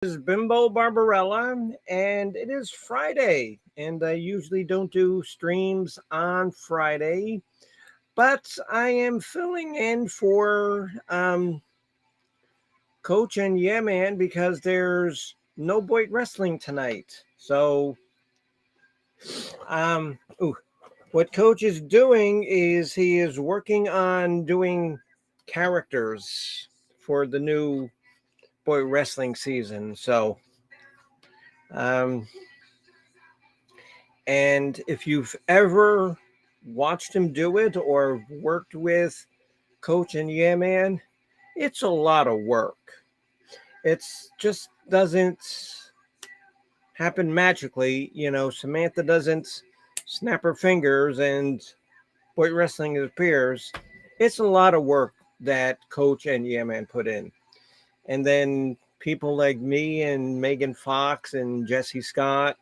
Is Bimbo Barbarella, and it is Friday. And I usually don't do streams on Friday, but I am filling in for Coach and Yeah Man because there's no Boyd Wrestling tonight. So, um, ooh, what Coach is doing is he is working on doing characters for the new Boyd Wrestling season. So, um, And if you've ever watched him do it or worked with Coach and Yeah Man, it's a lot of work. It's just doesn't happen magically. Samantha doesn't snap her fingers and Boyd Wrestling appears. It's a lot of work that Coach and Yeah Man put in. And then people like me and Megan Fox and Jesse Scott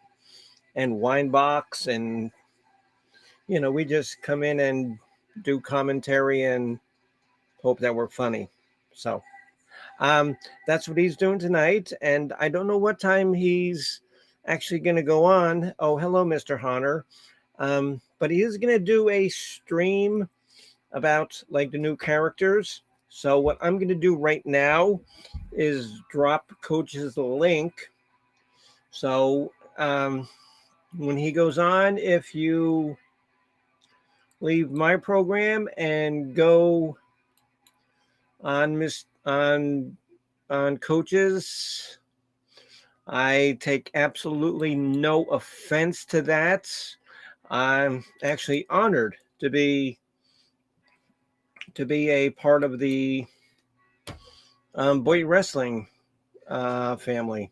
and Winebox and we just come in and do commentary and hope that we're funny. So um, that's what he's doing tonight. And I don't know what time he's actually going to go on. Oh, hello, Mr. Honor. But he is going to do a stream about like the new characters. So what I'm going to do right now is drop Coach's link. So when he goes on, if you leave my program and go on on Coaches. I take absolutely no offense to that. I'm actually honored to be a part of the Boyd Wrestling family.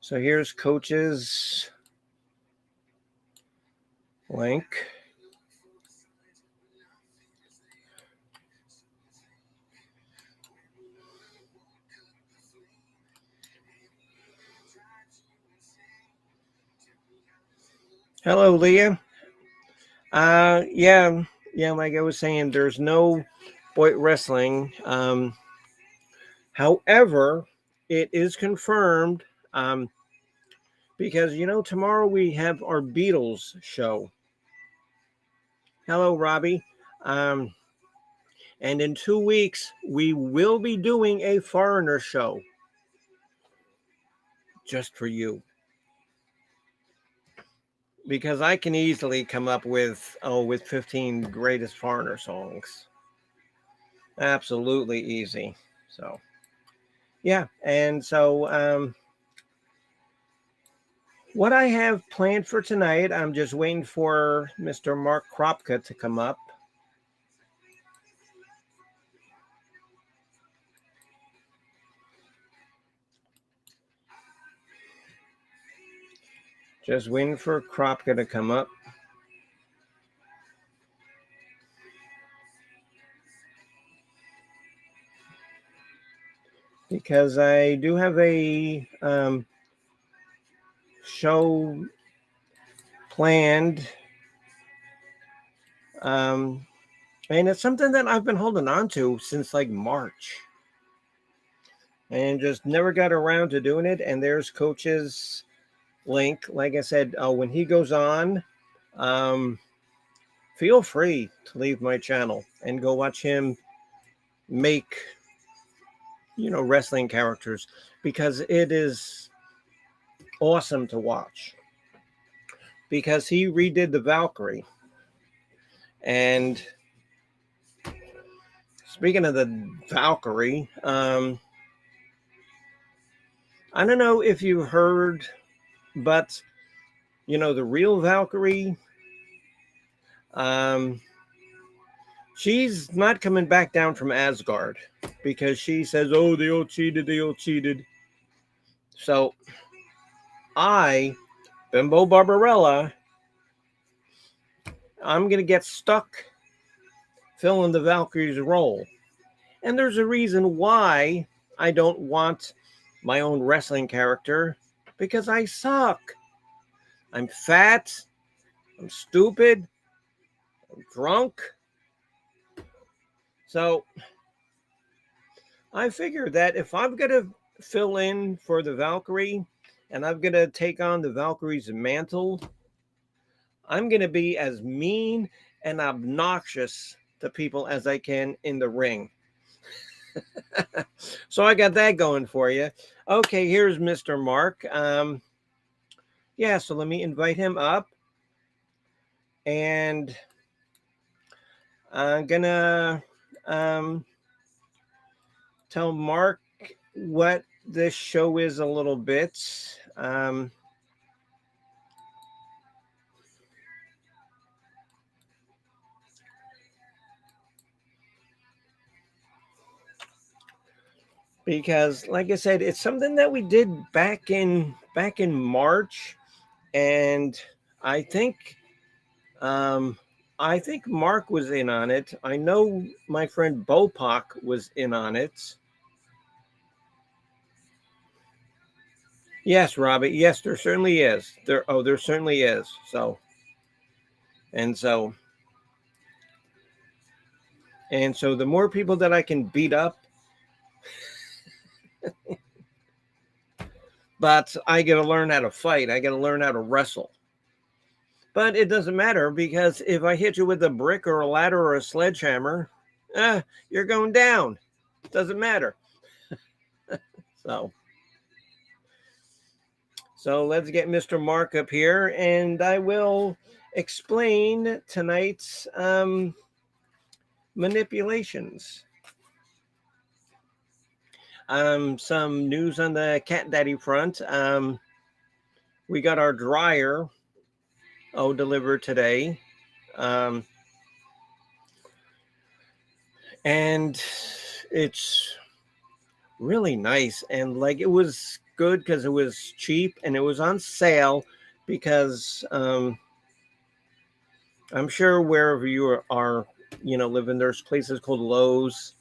So here's Coach's link. Hello, Leah. Yeah, like I was saying, there's no Boyd Wrestling. However, it is confirmed because tomorrow we have our Beatles show. Hello, Robbie. Um, and in 2 weeks we will be doing a foreigner show just for you because I can easily come up with 15 greatest foreigner songs. Absolutely easy. So yeah, and so what I have planned for tonight, I'm just waiting for Mr. Mark Kropka to come up. Just waiting for Kropka to come up. Because I do have a show planned. And it's something that I've been holding on to since like March. And just never got around to doing it. And there's Coach's link. Like I said, when he goes on, feel free to leave my channel and go watch him make, wrestling characters because it is awesome to watch. Because he redid the Valkyrie. And speaking of the Valkyrie, I don't know if you heard, but the real Valkyrie, she's not coming back down from Asgard because she says, "Oh, they all cheated, they all cheated." So I, Bimbo Barbarella, I'm gonna get stuck filling the Valkyrie's role, and there's a reason why I don't want my own wrestling character because I suck. I'm fat. I'm stupid. I'm drunk. So I figure that if I'm going to fill in for the Valkyrie, and I'm going to take on the Valkyrie's mantle. I'm going to be as mean and obnoxious to people as I can in the ring. So I got that going for you. Okay, here's Mr. Mark. Yeah, so let me invite him up. And I'm going to tell Mark what this show is a little bit. Because like I said, it's something that we did back in March, and I think Mark was in on it. I know my friend Bopak was in on it. Yes, Robbie. Yes, there certainly is. There certainly is. So and so and so the more people that I can beat up, but I got to learn how to fight. I got to learn how to wrestle. But it doesn't matter, because if I hit you with a brick or a ladder or a sledgehammer, you're going down. It doesn't matter. So let's get Mr. Mark up here, and I will explain tonight's manipulations. Some news on the Cat Daddy front. We got our dryer delivered today. And it's really nice, and like it was good because it was cheap and it was on sale, because I'm sure wherever you are, living, there's places called Lowe's,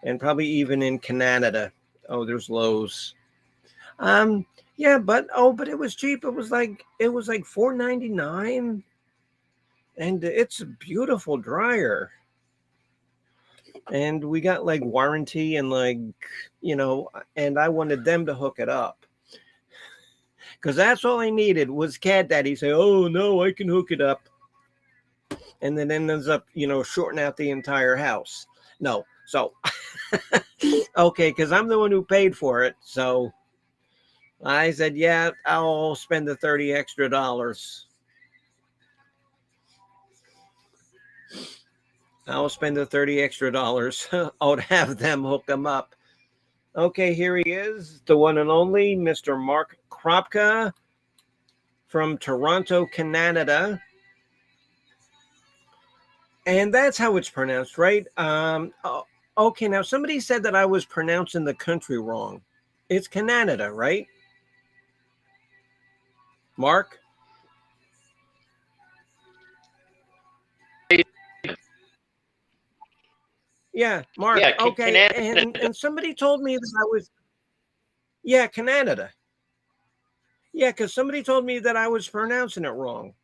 and probably even in Canada, there's Lowe's. Yeah, but it was cheap. It was like $4.99, and it's a beautiful dryer. And we got like warranty, and and I wanted them to hook it up, because that's all I needed was Cat Daddy say, "Oh no, I can hook it up," and then ends up shorting out the entire house. No, so okay, because I'm the one who paid for it, so I said, "Yeah, I'll spend the $30 extra." I'll spend the $30 extra. I'll have them hook them up. Okay, here he is, the one and only Mr. Mark Kropka from Toronto, Canada. And that's how it's pronounced, right? Okay, now somebody said that I was pronouncing the country wrong. It's Canada, right? Mark? Yeah, Mark. Yeah, Okay, Canada. and somebody told me that I was, yeah, Canada. Yeah, because somebody told me that I was pronouncing it wrong.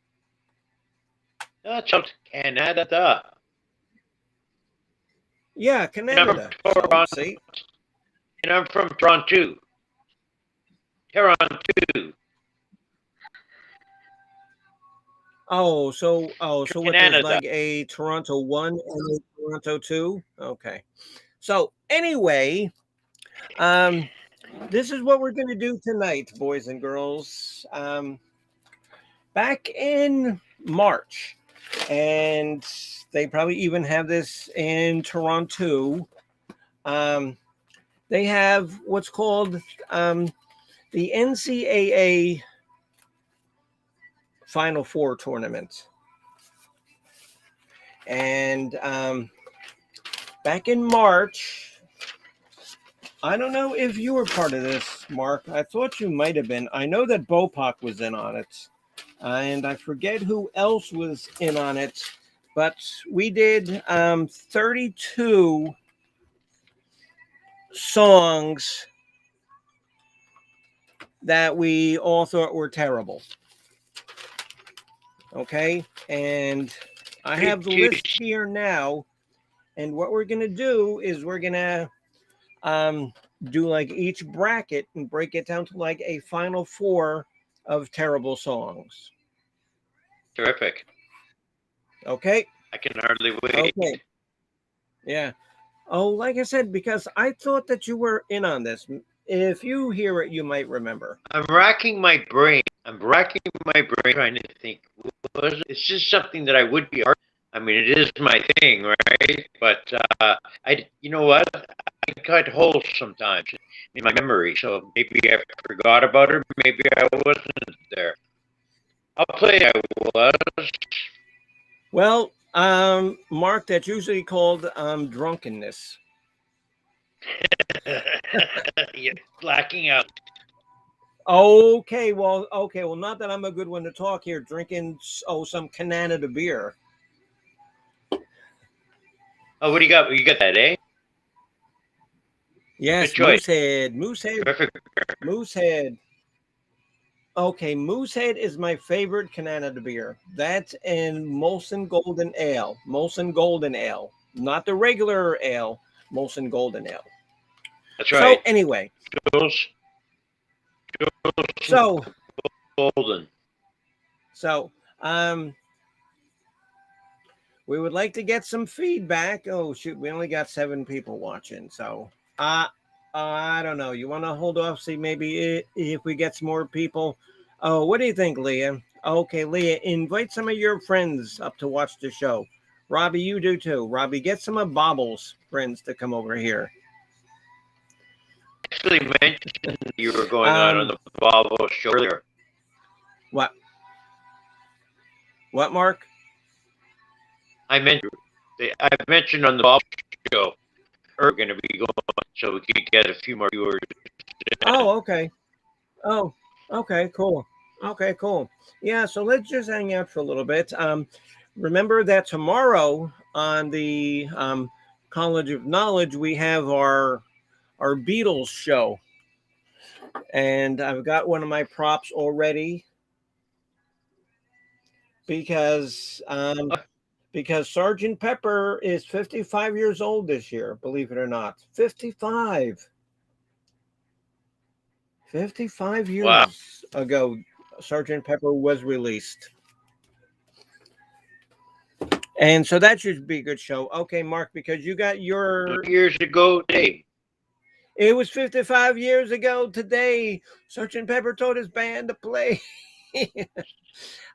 Trump's Canada. Yeah, Canada. So, see? And I'm from Toronto. Toronto. So what, there's Canada. like a Toronto 1 and a Toronto 2? Okay. So anyway, this is what we're going to do tonight, boys and girls. Back in March, and they probably even have this in Toronto, they have what's called the NCAA Final Four tournament. And back in March, I don't know if you were part of this, Mark. I thought you might have been. I know that Bopak was in on it. And I forget who else was in on it. But we did 32 songs that we all thought were terrible. Okay? And I have the list here now. And what we're going to do is we're going to do like each bracket and break it down to like a final four of terrible songs. Terrific. Okay. I can hardly wait. Okay. Yeah. Oh, like I said, because I thought that you were in on this. If you hear it, you might remember. I'm racking my brain. Trying to think. It's just something that I would be. I mean, it is my thing, right? But you know what? I cut holes sometimes in my memory, so maybe I forgot about it. Maybe I wasn't there. I'll play. I was. Well, Mark, that's usually called drunkenness. You're blacking out. Okay, well, not that I'm a good one to talk here. Drinking some Canada beer. Oh, what do you got? You got that, eh? Yes, Moosehead. Terrific. Moosehead. Okay, Moosehead is my favorite Canada beer. That's in Molson Golden Ale. Molson Golden Ale, not the regular ale. Molson Golden Ale. That's right. So anyway, Jules so Golden. So, we would like to get some feedback. Oh shoot, we only got 7 people watching. So, I don't know. You want to hold off, see maybe if we get some more people. Oh, what do you think, Leah? Okay, Leah, invite some of your friends up to watch the show. Robbie, you do too. Robbie, get some of Bobble's friends to come over here. Actually mentioned you were going on the Bobble show earlier. What? What, Mark? I mentioned on the Bobble show we're going to be going so we could get a few more viewers. Oh, okay. Oh, okay, cool. Okay, cool. Yeah, so let's just hang out for a little bit. Remember that tomorrow on the College of Knowledge we have our Beatles show, and I've got one of my props already because Sergeant Pepper is 55 years old this year. Believe it or not, 55. 55 years ago, Sergeant Pepper was released. And so that should be a good show. Okay, Mark, because you got your... Years ago today. It was 55 years ago today. Sergeant Pepper told his band to play.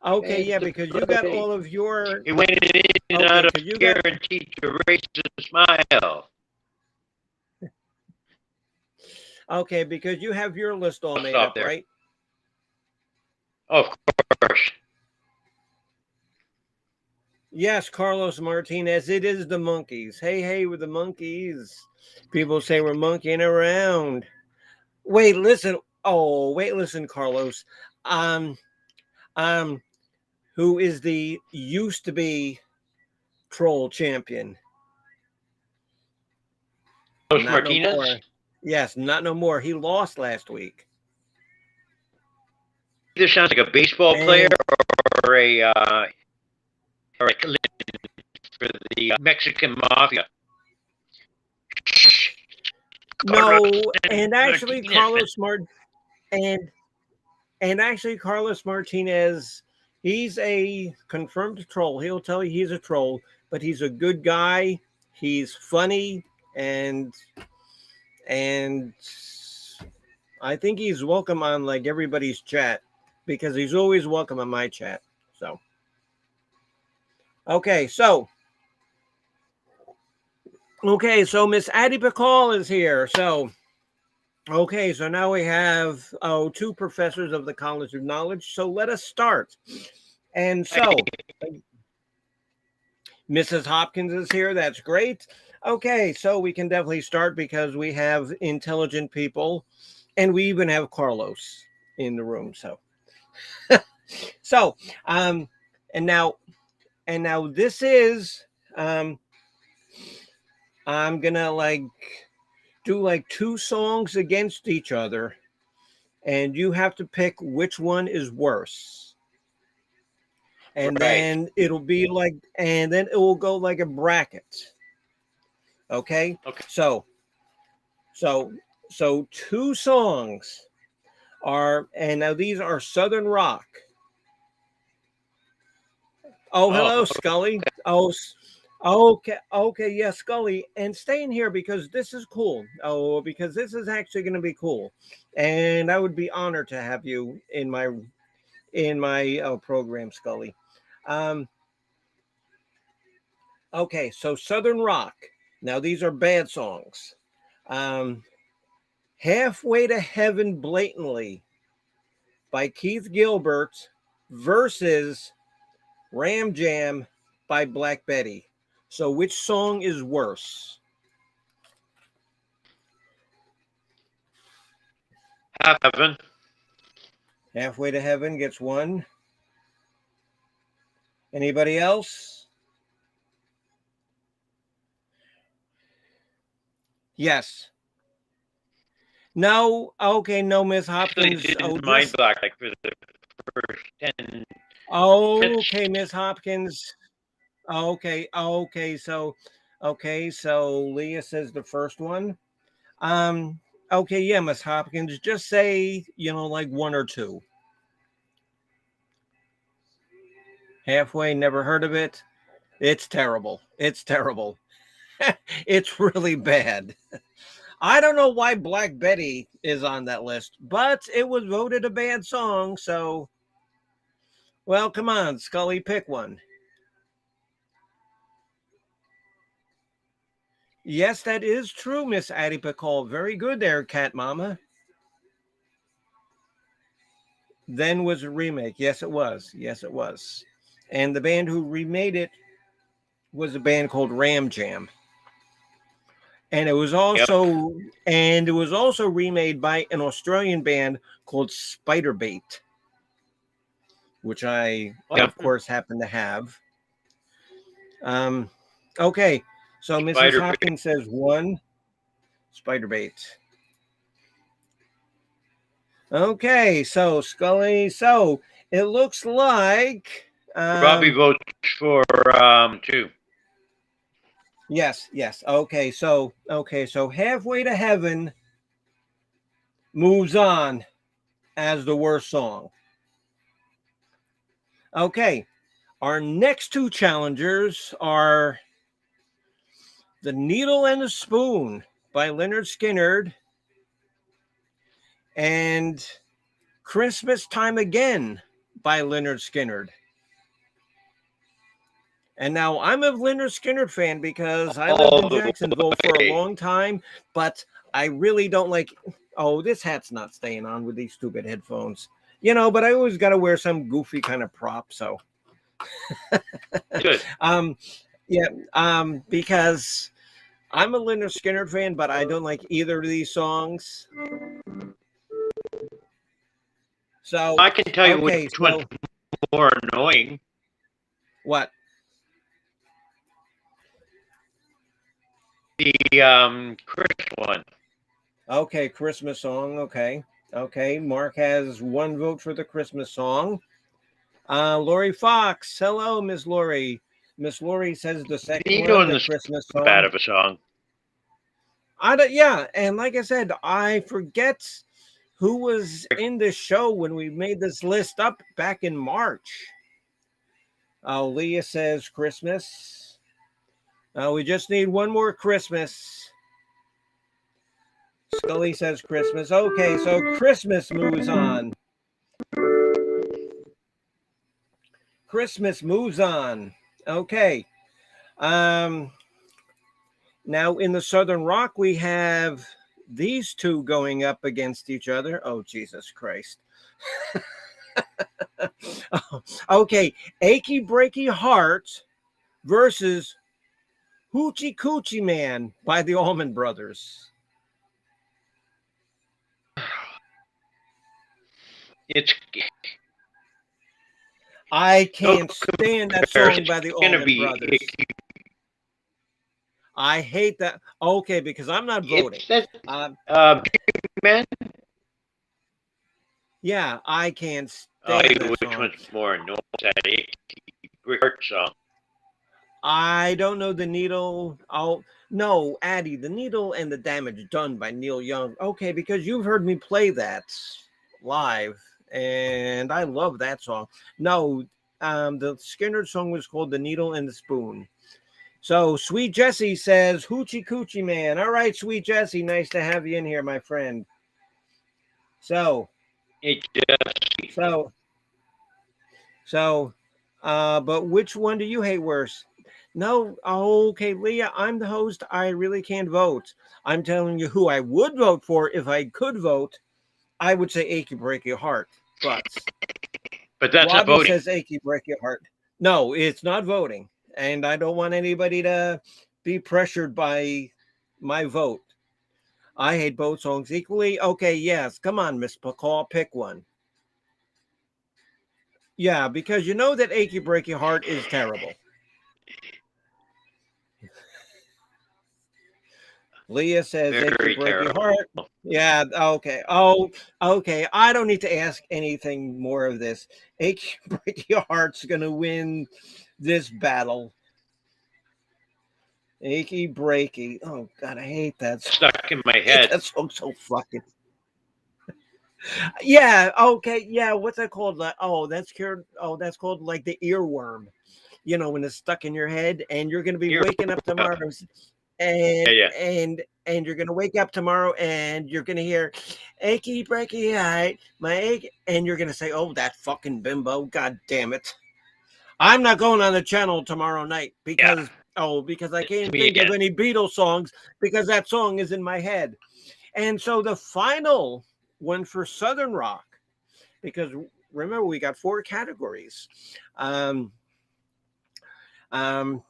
Okay, yeah, because you got all of your... He went in and out of guaranteed to raise a smile. Okay, because you have your list all made up, right? Of course. Yes, Carlos Martinez. It is the Monkeys. Hey, we're the Monkeys. People say we're monkeying around. Wait, listen. Oh, wait, listen, Carlos. Who is the used to be troll champion? Carlos Martinez? No, yes, not no more. He lost last week. Either sounds like a baseball player or a for the Mexican mafia. No, and actually Carlos Martinez, he's a confirmed troll. He'll tell you he's a troll, but he's a good guy. He's funny, and I think he's welcome on like everybody's chat because he's always welcome on my chat. So okay, so Miss Addie Bacall is here. So so now we have 2 professors of the College of Knowledge. So let us start. And so Mrs. Hopkins is here. That's great. Okay, so we can definitely start because we have intelligent people, and we even have Carlos in the room. So, and now this is I'm gonna do 2 songs against each other, and you have to pick which one is worse. And then it'll be and then it will go like a bracket. Okay. So So two songs are, and now these are Southern rock. Oh, hello, Scully. Okay, yeah, Scully, and staying here because this is cool. Oh, because this is actually going to be cool, and I would be honored to have you in my program, Scully. Um, okay, so Southern rock. Now these are bad songs. Um, Halfway to Heaven, blatantly by Keith Gilbert versus Ram Jam by Black Betty. So which song is worse? Heaven. Halfway to Heaven gets one. Anybody else? Yes. No. Okay. No, Miss Actually, Hopkins. didn't mind black like for the first 10 minutes. Okay, Miss Hopkins. Okay. Okay. So Leah says the first one. Um. Okay. Yeah, Miss Hopkins. Just say like one or two. Halfway. Never heard of it. It's terrible. It's terrible. It's really bad. I don't know why Black Betty is on that list, but it was voted a bad song. So, well, come on, Scully, pick one. Yes, that is true, Miss Addie Pickle. Very good there, Cat Mama. Then was a remake. Yes, it was. Yes, it was. And the band who remade it was a band called Ram Jam. And it was also remade by an Australian band called Spiderbait, which I of course happen to have. Okay, so Mrs. Hopkins says one. Spiderbait. Okay, so Scully. So it looks like Robbie votes for two. Yes. Okay, so Halfway to Heaven moves on as the worst song. Okay, our next two challengers are The Needle and the Spoon by Leonard Skinner and Christmas Time Again by Leonard Skinner. And now I'm a Leonard Skinner fan because I lived in Jacksonville for a long time, but I really don't like. Oh, this hat's not staying on with these stupid headphones, but I always got to wear some goofy kind of prop. So, Good. Because I'm a Leonard Skinner fan, but I don't like either of these songs. So I can tell you which one's more annoying. What? The Chris one. Okay, Christmas song. Okay. Mark has one vote for the Christmas song. Lori Fox. Hello, Miss Lori. Miss Lori says the second one, the Christmas song. Bad of a song. Yeah, and like I said, I forget who was in this show when we made this list up back in March. Leah says Christmas. We just need one more Christmas. Scully says Christmas. Okay, so Christmas moves on. Christmas moves on. Okay. Now in the Southern Rock, we have these two going up against each other. Oh, Jesus Christ. Okay. Achy Breaky Heart versus Hoochie Coochie Man by the Allman Brothers. I can't stand that song by the Allman Brothers. I hate that. Okay, because I'm not voting. Man. Yeah, I can't stand that which song. one's more annoying? That Achy Breaky Heart song. I don't know the Needle. Oh no, Addie, the Needle and the Damage done by Neil Young. Okay, because you've heard me play that live, and I love that song. No, the Skinner song was called "The Needle and the Spoon." So Sweet Jessie says, "Hoochie Coochie Man." All right, Sweet Jessie, nice to have you in here, my friend. So, Hey, Jesse. so, so, but which one do you hate worse? No, okay, Leah, I'm the host. I really can't vote. I'm telling you who I would vote for if I could vote. I would say Achy Breaky Heart, but But that's not Robbie voting. says Achy Breaky Heart. No, it's not voting, and I don't want anybody to be pressured by my vote. I hate both songs equally. Okay, yes, come on, Miss McCall, pick one. Yeah, because you know that Achy Breaky Heart is terrible. Leah says Achy Very Breaky terrible. Heart. Yeah, okay. Oh, okay. I don't need to ask anything more of this. Achy Breaky Heart's going to win this battle. Achy Breaky. Oh, God, I hate that song. Stuck in my I hate head. that song so fucking. Yeah, okay. Yeah, what's that called? Oh, that's cured. Oh, that's called like the earworm. You know, when it's stuck in your head and you're going to be Here. waking up tomorrow Yeah, yeah. and you're going to wake up tomorrow and you're going to hear achy breaky heart, my ache, and you're going to say, "Oh, that fucking bimbo, god damn it. I'm not going on the channel tomorrow night Yeah. because I It's can't me think of again. any Beatles songs because that song is in my head." And so the final one for Southern Rock, because remember we got 4 categories. Um, um,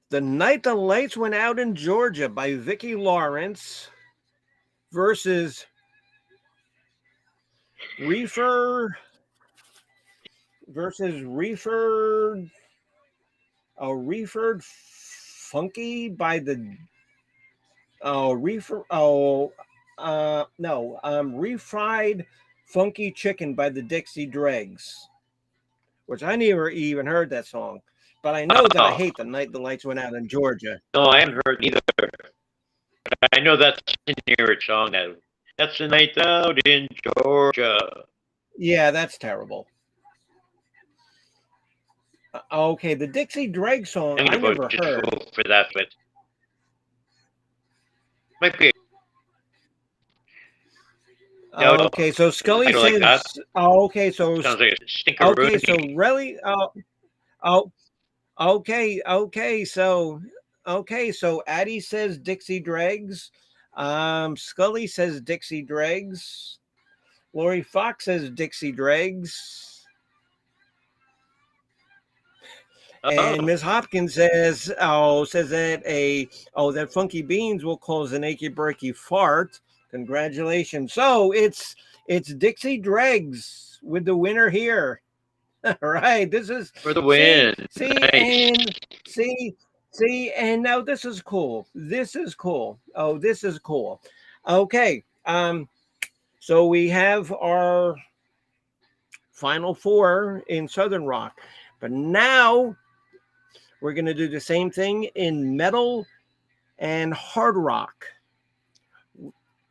The Night the Lights Went Out in Georgia by Vicki Lawrence versus Reefer Reefer Funky by the Reefer no Refried Funky Chicken by the Dixie Dregs, which I never even heard that song, but I know that I Oh, hate The Night the Lights Went Out in Georgia. no, I haven't heard either. But I know that's a lyric song. That's the night out in Georgia. Yeah, that's terrible. Okay, the Dixie Dreg song I'm I gonna vote never just heard. vote for that, but might be no. Okay, so Scully I don't like that. says. Okay, so Sounds like a stinkeroo to me. really. Oh, okay, so Addie says Dixie Dregs. Scully says Dixie Dregs. Lori Fox says Dixie Dregs. Oh, And Miss Hopkins says, that Funky Beans will cause an achy breaky fart. Congratulations. So it's Dixie Dregs with the winner here. All right. This is for the win. Nice. see, and now this is cool. This is cool. Oh, this is cool. Okay. So we have our final 4 in Southern Rock. But now we're going to do the same thing in metal and hard rock.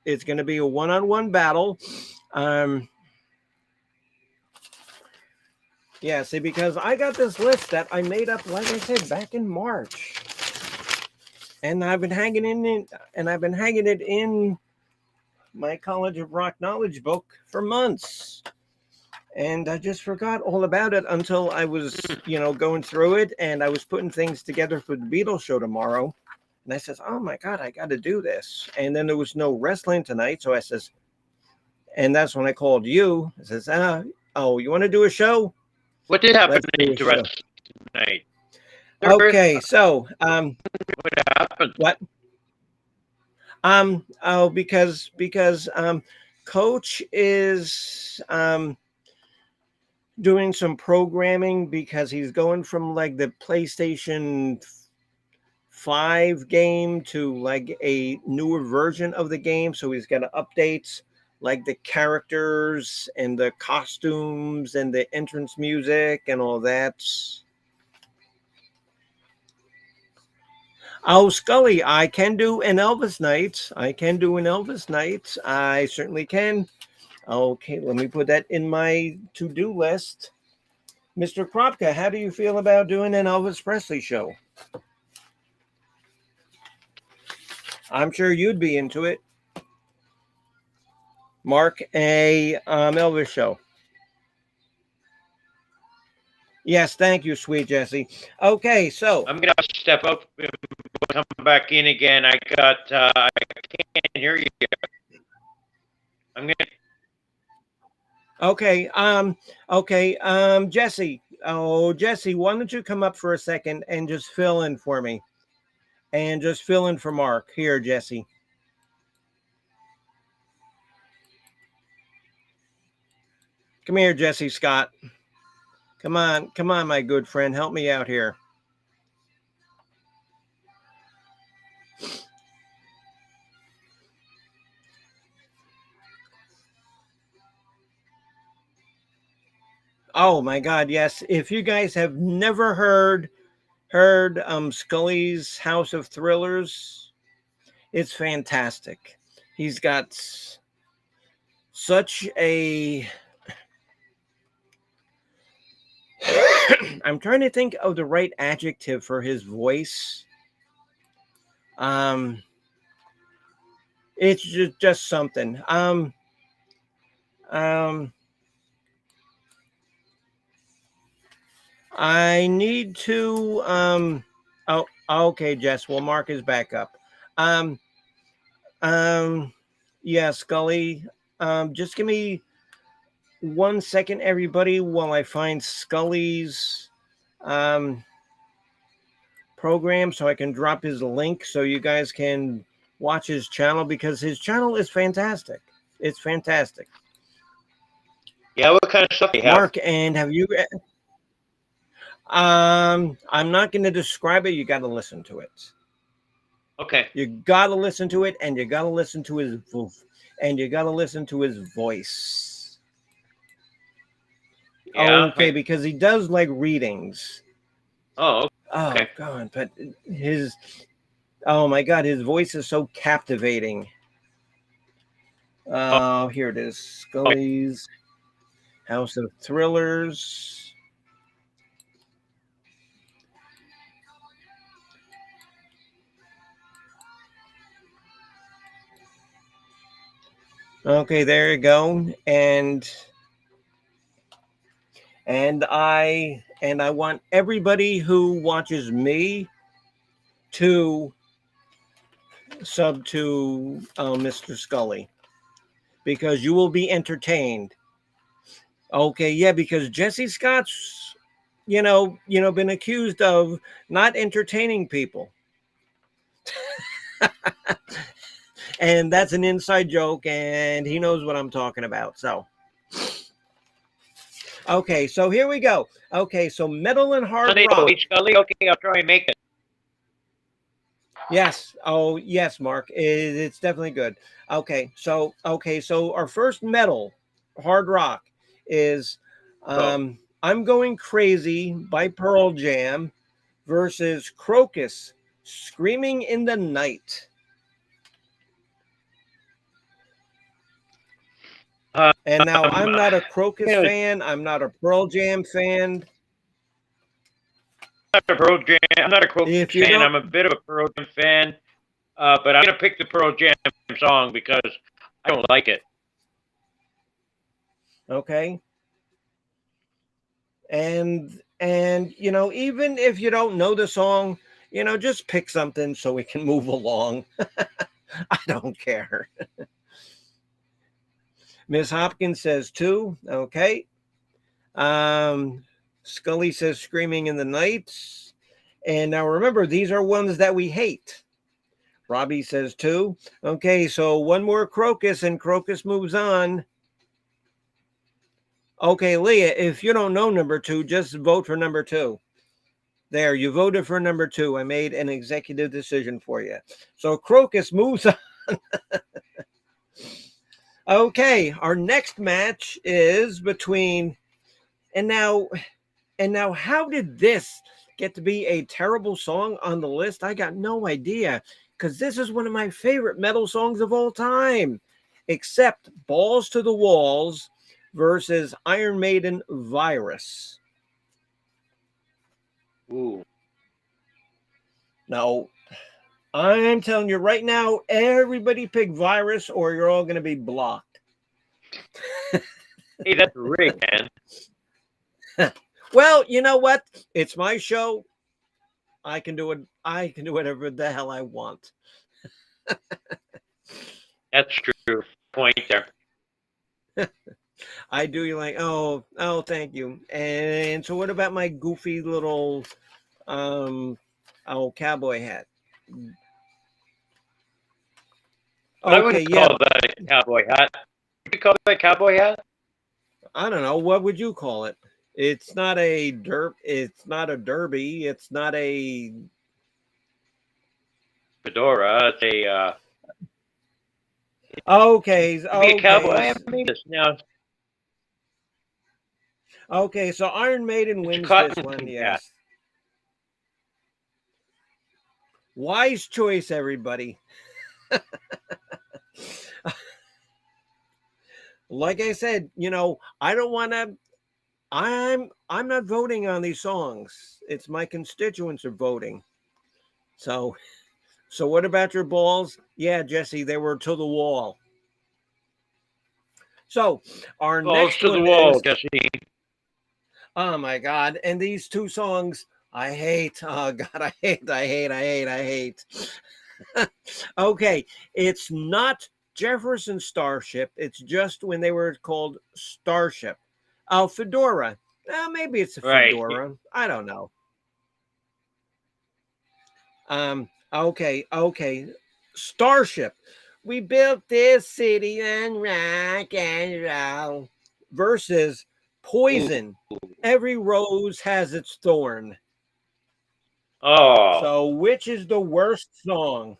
It's going to be a one-on-one battle. Yeah, see, because I got this list that I made up, like I said, back in March, and I've been hanging it in my College of Rock knowledge book for months, and I just forgot all about it until I was, going through it, and I was putting things together for the Beatles show tomorrow. And I says, "Oh my God, I got to do this." And then there was no wrestling tonight, so I says, and that's when I called you. I says, "Oh, you want to do a show? What did happen Let's do a to us show." tonight? Okay, so What happened? what? Because Coach is doing some programming because he's going from like the PlayStation 5 game to like a newer version of the game. So he's got to update like the characters and the costumes and the entrance music and all that. Oh, Scully, I can do an Elvis night. I can do an Elvis night. I certainly can. Okay, let me put that in my to-do list. Mr. Kropka, how do you feel about doing an Elvis Presley show? I'm sure you'd be into it. Mark, a Elvis show. Yes, thank you, sweet Jesse. Okay, so I'm gonna step up and come back in again. I can't hear you. I'm gonna. Jesse. Oh, Jesse, why don't you come up for a second and just fill in for me? And just fill in for Mark. Here, Jesse. Come here, Jesse Scott. Come on, my good friend. Help me out here. Oh my God, yes. If you guys have never heard Scully's House of Thrillers, it's fantastic. He's got such a I'm trying to think of the right adjective for his voice. It's just something. I need to oh, okay, Jess. Well, Mark is back up. Um yeah, Scully. Just give me 1 second, everybody, while I find Scully's program so I can drop his link so you guys can watch his channel, because his channel is fantastic. It's fantastic. Yeah, what kind of stuff do you have? Mark, and have you I'm not going to describe it. You got to listen to it. Okay. You got to listen to it, and you got to listen to his voice. Yeah. Okay, because he does like readings. Oh. Oh Okay. God, but oh my God, his voice is so captivating. Here it is. Scully's House of Thrillers. Okay, there you go. And I want everybody who watches me to sub to Mr. Scully, because you will be entertained. Okay, yeah, because Jesse Scott's, been accused of not entertaining people. And that's an inside joke, and he knows what I'm talking about. So, okay, so here we go. Okay, so metal and hard rock. Scully. Okay, I'll try and make it. Yes. Oh, yes, Mark. It's definitely good. Okay, so our first metal hard rock is I'm Going Crazy by Pearl Jam versus Crocus, Screaming in the Night. And now I'm not a Crocus fan. I'm not a Pearl Jam fan. I'm not a Crocus fan. I'm a bit of a Pearl Jam fan. But I'm gonna pick the Pearl Jam song because I don't like it. Okay. And even if you don't know the song, just pick something so we can move along. I don't care. Miss Hopkins says 2. Okay. Scully says Screaming in the Night. And now remember, these are ones that we hate. Robbie says 2. Okay, so one more Crocus, and Crocus moves on. Okay, Leah, if you don't know number 2, just vote for number 2. There, you voted for number 2. I made an executive decision for you. So Crocus moves on. Okay, our next match is between, and now how did this get to be a terrible song on the list? I got no idea, because this is one of my favorite metal songs of all time, except Balls to the Walls versus Iron Maiden Virus. Ooh. Now, I'm telling you right now, everybody pick Virus or you're all going to be blocked. Hey, that's rigged, man. Well, you know what? It's my show. I can do it. I can do whatever the hell I want. That's true. Point there. I do. You like? Oh, thank you. And so, what about my goofy little, cowboy hat? I Okay, wouldn't yeah. call that a cowboy hat. Would you call that a cowboy hat? I don't know. What would you call it? It's not a It's not a derby. It's not a. Fedora. It's a. Okay. It'd be a cowboy. Okay. I mean, this now. Okay. So Iron Maiden It's a wins this cotton one. hat. Yes. Wise choice, everybody. Like I said, I don't want to. I'm not voting on these songs. It's my constituents are voting. So what about your balls? Yeah, Jesse, they were to the wall. So our Balls next to the one wall, is. Jesse. Oh my God! And these two songs I hate. Oh God, I hate. Okay, it's not Jefferson Starship. It's just when they were called Starship. Oh, Fedora. Maybe it's a Right. Fedora. I don't know. Okay. Starship. We built this city on rock and roll. Versus Ooh. Poison. Every rose has its thorn. Oh. So, which is the worst song?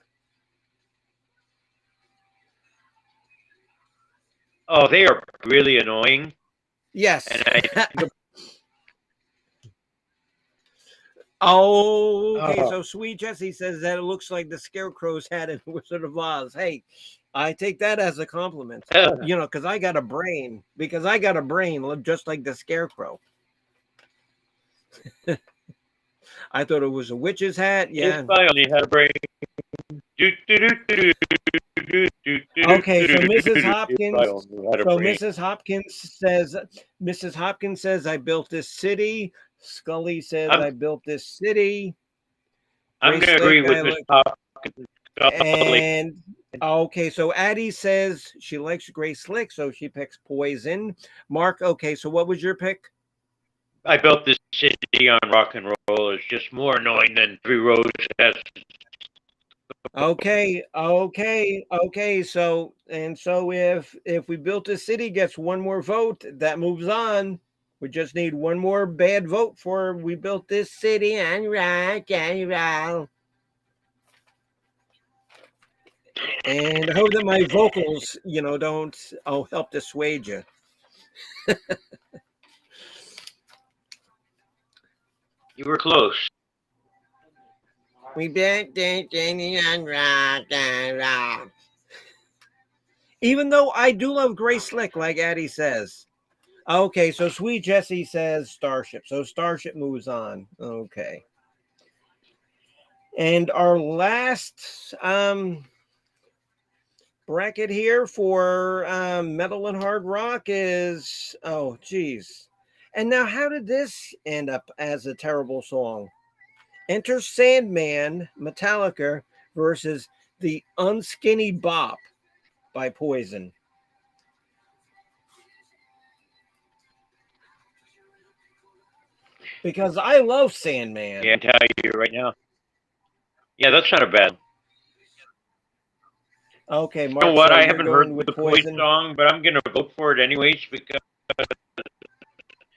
Oh, they are really annoying. Yes. And I think Okay, oh, so Sweet Jessie says that it looks like the Scarecrow's hat in Wizard of Oz. Hey, I take that as a compliment. Because I got a brain. Because I got a brain just like the Scarecrow. I thought it was a witch's hat. Yeah. if I only had a brain. Okay, so Mrs. Hopkins. So Brain. Mrs. Hopkins says, I built this city. Scully says, I'm I built this city. I'm Grace gonna agree Slick, with Miss Hopkins. and okay, so Addie says she likes Grace Slick, so she picks Poison. Mark, okay, so what was your pick? I built this city on rock and roll. It's just more annoying than every rose has. Okay. So if we built a city gets one more vote, that moves on. We just need one more bad vote for we built this city and rock and roll. And I hope that my vocals, don't help dissuade you. You were close. We built this city and rock and roll. Even though I do love Grace Slick, like Addie says. Okay, so Sweet Jessie says Starship. So Starship moves on. Okay. And our last bracket here for metal and hard rock is, oh, geez. And now, how did this end up as a terrible song? Enter Sandman, Metallica, versus the Unskinny Bop by Poison. Because I love Sandman. Yeah, I can tell you right now. Yeah, that's not a bad. Okay, Mark. You know what? So I you're haven't heard going with the Poison Poison. song, but I'm gonna vote for it anyways because I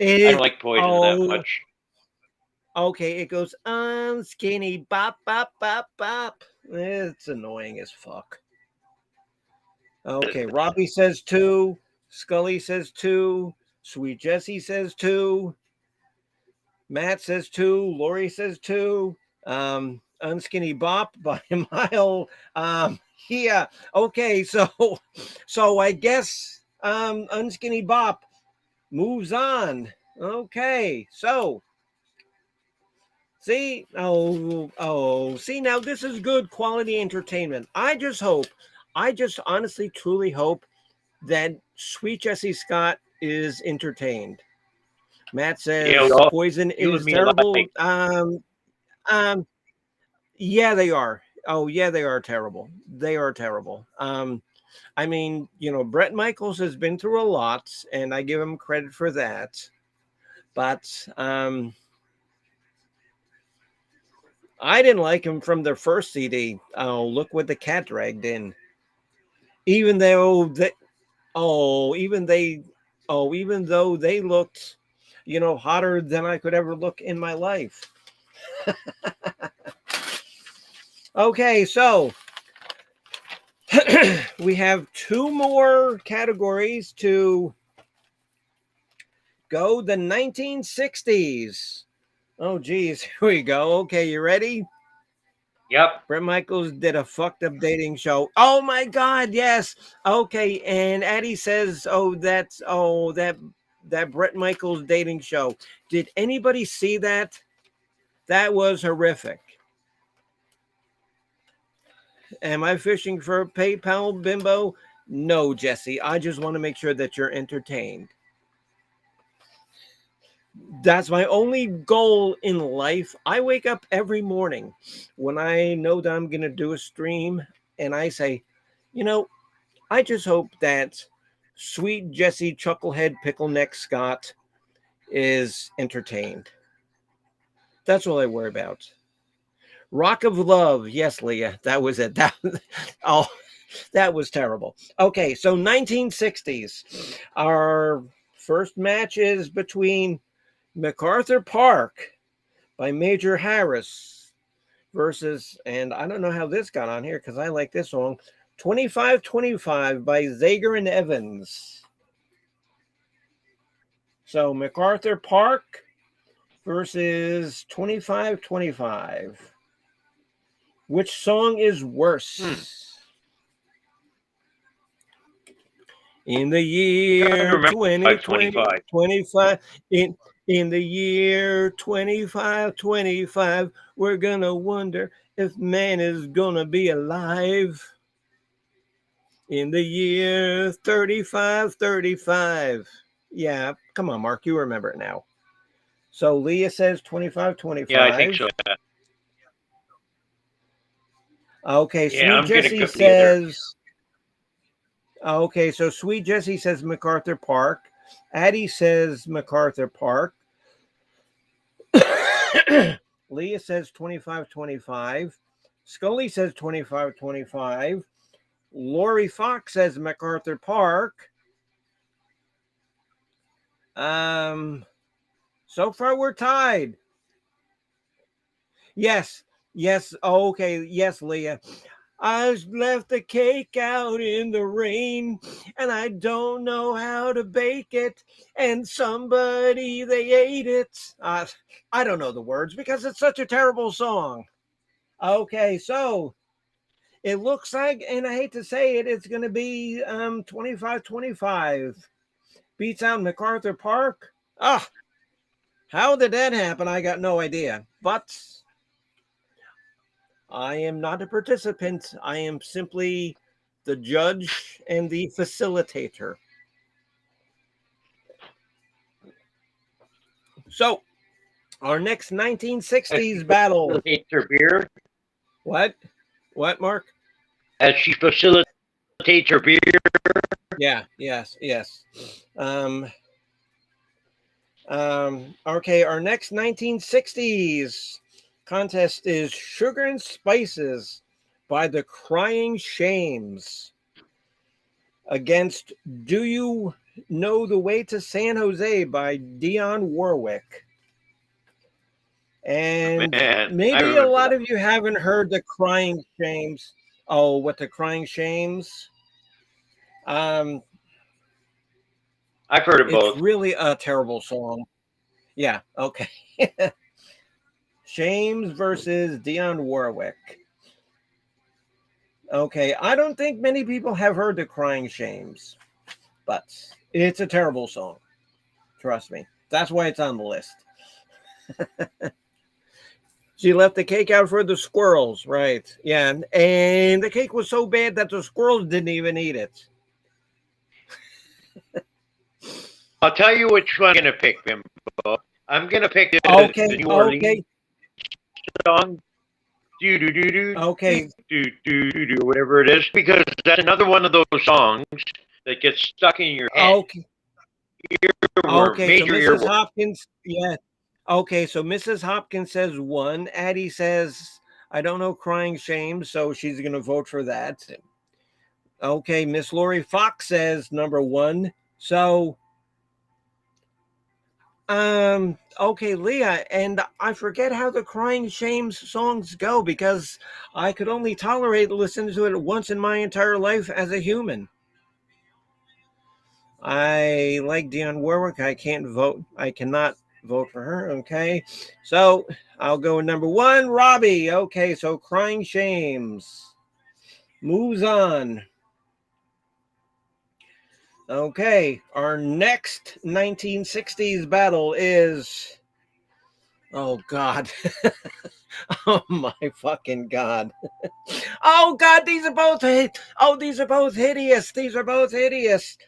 don't like Poison that much. Okay, it goes skinny bop bop bop bop. It's annoying as fuck. Okay, Robbie says 2. Scully says 2. Sweet Jessie says 2. Matt says 2. Lori says 2. Unskinny Bop by a mile. Yeah. Okay. So I guess Unskinny Bop moves on. Okay. So see, see, now this is good quality entertainment. I just honestly, truly hope that Sweet Jessie Scott is entertained. Matt Yeah, we says all, Poison you and is me terrible. alike. Um, yeah, they are. Oh, yeah, they are terrible. They are terrible. I mean, Bret Michaels has been through a lot, and I give him credit for that. But I didn't like him from their first CD. Oh, look what the cat dragged in. Even though they, oh, even though they looked, hotter than I could ever look in my life. Okay, so we have 2 more categories to go. The 1960s. Oh, geez, here we go. Okay, you ready? Yep. Bret Michaels did a fucked up dating show. Oh my God, yes. Okay, and Addie says, that Bret Michaels dating show. Did anybody see that? That was horrific. Am I fishing for a PayPal bimbo? No, Jesse. I just want to make sure that you're entertained. That's my only goal in life. I wake up every morning when I know that I'm going to do a stream and I say, you know, I just hope that sweet Jesse Chucklehead Pickle Neck Scott is entertained. That's all I worry about. Rock of Love. Yes, Leah, that was it. Oh, that was terrible. Okay, so 1960s. Our first match is between MacArthur Park by Major Harris versus, and I don't know how this got on here because I like this song, 2525 by Zager and Evans. So MacArthur Park versus 2525. Which song is worse? In the year 2020, 25, in the year 2525, we're gonna wonder if man is gonna be alive. In the year 3535. Yeah, come on, Mark, you remember it now. So Leah says 2525. Yeah, I think so. Okay, Yeah, Sweet I'm gonna Jessie go the other. says. Okay, so Sweet Jessie says MacArthur Park. Addie says MacArthur Park. Leah says 2525. Scully says 2525. Lori Fox says MacArthur Park. So far we're tied. Yes. Yes. Okay. Yes, Leah. I left the cake out in the rain and I don't know how to bake it. And somebody, they ate it. I don't know the words because it's such a terrible song. Okay, so it looks like, and I hate to say it, it's going to be 2525. Beats out MacArthur Park. Ah, how did that happen? I got no idea. But I am not a participant. I am simply the judge and the facilitator. So, our next 1960s battle. Her beer. What? What, Mark? As she facilitates her beer. Yeah, yes. Okay, our next 1960s contest is Sugar and Spices by the Crying Shames against Do You Know the Way to San Jose by Dionne Warwick. And maybe a lot of you haven't heard the Crying Shames. Oh, what, the Crying Shames? I've heard of both. It's really a terrible song. Yeah, okay. Shames versus Dionne Warwick. Okay, I don't think many people have heard the Crying Shames, but it's a terrible song. Trust me. That's why it's on the list. She left the cake out for the squirrels, right? Yeah, and the cake was so bad that the squirrels didn't even eat it. I'll tell you which one I'm gonna pick, Bimbo. I'm gonna pick the Okay, New Orleans okay, song, do do do do okay, do whatever it is, because that's another one of those songs that gets stuck in your head. okay, Earworm, okay. So major Mrs. earworm. Hopkins, yeah. Okay, so Mrs. Hopkins says one. Addie says, I don't know crying shame, so she's going to vote for that. Okay, Miss Lori Fox says number one. So, okay, Leah, and I forget how the crying shames songs go because I could only tolerate listening to it once in my entire life as a human. I like Dionne Warwick. I can't vote. I cannot vote for her. Okay. So I'll go with number one, Robbie. Okay. So Crying Shames moves on. Okay. Our next 1960s battle is. Oh, God. Oh, my fucking God. Oh, God. These are both. Oh, these are both hideous. These are both hideous.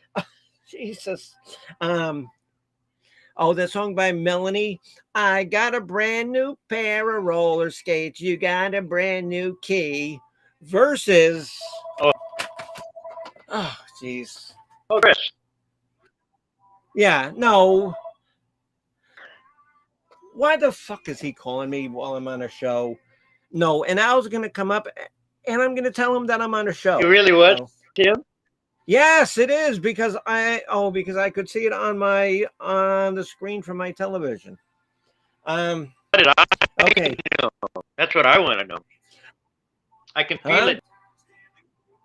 Jesus. Oh, that song by Melanie. I got a brand new pair of roller skates. You got a brand new key. Versus. Oh, Oh, jeez. oh, Chris. Yeah, no. Why the fuck is he calling me while I'm on a show? No, and Al's going to come up and I'm going to tell him that I'm on a You show. really was, So, Tim? yes, it is because because I could see it on the screen from my television. What did I Okay. know? That's what I want to know. I can feel Huh? it.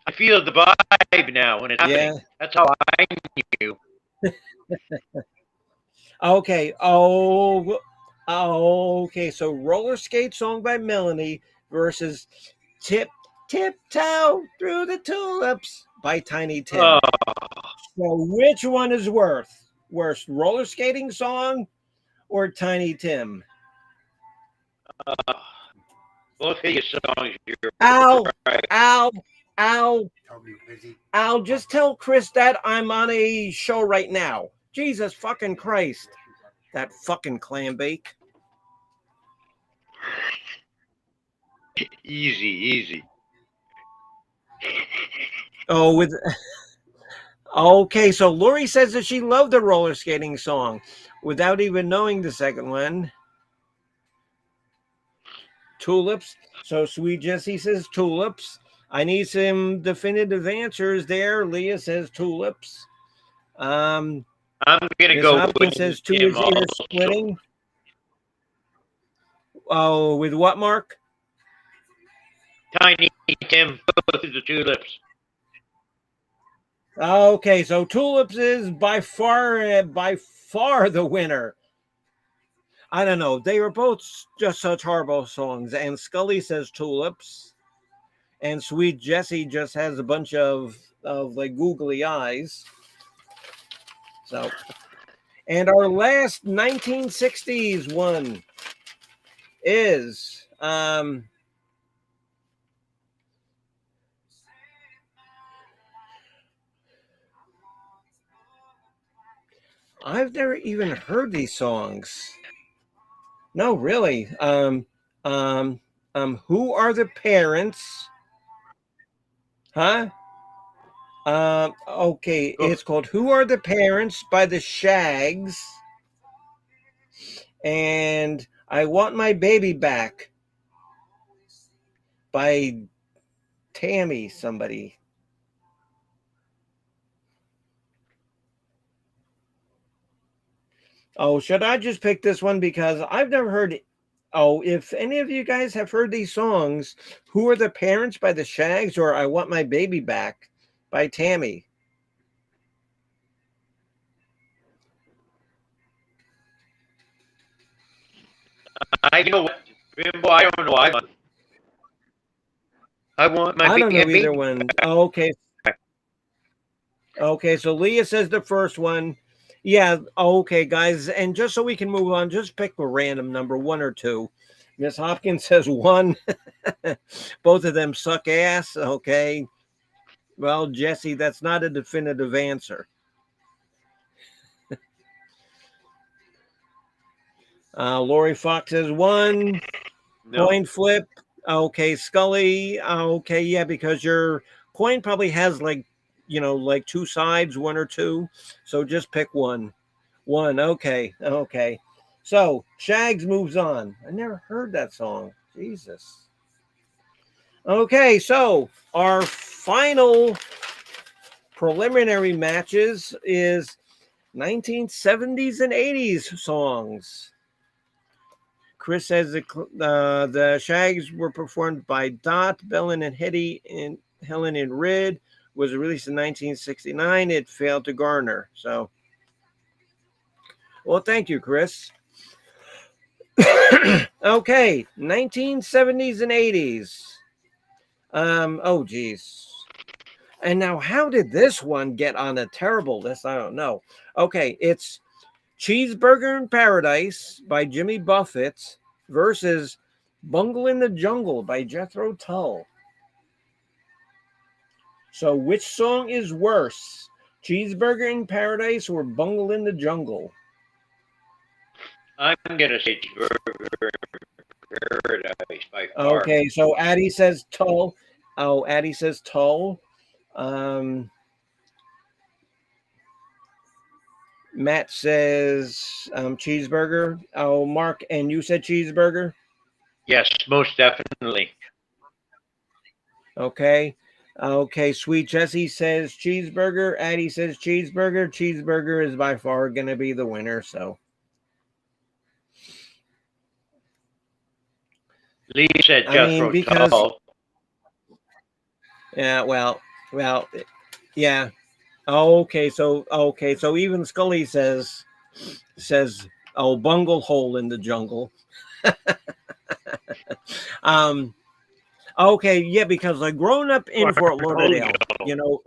I feel the vibe now when it's Yeah. happening. That's how I knew. Okay. Okay. So roller skate song by Melanie versus tiptoe through the tulips by Tiny Oh, Tim. So which one is worse, roller skating song or Tiny Tim? uh, both hideous songs. You're Al, right. Al, Al, Al. Just tell Chris that I'm on a show right now. Jesus fucking Christ, that fucking clam bake. Easy, easy. Oh, with okay, so Lori says that she loved the roller skating song without even knowing the second one. Tulips. So Sweet Jessie says tulips. I need some definitive answers there. Leah says tulips. Um, I'm gonna Miss go Hopkins with says two Tim is ear also. splitting. Oh, with what, Mark? Tiny Tim, go through the tulips. Okay, so tulips is by far the winner. I don't know. They were both just such horrible songs. And Scully says tulips. And Sweet Jessie just has a bunch of like googly eyes. So, and our last 1960s one is I've never even heard these songs. No, really. Who are the parents? Huh? Okay, Go. it's called "Who Are the Parents" by the Shags, and "I Want My Baby Back" by Tammy somebody. Oh, should I just pick this one because I've never heard it? Oh, if any of you guys have heard these songs, "Who Are the Parents" by the Shags or "I Want My Baby Back" by Tammy. You know what, Bimbo? I don't know. I want my I don't know either baby. one. Oh, okay. Okay, so Leah says the first one. Yeah, okay, guys. And just so we can move on, just pick a random number, one or two. Miss Hopkins says one. Both of them suck ass. Okay. Well, Jesse, that's not a definitive answer. Lori Fox says one. No. Coin flip. Okay, Scully. Okay, yeah, because your coin probably has like two sides, one or two. So just pick one. One. Okay. Okay. So Shags moves on. I never heard that song. Jesus. Okay, so our final preliminary matches is 1970s and 80s songs. Chris says the Shags were performed by Dot, Bellin, and Hetty, and Helen and Rid. Was released in 1969. It failed to garner. So, well, thank you, Chris. Okay, 1970s and 80s. Oh, geez. And now, how did this one get on a terrible list? I don't know. Okay, it's Cheeseburger in Paradise by Jimmy Buffett versus Bungle in the Jungle by Jethro Tull. So, which song is worse, Cheeseburger in Paradise or Bungle in the Jungle? I'm gonna say Burger Paradise by far. Okay, so Addie says Tull. Oh, Addie says Tull. Um, Matt says cheeseburger. Oh, Mark, and you said cheeseburger. Yes, most definitely. Okay. Okay, Sweet Jessie says cheeseburger. Addie says cheeseburger. Cheeseburger is by far going to be the winner. So, Lee said I mean, Jethro because, Tull. yeah, well, yeah. Okay, so even Scully says, oh, bungle hole in the jungle. um, okay, yeah, because I grown up in Fort Lauderdale, you know,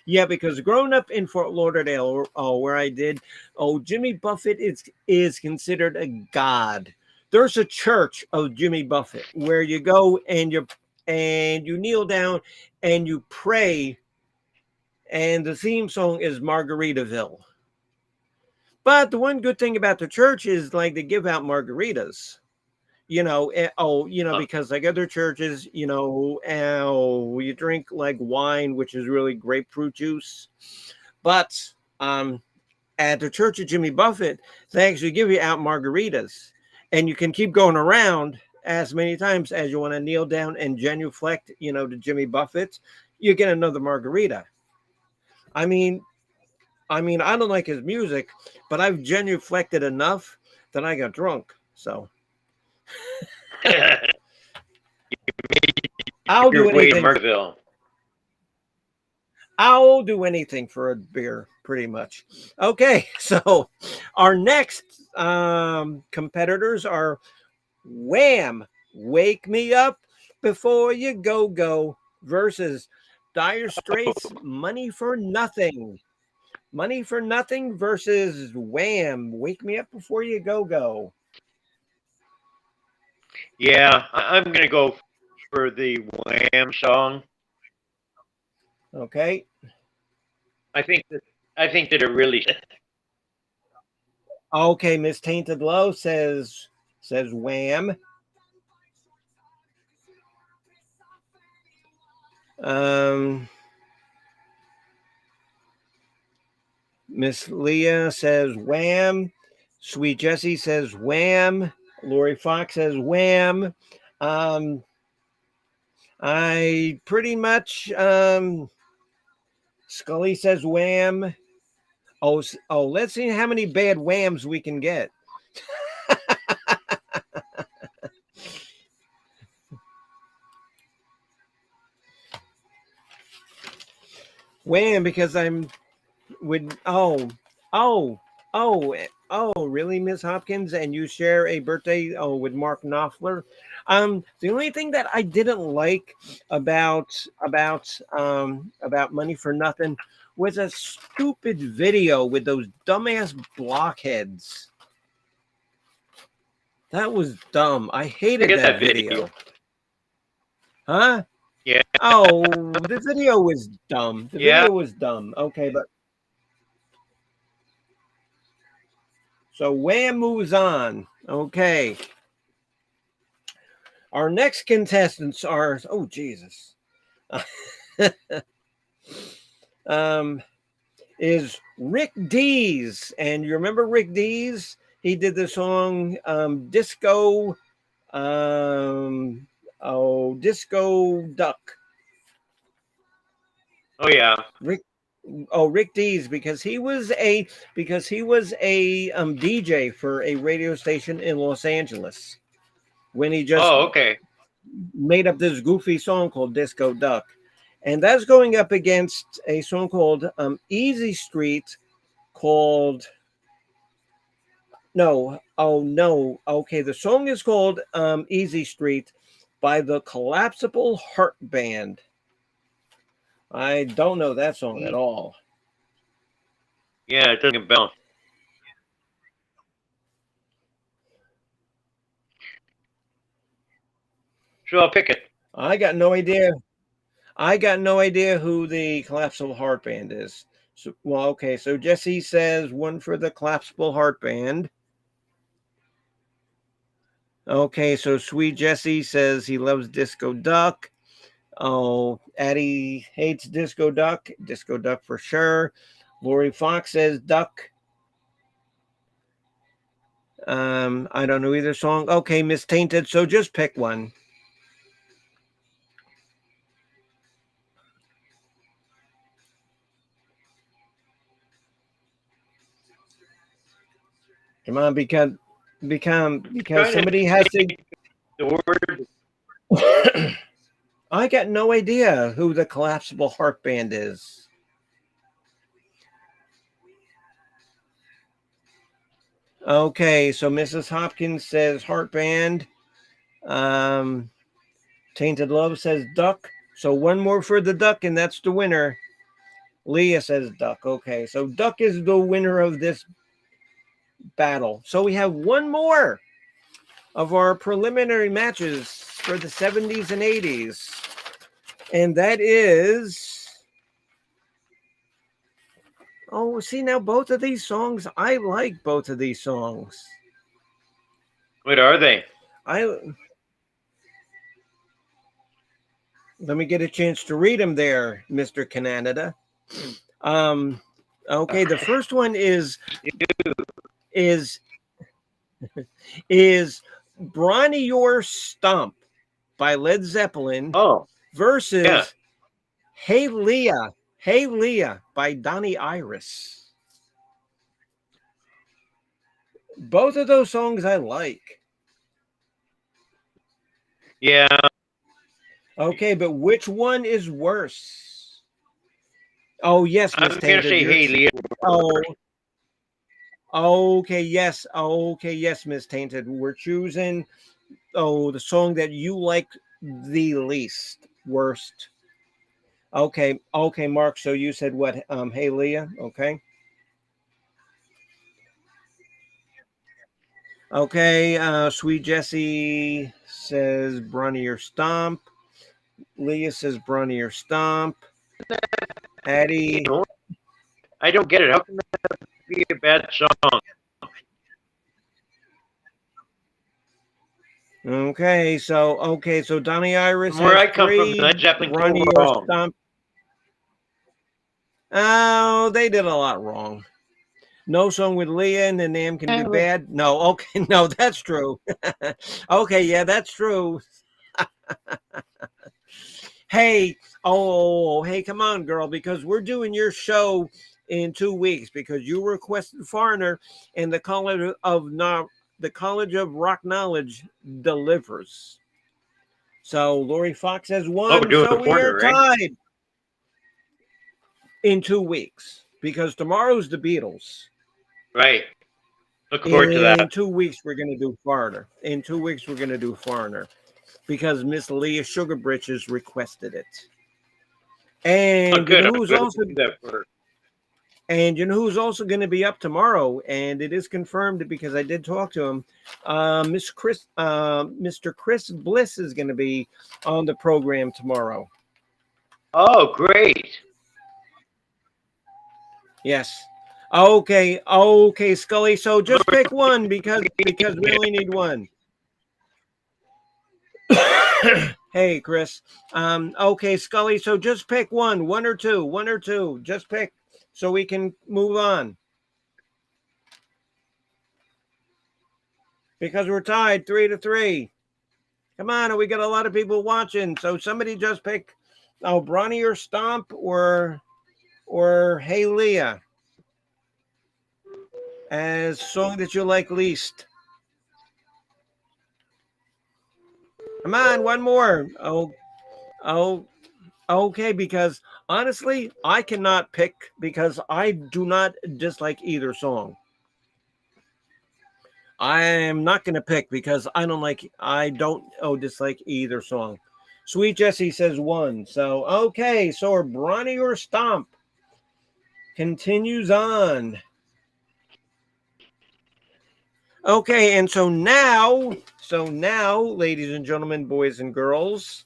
yeah, because growing up in Fort Lauderdale, where I did, Jimmy Buffett is considered a god. There's a church of Jimmy Buffett where you go and you kneel down and you pray, and the theme song is Margaritaville. But the one good thing about the church is like they give out margaritas. Because like other churches, you drink like wine, which is really grapefruit juice. But at the Church of Jimmy Buffett, they actually give you out margaritas, and you can keep going around as many times as you want to kneel down and genuflect, to Jimmy Buffett. You get another margarita. I mean, I don't like his music, but I've genuflected enough that I got drunk. So I'll do Your way to anything. Murderville. I'll do anything for a beer, pretty much. Okay, so our next competitors are Wham! Wake Me Up Before You Go Go versus Dire Straits Money for Nothing. Money for Nothing versus Wham! Wake Me Up Before You Go Go. Yeah, I'm gonna go for the Wham song. Okay. I think that it really. Okay, Miss Tainted Low says Wham. Miss Leah says Wham. Sweet Jessie says Wham. Lori Fox says Wham. I pretty much Scully says Wham. Oh, let's see how many bad whams we can get. Wham, because I'm with oh Oh, really, Miss Hopkins? And you share a birthday with Mark Knopfler? The only thing that I didn't like about Money for Nothing was a stupid video with those dumbass blockheads. That was dumb. I I hated get that that video. video. Huh? Yeah. Oh, the video was dumb. The Yeah. video was dumb. Okay, but so Wham moves on. Okay. Our next contestants are Jesus. um is Rick Dees. And you remember Rick Dees? He did the song Disco Disco Duck. Oh yeah. Rick Dees, because he was a DJ for a radio station in Los Angeles when he just Oh, okay. made up this goofy song called Disco Duck. And that's going up against a song called Easy Street called No. Oh no. Okay, the song is called Easy Street by the Collapsible Heart Band. I don't know that song at all. Yeah, it doesn't bell. So I'll pick it. I got no idea. I got no idea who the Collapsible Heart Band is. So, well, okay. So Jesse says one for the Collapsible Heart Band. Okay, so Sweet Jesse says he loves Disco Duck. Oh, Addie hates Disco Duck. Disco Duck for sure. Lori Fox says Duck. I don't know either song. Okay, Miss Tainted. So just pick one. Come on, because somebody has to. The word. I got no idea who the Collapsible Heart Band is. Okay, so Mrs. Hopkins says Heart Band. Tainted Love says Duck. So one more for the Duck, and that's the winner. Leah says Duck. Okay, so Duck is the winner of this battle. So we have one more of our preliminary matches for the 70s and 80s. And that is... Oh, see, now both of these songs, I like both of these songs. What are they? Let me get a chance to read them there, Mr. Canada. Okay, the first one is Bronny Your Stump by Led Zeppelin versus Hey Leah by Donnie Iris. Both of those songs I like. Yeah. Okay, but which one is worse? Oh, yes, Miss I'm going to say Hey Leah. Okay, yes. Okay, yes, Miss Tainted. We're choosing the song that you like the least, worst. Okay, Mark. So you said what? Hey Leah. Okay. Okay, Sweet Jessie says Bronny or Stomp. Leah says Bronny or Stomp. Addie. I don't get it. How can that be a bad song? Okay, so Donnie Iris From where has I come from, three. Led Zeppelin Bronny go or wrong. Stomp. Oh, they did a lot wrong. No song with Leah and the name can be bad. No, okay, no, that's true. Okay, yeah, that's true. Hey, hey, come on, girl, because we're doing your show in 2 weeks because you requested Foreigner and the College of Rock Knowledge delivers. So Lori Fox has won, so we are tied in 2 weeks because tomorrow's the Beatles. Right. Looking forward to In that. 2 weeks, we're going to do Foreigner. In 2 weeks, we're going to do Foreigner because Miss Leah Sugar Britches requested it. Oh, And you good. know I'm who's glad also to do that for her. going to be up tomorrow, and it is confirmed because I did talk to him. Mr. Chris Bliss is going to be on the program tomorrow. Oh, great. Yes. Okay, Scully. So just pick one because we only need one. Hey, Chris. Okay, Scully. So just pick one or two. Just pick so we can move on because we're tied 3-3. Come on, we got a lot of people watching. So somebody just pick, Bronny or Stomp or Hey Leah as song that you like least. Come on, one more. Oh, okay. Because honestly, I cannot pick because I do not dislike either song. I am not going to pick because I don't dislike either song. Sweet Jessie says one. So, okay. So, are Bronny or Stomp continues on. Okay. And so now, ladies and gentlemen, boys and girls,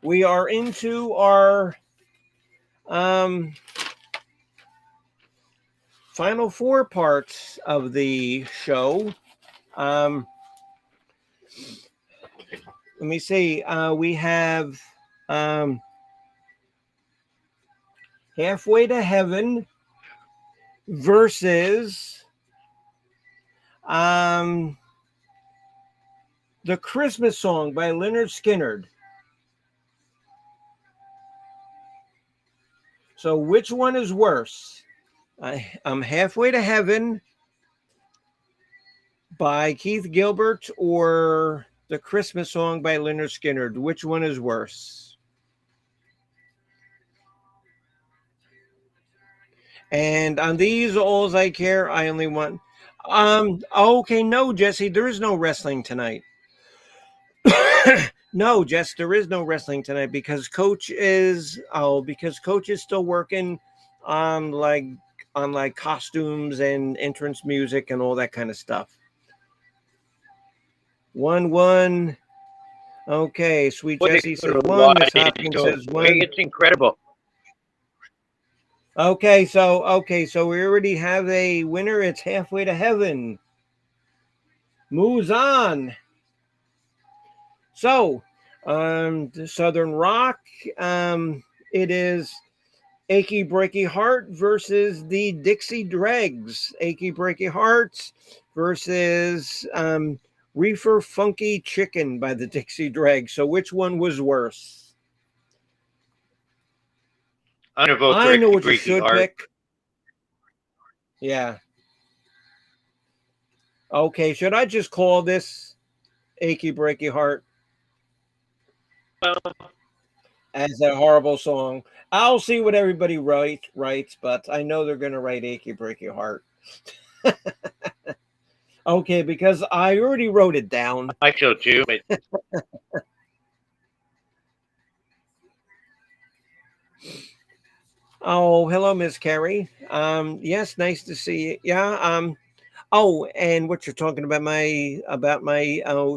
we are into our final four parts of the show. Let me see. We have Halfway to Heaven versus the Christmas Song by Leonard Skinner. So which one is worse? I'm Halfway to Heaven by Keith Gilbert or the Christmas Song by Leonard Skinner. Which one is worse? And on these, all I care, I only want. Okay, no, Jesse, there is no wrestling tonight. No, Jess, there is no wrestling tonight because Coach is still working on like costumes and entrance music and all that kind of stuff. 1-1. Okay, Sweet Jessie says one. Miss Hopkins says one. It's incredible. Okay, so we already have a winner. It's Halfway to Heaven. Moves on. So, the Southern Rock. It is Achy Breaky Heart versus the Dixie Dregs. Achy Breaky Hearts versus Reefer Funky Chicken by the Dixie Dregs. So which one was worse? I'm gonna vote for I know Achy what you Breaky should Heart. pick. Yeah. Okay, should I just call this Achy Breaky Heart Well, as a horrible song? I'll see what everybody writes, but I know they're going to write Achy Breaky Heart. Okay, because I already wrote it down. I feel too. But Oh, hello, Miss Carrie. Yes, nice to see you. Yeah. Oh, and what you're talking about my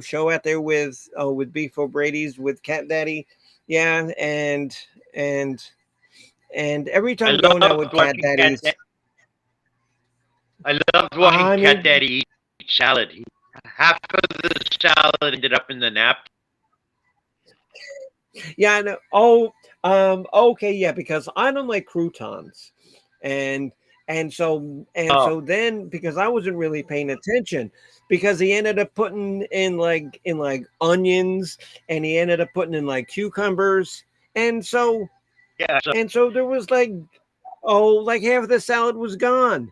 show out there with Beef O'Brady's with Cat Daddy. Yeah, and every time I we go now loved with Cat watching Daddy's. I loved watching I Cat mean, Daddy eat salad. Half of the salad ended up in the napkin. yeah, I know. Okay, yeah, because I don't like croutons, and Oh, so then because I wasn't really paying attention, because he ended up putting in like onions, and he ended up putting in like cucumbers, and so yeah. So there was like half of the salad was gone.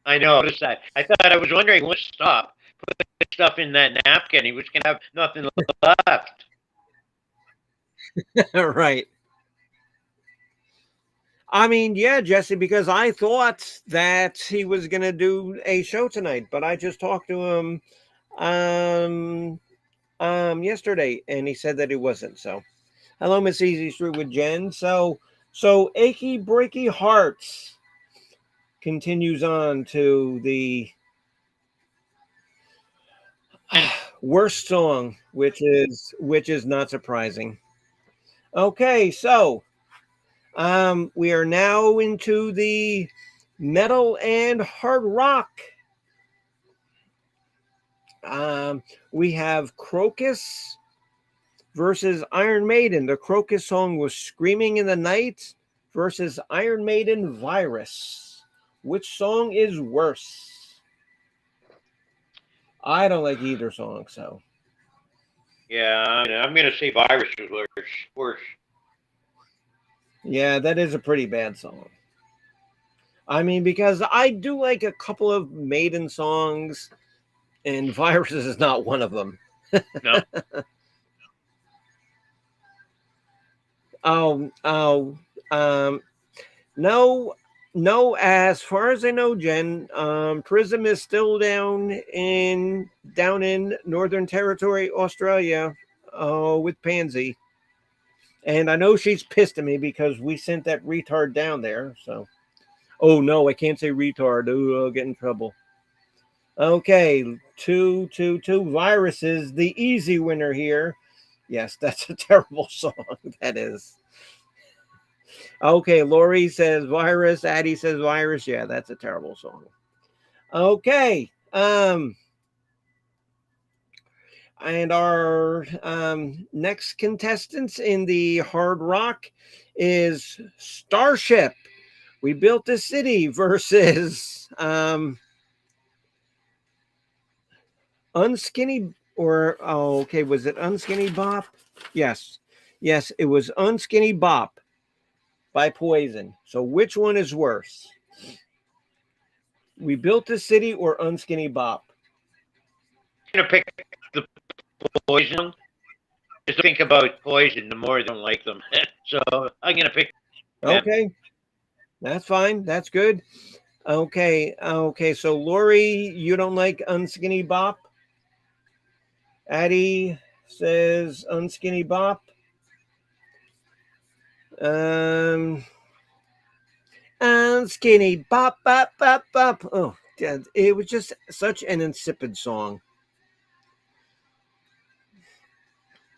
I know. I thought I was wondering what stop. Put the stuff in that napkin. He was gonna have nothing left. Right. I mean, yeah, Jesse, because I thought that he was going to do a show tonight, but I just talked to him um yesterday and he said that he wasn't. So, hello, Miss Easy Street with Jen. So Achy Breaky Hearts continues on to the And worst song, which is not surprising. Okay, so we are now into the metal and hard rock. We have Crocus versus Iron Maiden. The Crocus song was Screaming in the Night versus Iron Maiden Virus. Which song is worse? I don't like either song, so. yeah, I'm gonna say Virus is worse. Worse. Yeah, that is a pretty bad song. I mean, because I do like a couple of Maiden songs, and Virus is not one of them. No. Oh, no, no. As far as I know, Jen, Prism is still down in Northern Territory, Australia, with Pansy, and I know she's pissed at me because we sent that retard down there. So, oh no, I can't say retard. Oh, I'll get in trouble. Okay, two viruses. The easy winner here. Yes, that's a terrible song. That is. Okay, Lori says virus. Addie says virus. Yeah, that's a terrible song. Okay. And our next contestants in the hard rock is Starship. We built a city versus Unskinny or oh, okay, was it Unskinny Bop? Yes. Yes, it was Unskinny Bop by Poison. So which one is worse? We built a city or Unskinny Bop? I'm gonna pick the Poison. Just think about Poison, the more I don't like them. So I'm gonna pick them. Okay, that's fine. That's good. Okay. So Lori, you don't like Unskinny Bop? Addie says Unskinny Bop. Um, Unskinny Bop, Bop, Bop, Bop. Oh, it was just such an insipid song.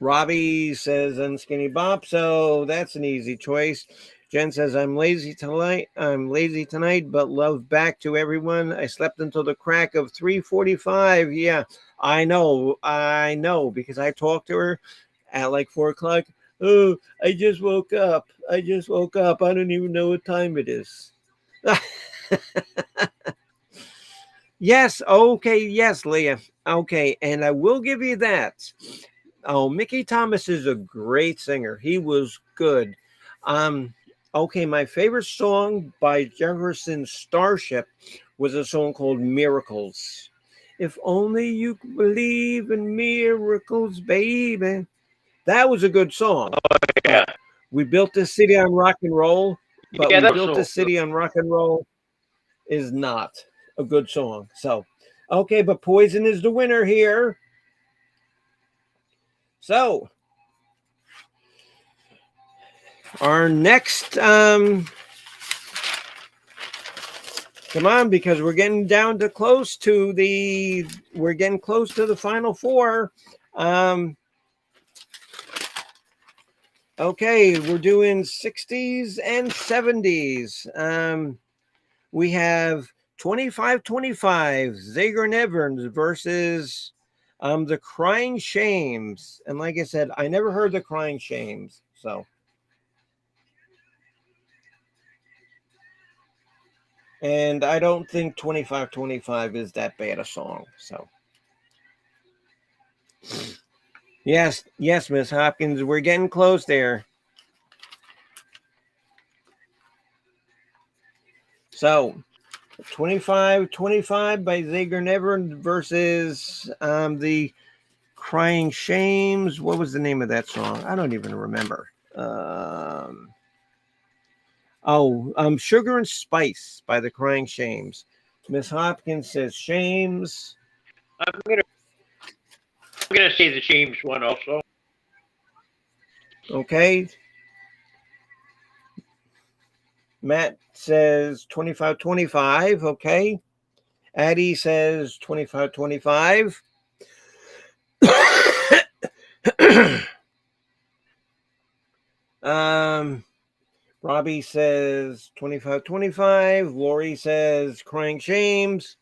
Robbie says Unskinny Bop, so that's an easy choice. Jen says I'm lazy tonight. But love back to everyone. I slept until the crack of 3:45. Yeah, I know, because I talked to her at like 4 o'clock. Oh, I just woke up. I don't even know what time it is. Yes, okay, yes, Leah. Okay, and I will give you that. Oh, Mickey Thomas is a great singer. He was good. Um, okay, my favorite song by Jefferson Starship was a song called Miracles. If only you could believe in miracles, baby. That was a good song. Yeah. But we built this city on rock and roll. But Yeah, we that's built so this city on rock and roll is not a good song. So, okay, but Poison is the winner here. So, our next, come on, because we're getting close to the final four. Okay, we're doing 60s and 70s. We have 25-25 Zager Neverns versus the Crying Shames. And like I said, I never heard the Crying Shames. So, and I don't think 25-25 is that bad a song. So, yes, Miss Hopkins, we're getting close there. So, 25-25 by Zager Nevern versus the Crying Shames. What was the name of that song? I don't even remember. Oh, Sugar and Spice by the Crying Shames. Miss Hopkins says Shames. I'm gonna say the James one also. Okay. Matt says 25-25. Okay. Addie says 25-25. Robbie says 25-25. Lori says Crying Shames.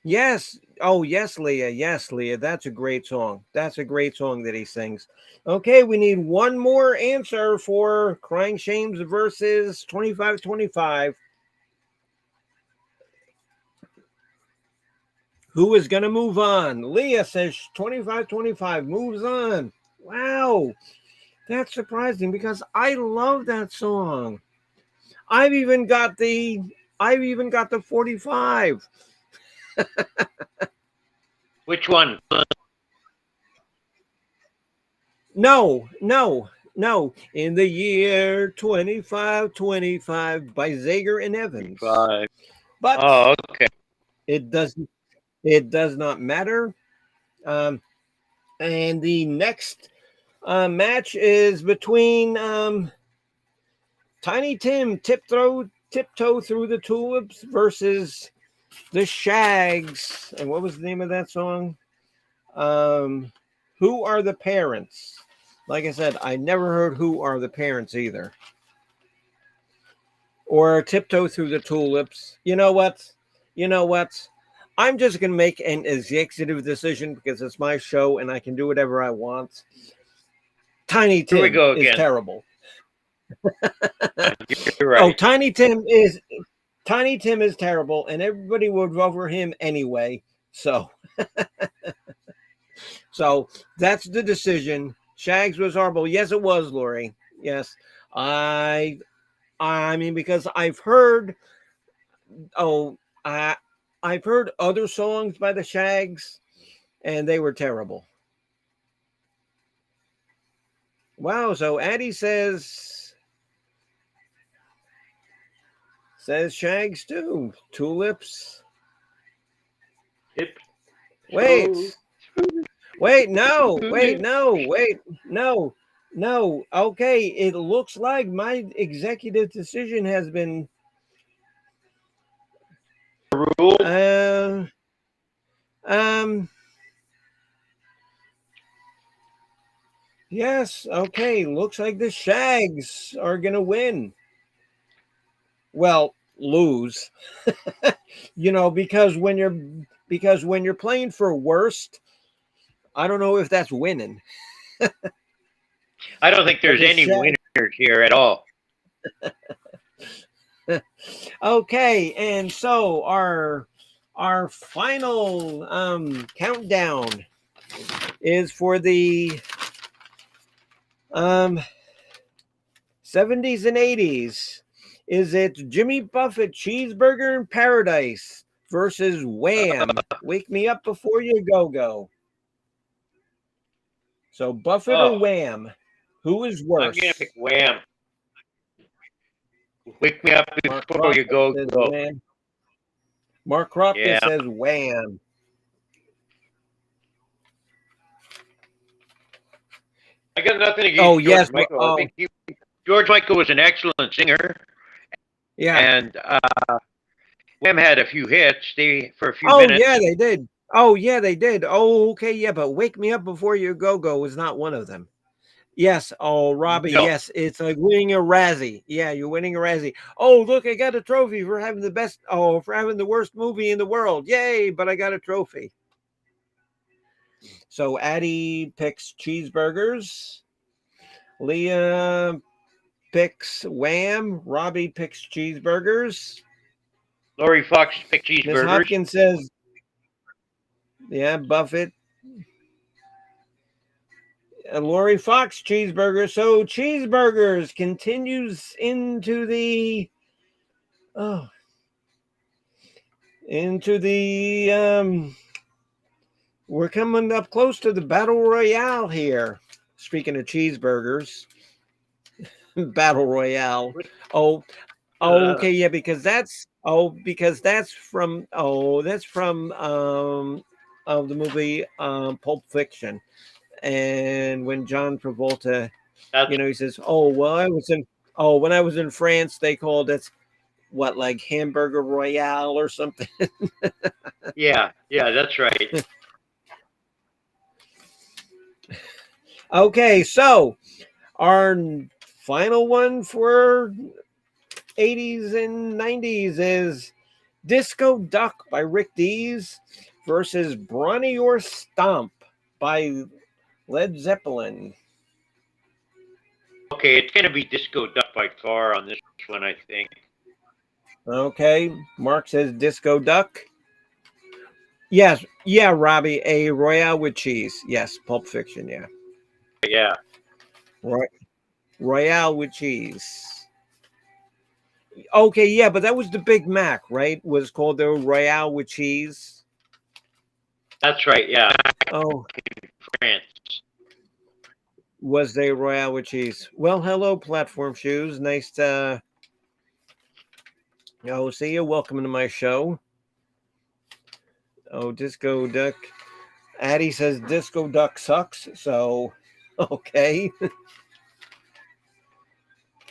Yes. Oh, yes, Leah. Yes, Leah. That's a great song. That's a great song that he sings. Okay, we need one more answer for Crying Shames versus 25-25. Who is going to move on? Leah says 25-25 moves on. Wow. That's surprising because I love that song. I've even got the 45. Which one? No. In the year 25-25 by Zager and Evans. Five. But Oh, okay. it does not matter. And the next match is between Tiny Tim Tiptoe Through the Tulips versus the Shags. And what was the name of that song? Who Are the Parents? Like I said, I never heard Who Are the Parents either. Or Tiptoe Through the Tulips. You know what? I'm just going to make an executive decision because it's my show and I can do whatever I want. Tiny Here we Tim go is again. terrible. You're right. Oh, Tiny Tim is terrible, and everybody would vote for him anyway. So, that's the decision. Shags was horrible. Yes, it was, Lori. Yes, I mean because I've heard. Oh, I've heard other songs by the Shags, and they were terrible. Wow. So Addie says Shags too. Tulips. Wait. No. Okay, it looks like my executive decision has been Rule. Yes, okay, looks like the Shags are gonna win. Well, lose. Because when you're playing for worst, I don't know if that's winning. I don't think there's any winners here at all. Okay, and so our final countdown is for the 70s and 80s. Is it Jimmy Buffett Cheeseburger in Paradise versus Wham! Wake Me Up Before You Go? So Buffett or Wham? Who is worse? I'm gonna pick Wham. Wake me up before you go. Wham. Mark Cropton says Wham. I got nothing against George Michael. I think George Michael was an excellent singer. Yeah. And Wham had a few hits. For a few Oh minutes. yeah, they did. Oh, okay, yeah, but Wake Me Up Before You Go was not one of them. Yes. Oh, Robbie, no. Yes, it's like winning a Razzie. Yeah, you're winning a Razzie. Oh, look, I got a trophy for having for having the worst movie in the world. Yay, but I got a trophy. So Addie picks Cheeseburgers. Leah picks Wham. Robbie picks Cheeseburgers. Lori Fox picked Cheeseburgers. Miss Hopkins says, yeah, Buffett. Lori Fox Cheeseburger. So Cheeseburgers continues into the we're coming up close to the battle royale here. Speaking of cheeseburgers. Battle Royale. What, Oh, uh, okay, yeah, because that's from of the movie Pulp Fiction. And when John Travolta, that's he says, "Oh, well, when I was in France, they called it what, like Hamburger Royale or something." yeah, yeah, that's right. Okay, so our final one for 80s and 90s is Disco Duck by Rick Dees versus Bronny or Stomp by Led Zeppelin. Okay, it's gonna be Disco Duck by far on this one, I think. Okay, Mark says Disco Duck. Yes, yeah, Robbie, a Royale with cheese. Yes, Pulp Fiction, yeah. Yeah, Roy- Royale with cheese. Okay, yeah, but that was the Big Mac, right? Was called the Royale with cheese. that's right. Yeah, Oh, France. was they Royale with cheese? Well, hello, Platform Shoes. Nice to see you. Welcome to my show. Oh, Disco Duck. Addie says Disco Duck sucks. So, okay.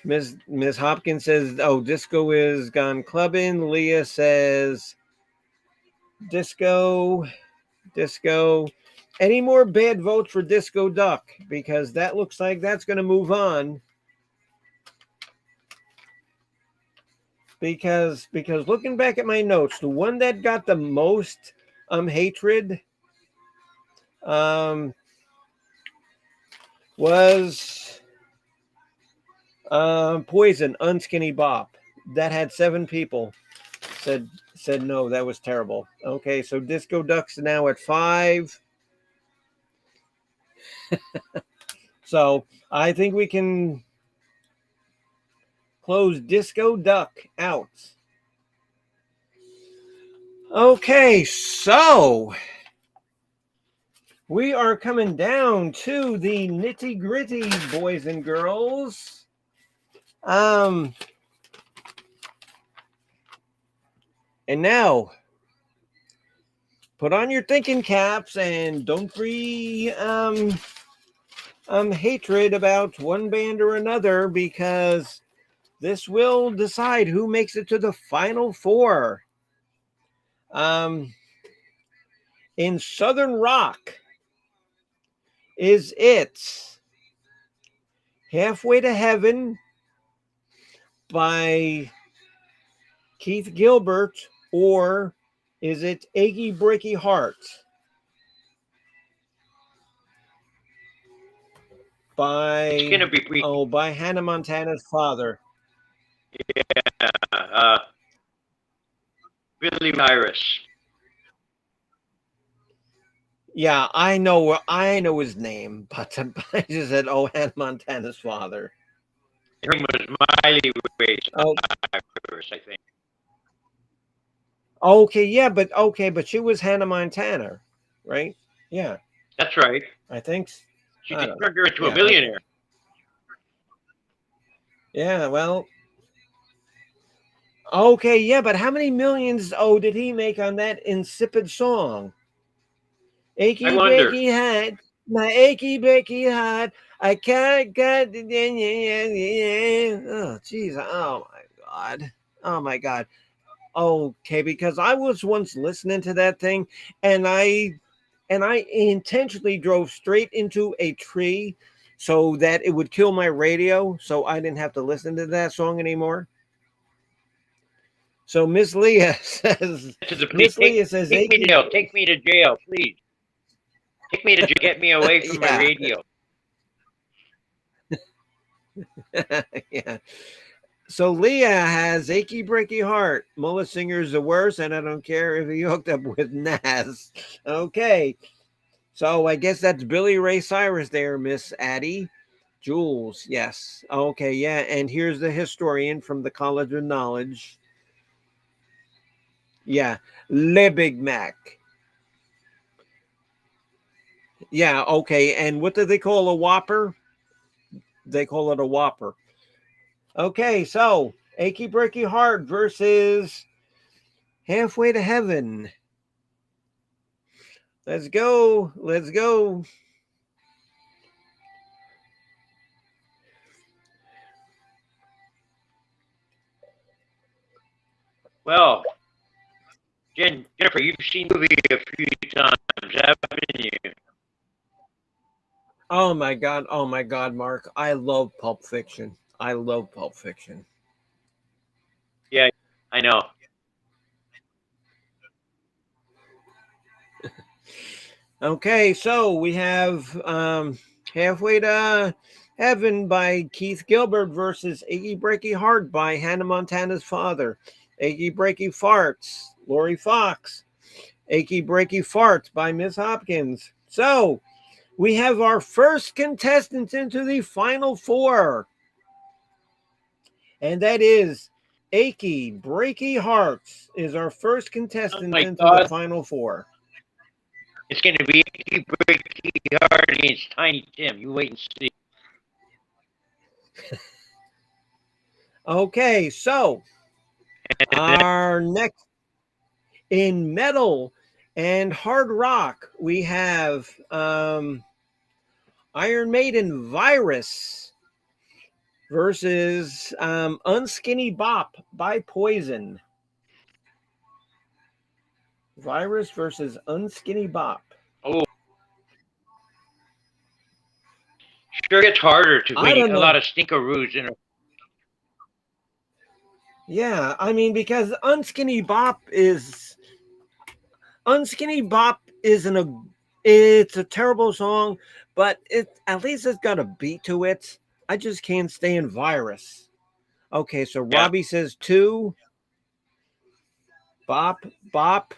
Miss Hopkins says, "Oh, disco is gone clubbing." Leah says, "Disco, disco." Any more bad votes for Disco Duck? Because that looks like that's going to move on. Because looking back at my notes, the one that got the most hatred um was Poison Unskinny Bop. That had 7 people said no, that was terrible. Okay, so Disco Duck's now at 5. So I think we can close Disco Duck out. Okay, so we are coming down to the nitty gritty, boys and girls. Um, and now put on your thinking caps and don't be hatred about one band or another, because this will decide who makes it to the final 4. Um, in Southern Rock, is it Halfway to Heaven by Keith Gilbert, or is it Achy Breaky Heart It's by gonna be Breaky. by Hannah Montana's father? Yeah, Billy Cyrus. Yeah, I know his name, but I just said, oh, Hannah Montana's father. Her name was Miley Oh, Cyrus, I think. okay, yeah, but she was Hannah Montana, right? Yeah, That's right. I think. She I turned don't know. her into a Yeah, okay. millionaire. Yeah, well, okay, yeah, but how many millions did he make on that insipid song? I Achy wonder. breaky heart, my achy breaky heart. I can't get the oh jeez, oh my god. Oh my god. Okay, because I was once listening to that thing, and I intentionally drove straight into a tree so that it would kill my radio, so I didn't have to listen to that song anymore. So Miss Leah says, To the police, Miss Leah says, take me to achy. jail. Take me to jail, please. Take me to jail. Get me away from my Yeah, radio. yeah. So Leah has achy breaky heart. Mullah Singer's the worst, and I don't care if he hooked up with Nas. Okay, so I guess that's Billy Ray Cyrus there, Miss Addie. Jules, yes. Okay, yeah. And here's the historian from the College of Knowledge. Yeah, Le Big Mac. Yeah, okay. And what do they call a Whopper? They call it a Whopper. Okay, so Achy Breaky Heart versus Halfway to Heaven. Let's go. Let's go. Well, Jennifer, you've seen the movie a few times, haven't you? Oh my god. Oh my god, Mark. I love Pulp Fiction. I love Pulp Fiction. Yeah, I know. Okay, so we have Halfway to Heaven by Keith Gilbert versus Achy Breaky Heart by Hannah Montana's father. Achy Breaky Farts, Lori Fox. Achy Breaky Farts by Miss Hopkins. So we have our first contestant into the final four, and that is Achy Breaky Hearts is our first Oh contestant my into the God, final four. it's going to be Achy Breaky Heart against Tiny Tim. You wait and see. Okay, so our next in metal and hard rock, we have Iron Maiden Virus versus Unskinny Bop by Poison. Virus versus Unskinny Bop. Oh, sure gets harder to I win don't a know. lot of stinkeroos in a. Yeah, I mean, because Unskinny Bop isn't a it's a terrible song, but it at least it's got a beat to it. I just can't stand Virus. Okay, so Yeah. Robbie says two. Bop, bop.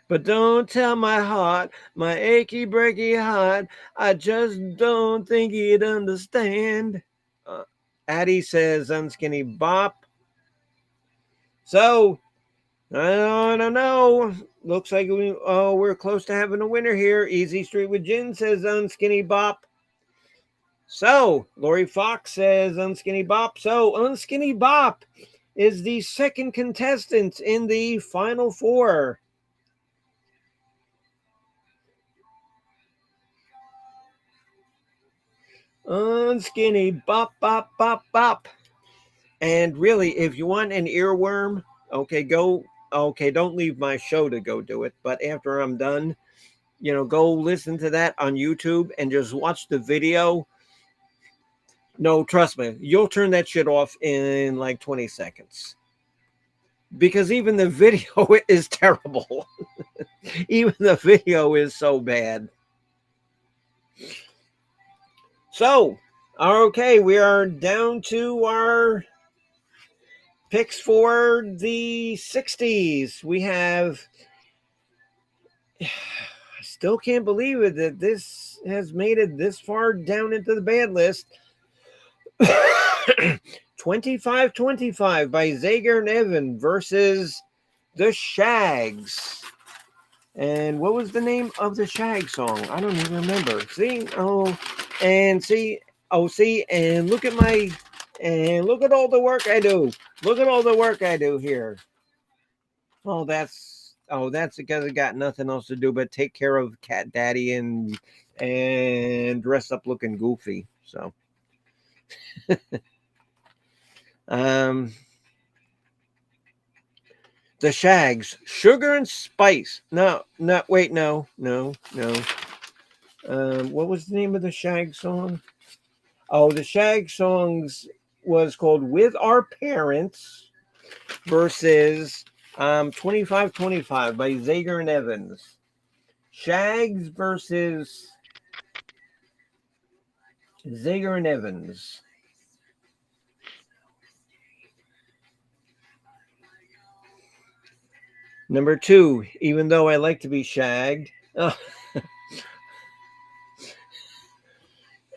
But don't tell my heart, my achy breaky heart. I just don't think he'd understand. Uh, Addie says unskinny bop. So I don't know. Looks like we're close to having a winner here. Easy Street with Gin says unskinny bop. So Lori Fox says unskinny bop. So unskinny bop is the second contestant in the final four. Unskinny bop bop bop bop. And really, if you want an earworm, okay, go. Okay, don't leave my show to go do it. But after I'm done, go listen to that on YouTube and just watch the video. No, trust me, you'll turn that shit off in like 20 seconds. Because even the video is terrible. Even the video is so bad. So, okay, we are down to our picks for the 60s. We have. I still can't believe it that this has made it this far down into the bad list. 25-25 by Zager and Evan versus the Shags. And what was the name of the Shag song? I don't even remember. See, and look at all the work I do. Look at all the work I do here. That's because I got nothing else to do but take care of Cat Daddy and dress up looking goofy. So, um, the Shags, Sugar and Spice. No, no, wait, no, no, no. What was the name of the Shag song? Oh, the Shag songs was called "With Our Parents" versus 25-25 by Zager and Evans. Shags versus Zager and Evans. Number two, even though I like to be shagged.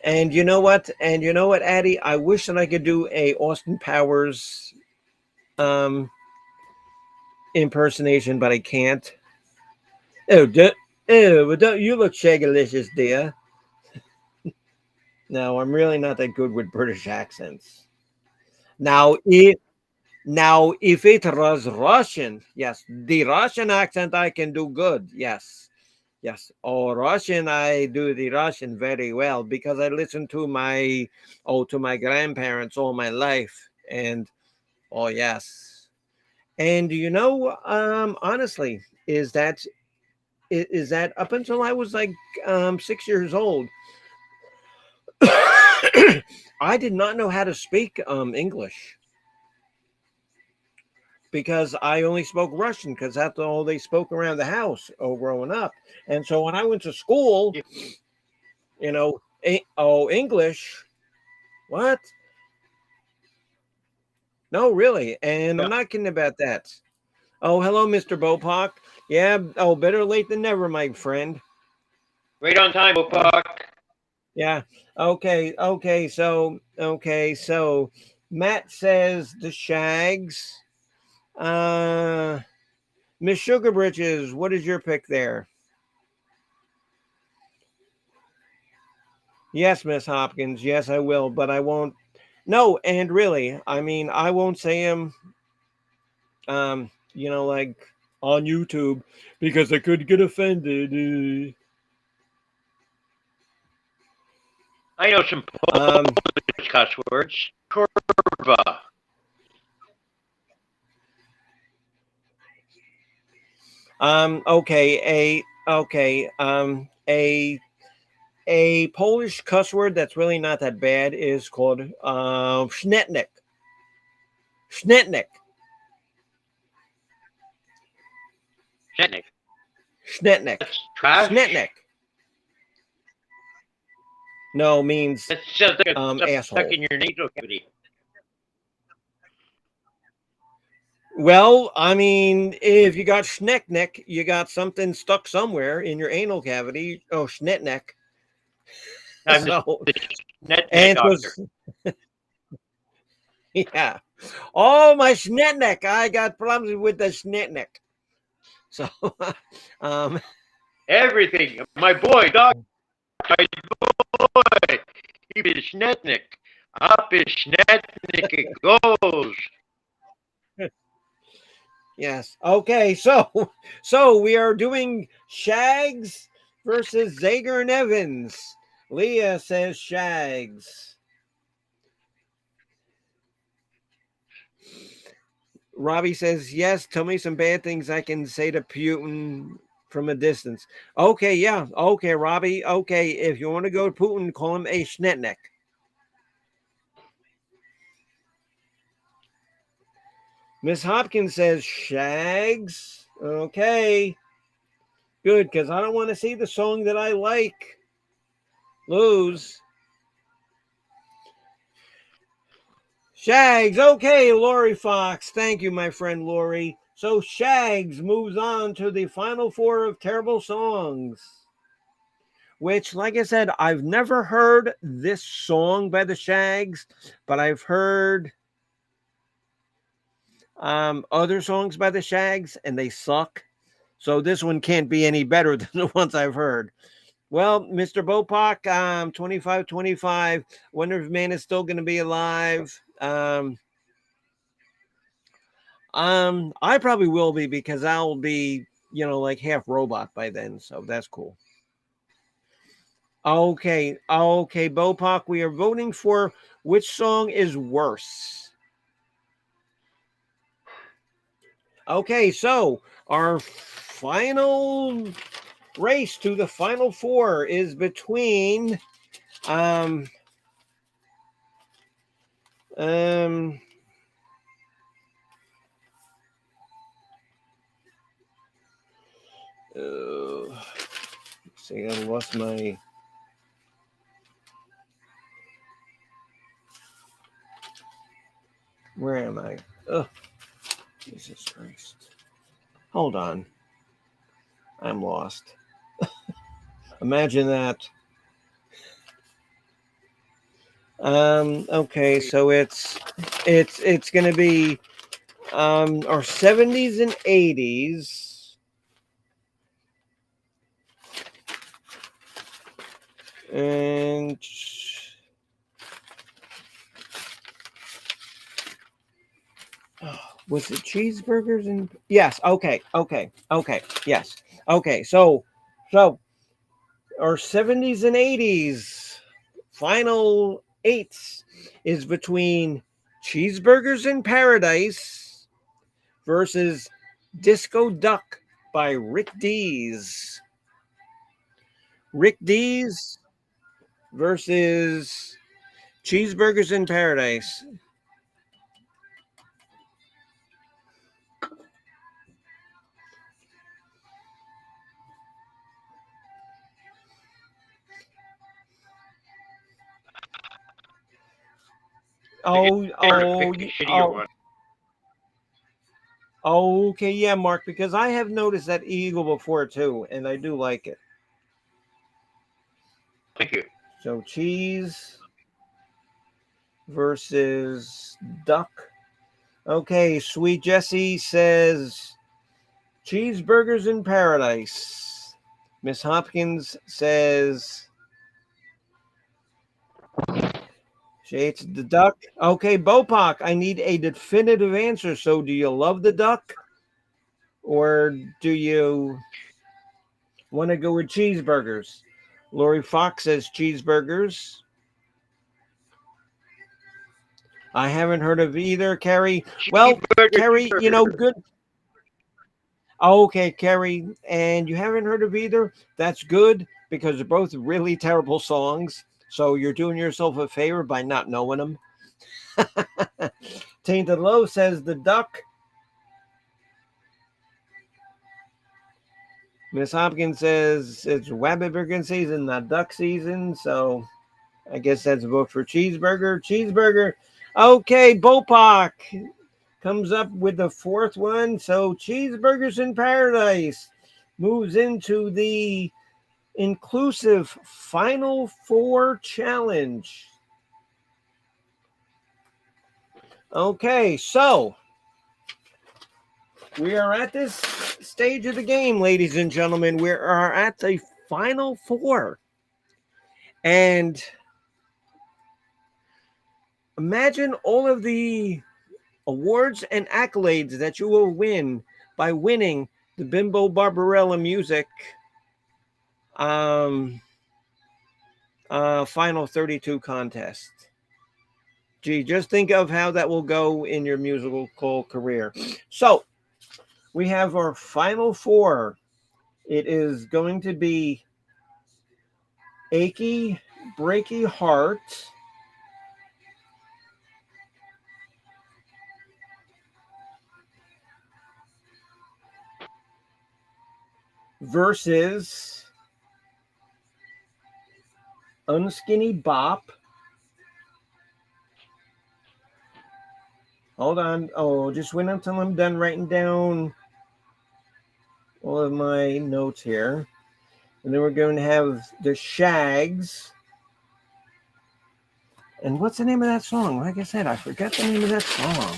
And you know what? And you know what, Addie? I wish that I could do a Austin Powers um, impersonation, but I can't. Oh, don't you look shagalicious, dear? No, I'm really not that good with British accents. Now, if it was Russian, yes, the Russian accent I can do good. Yes, yes. Oh, Russian, I do the Russian very well because I listened to my grandparents all my life, and oh yes, and honestly, is that up until I was like 6 years old, I did not know how to speak English because I only spoke Russian because that's all they spoke around the house growing up. And so when I went to school, Yeah. English, what? No, really. And I'm Yeah. not kidding about that. Oh, hello, Mr. Bopak. Yeah. Oh, better late than never, my friend. Right on time, Bopak. Yeah. Okay. So Matt says the Shags. Uh, Miss Sugar Britches, what is your pick there? Yes, Miss Hopkins. Yes, I will, but I won't. No, and really, I mean, I won't say him. Like on YouTube because I could get offended. I know some Um, Polish cuss words. Kurwa. okay, a Polish cuss word that's really not that bad is called schnetnik. Schnetnik. Shetnik. Schnetnik. That's trash. Schnetnik. No means That's just like something stuck asshole. in your nasal cavity. Well, I mean, if you got schneckneck, you got something stuck somewhere in your anal cavity. Oh, schnetneck. I'm So, the net and it doctor. was, yeah. Oh, my schnetneck. I got problems with the schnetneck. So, um, Everything. My boy, doctor, my boy. He is Schnetnik. Up is Schnetnik it goes. yes. Okay. So we are doing Shags versus Zager and Evans. Leah says Shags. Robbie says, yes, tell me some bad things I can say to Putin from a distance. Okay, yeah. Okay, Robbie. Okay, if you want to go to Putin, call him a schnetneck. Miss Hopkins says, Shags. Okay, good, because I don't want to see the song that I like lose. Shags. Okay, Lori Fox. Thank you, my friend Lori. So Shags moves on to the final four of terrible songs. Which, like I said, I've never heard this song by the Shags, but I've heard other songs by the Shags, and they suck. So this one can't be any better than the ones I've heard. Well, Mr. Bopak, 25-25. Wonder if man is still going to be alive. I probably will be because I'll be, like half robot by then. So that's cool. Okay, Bopak, we are voting for which song is worse. Okay, so our final race to the final four is between um um see, I lost my where am I? Oh, Jesus Christ. Hold on. I'm lost. Imagine that. Okay, so it's gonna be our 70s and 80s. And Was it cheeseburgers and yes? Okay. Yes. Okay. So our 70s and 80s final eights is between Cheeseburgers in Paradise versus Disco Duck by Rick Dees. Rick Dees versus Cheeseburgers in Paradise. Oh, oh, Pick a shittier oh. one. Okay, yeah, Mark, because I have noticed that eagle before too, and I do like it. Thank you. So cheese versus duck. Okay, Sweet Jessie says cheeseburgers in paradise. Miss Hopkins says she hates the duck. Okay, Bopak, I need a definitive answer. So, do you love the duck, or do you want to go with cheeseburgers? Lori Fox says cheeseburgers. I haven't heard of either, Carrie. Well, Cheeseburger, Carrie, cheeseburger. good. Okay, Carrie, and you haven't heard of either? That's good because they're both really terrible songs. So you're doing yourself a favor by not knowing them. Tainted Low says the duck. Miss Hopkins says it's Wabbit season, not duck season. So I guess that's a vote for cheeseburger. Cheeseburger. Okay, Bopak comes up with the fourth one. So Cheeseburgers in Paradise moves into the inclusive Final Four challenge. Okay, so we are at this stage of the game, ladies and gentlemen. We are at the Final Four. And imagine all of the awards and accolades that you will win by winning the Bimbo Barbarella Music Final 32 contest. Gee, just think of how that will go in your musical career. So we have our final four. It is going to be Achy, Breaky Heart, versus Unskinny Bop. Hold on. Oh, just wait until I'm done writing down all of my notes here. And then we're going to have the Shags. And what's the name of that song? Like I said, I forgot the name of that song.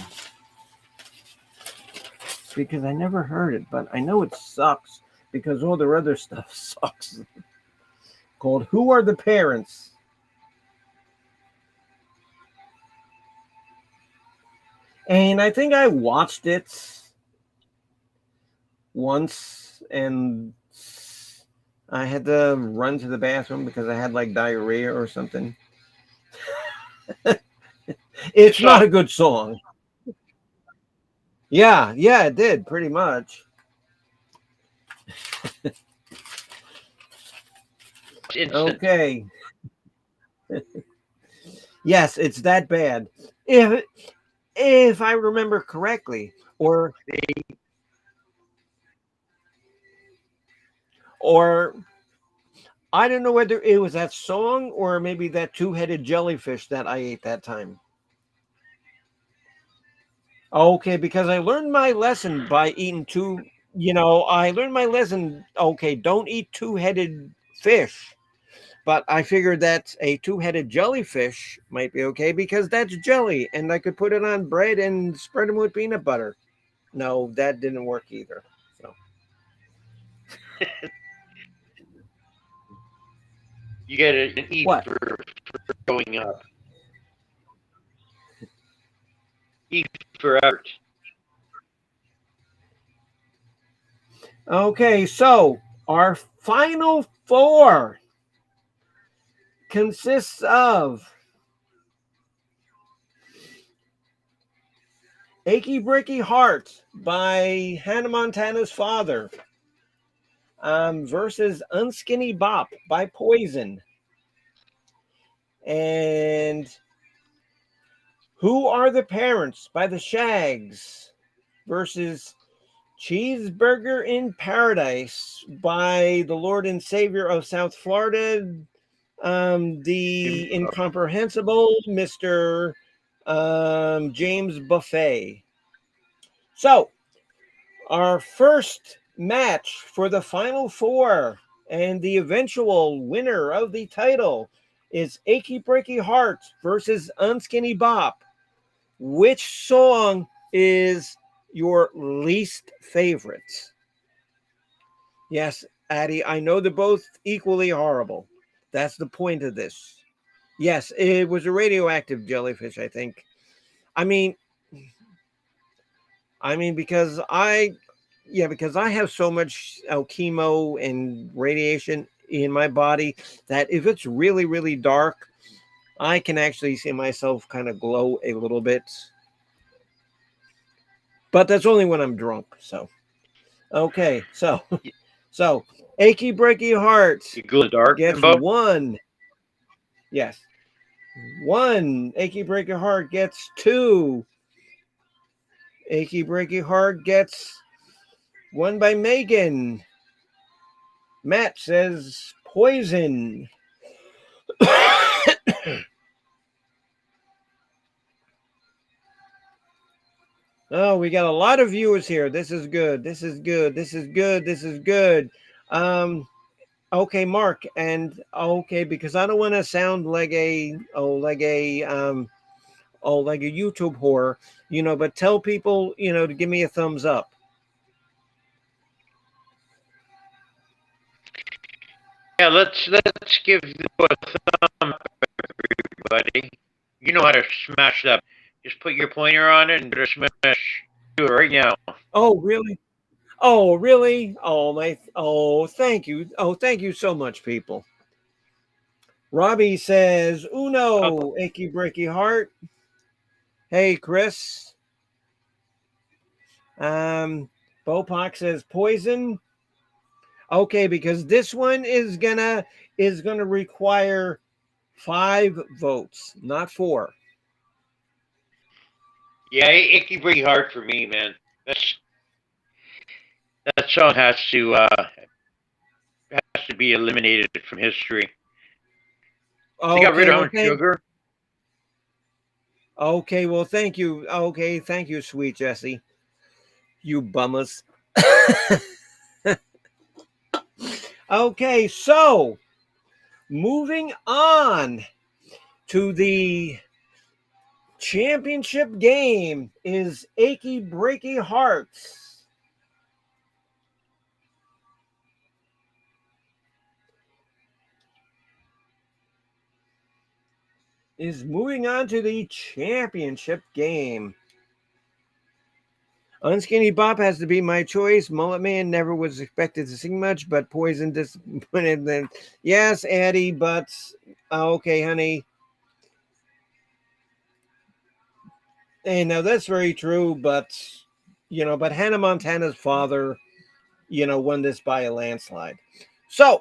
Because I never heard it, but I know it sucks because all their other stuff sucks. Called Who Are the Parents? And I think I watched it once and I had to run to the bathroom because I had like diarrhea or something. It's not a good song. Yeah, it did pretty much. Okay. Yes, it's that bad. If I remember correctly, or I don't know whether it was that song or maybe that two-headed jellyfish that I ate that time. Okay, because I learned my lesson by eating I learned my lesson. Okay, don't eat two-headed fish. But I figured that a two-headed jellyfish might be okay because that's jelly and I could put it on bread and spread them with peanut butter. No, that didn't work either. So You gotta eat what? for going up. Eat for effort. Okay, so our final four consists of Achy Breaky Heart by Hannah Montana's Father versus Unskinny Bop by Poison. And Who Are the Parents by the Shags versus Cheeseburger in Paradise by the Lord and Savior of South Florida, the incomprehensible Mr. James Buffet. So, our first match for the final four and the eventual winner of the title is Achy Breaky Heart versus Unskinny Bop. Which song is your least favorite? Yes, Addie, I know they're both equally horrible. That's the point of this. Yes, it was a radioactive jellyfish, I think. I mean, because because I have so much chemo and radiation in my body that if it's really, really dark, I can actually see myself kind of glow a little bit. But that's only when I'm drunk. So, okay. So Achy Breaky Heart You glow in the dark, gets Bimbo? one. Yes. One. Achy Breaky Heart gets two. Achy Breaky Heart gets one by Megan. Matt says Poison. Oh, we got a lot of viewers here. This is good. This is good. This is good. This is good. Um, okay, Mark, and okay, because I don't want to sound like like a YouTube whore, but tell people, to give me a thumbs up. Yeah, let's give a thumb up, everybody. You know how to smash that. Just put your pointer on it and do a smash. Do it right now. Oh, really? Oh, really? Oh, thank you. Oh, thank you so much, people. Robbie says, Oh, Uno, achy breaky heart. Hey, Chris. Um, Bopock says poison. Okay, because this one is gonna require 5 votes, not 4. yeah, it can be hard for me, man. That song has to be eliminated from history. They got rid Okay, of well, Brown Sugar. thank you. Okay, thank you, sweet Jesse. You bummers. Okay, so moving on to the championship game is Achy Breaky Hearts. Is moving on to the championship game. Unskinny Bop has to be my choice. Mullet Man never was expected to sing much, but Poison disappointed. Then yes, Addie, but okay, honey. And now that's very true, but Hannah Montana's father, won this by a landslide. So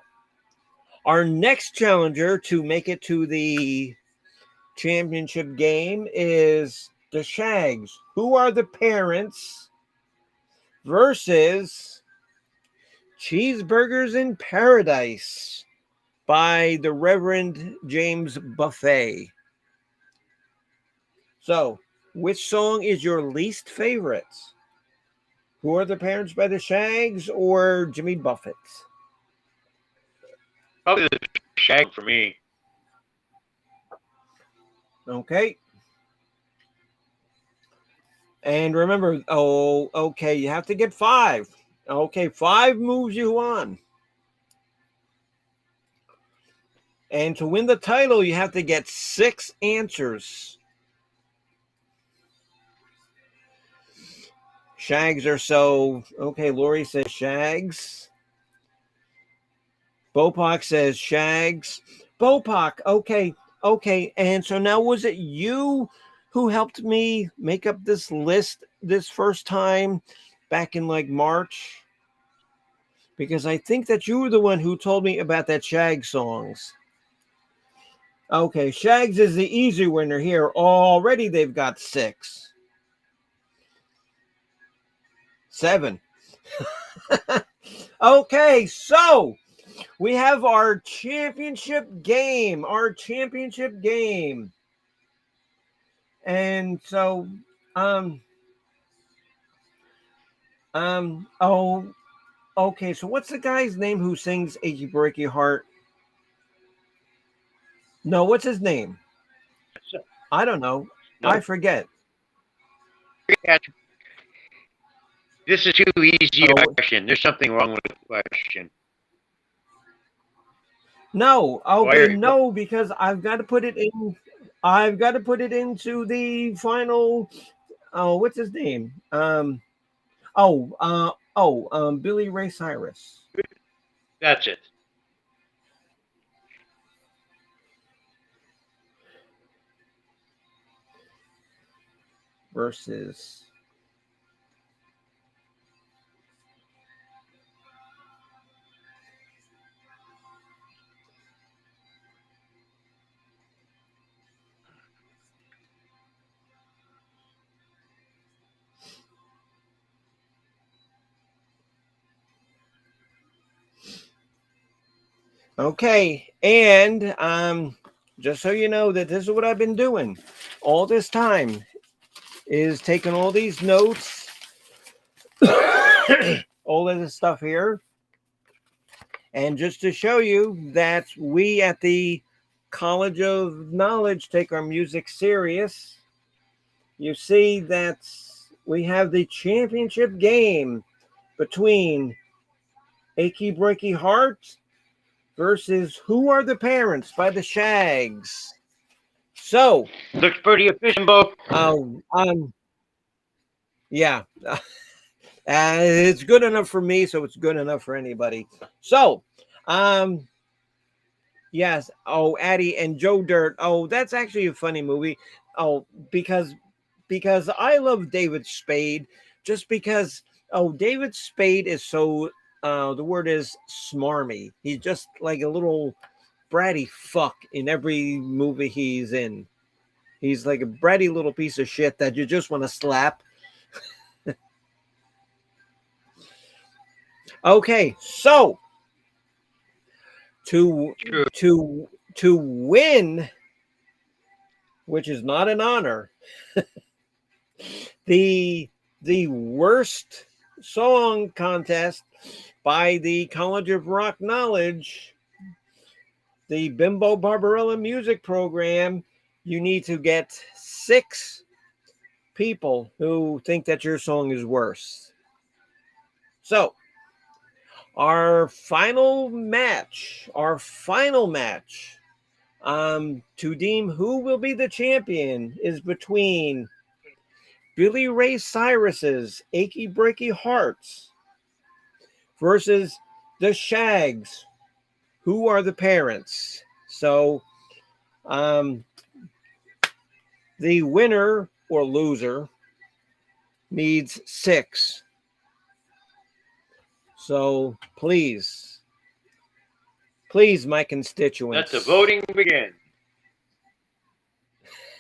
our next challenger to make it to the championship game is the Shags. Who Are the Parents versus Cheeseburgers in Paradise by the Reverend James Buffet. So, which song is your least favorite? Who Are the Parents by the Shags or Jimmy Buffett? Probably the Shag for me. Okay. And remember, okay, you have to get 5. Okay, 5 moves you on. And to win the title, you have to get 6 answers. Shags are so okay. Lori says Shags. Bopak says Shags. Bopak, okay, okay. And so now was it you who helped me make up this list this first time back in like March? Because I think that you were the one who told me about that Shags songs. Okay, Shags is the easy winner here. Already they've got 6. 7. Okay, so we have our championship game. And so oh, okay, so what's the guy's name who sings Achy Breaky Heart? No, what's his name? I don't know. No, I forget. this is too easy a Oh, question. There's something wrong with the question. no. Why Okay, are no, because I've got to put it in. I've got to put it into the final. Oh, what's his name? Billy Ray Cyrus that's it? versus. Okay, and just so you know that this is what I've been doing all this time is taking all these notes, all of this stuff here, and just to show you that we at the College of Knowledge take our music serious. You see that we have the championship game between Achy Breaky Heart versus Who Are the Parents by the Shags. So, Looks pretty efficient, Bo. yeah, it's good enough for me, so it's good enough for anybody. So, yes. Oh, Addie and Joe Dirt. Oh, that's actually a funny movie. Oh, because I love David Spade, just because David Spade is so the word is smarmy. He's just like a little bratty fuck in every movie he's in. He's like a bratty little piece of shit that you just want to slap. Okay, so to True. to win, which is not an honor, the worst song contest by the College of Rock Knowledge, the Bimbo Barbarella music program, you need to get 6 people who think that your song is worse. So, our final match, to deem who will be the champion is between Billy Ray Cyrus's Achy Breaky Hearts versus the Shags, Who Are the Parents. So, the winner or loser needs 6. So, please, my constituents. Let the voting begin.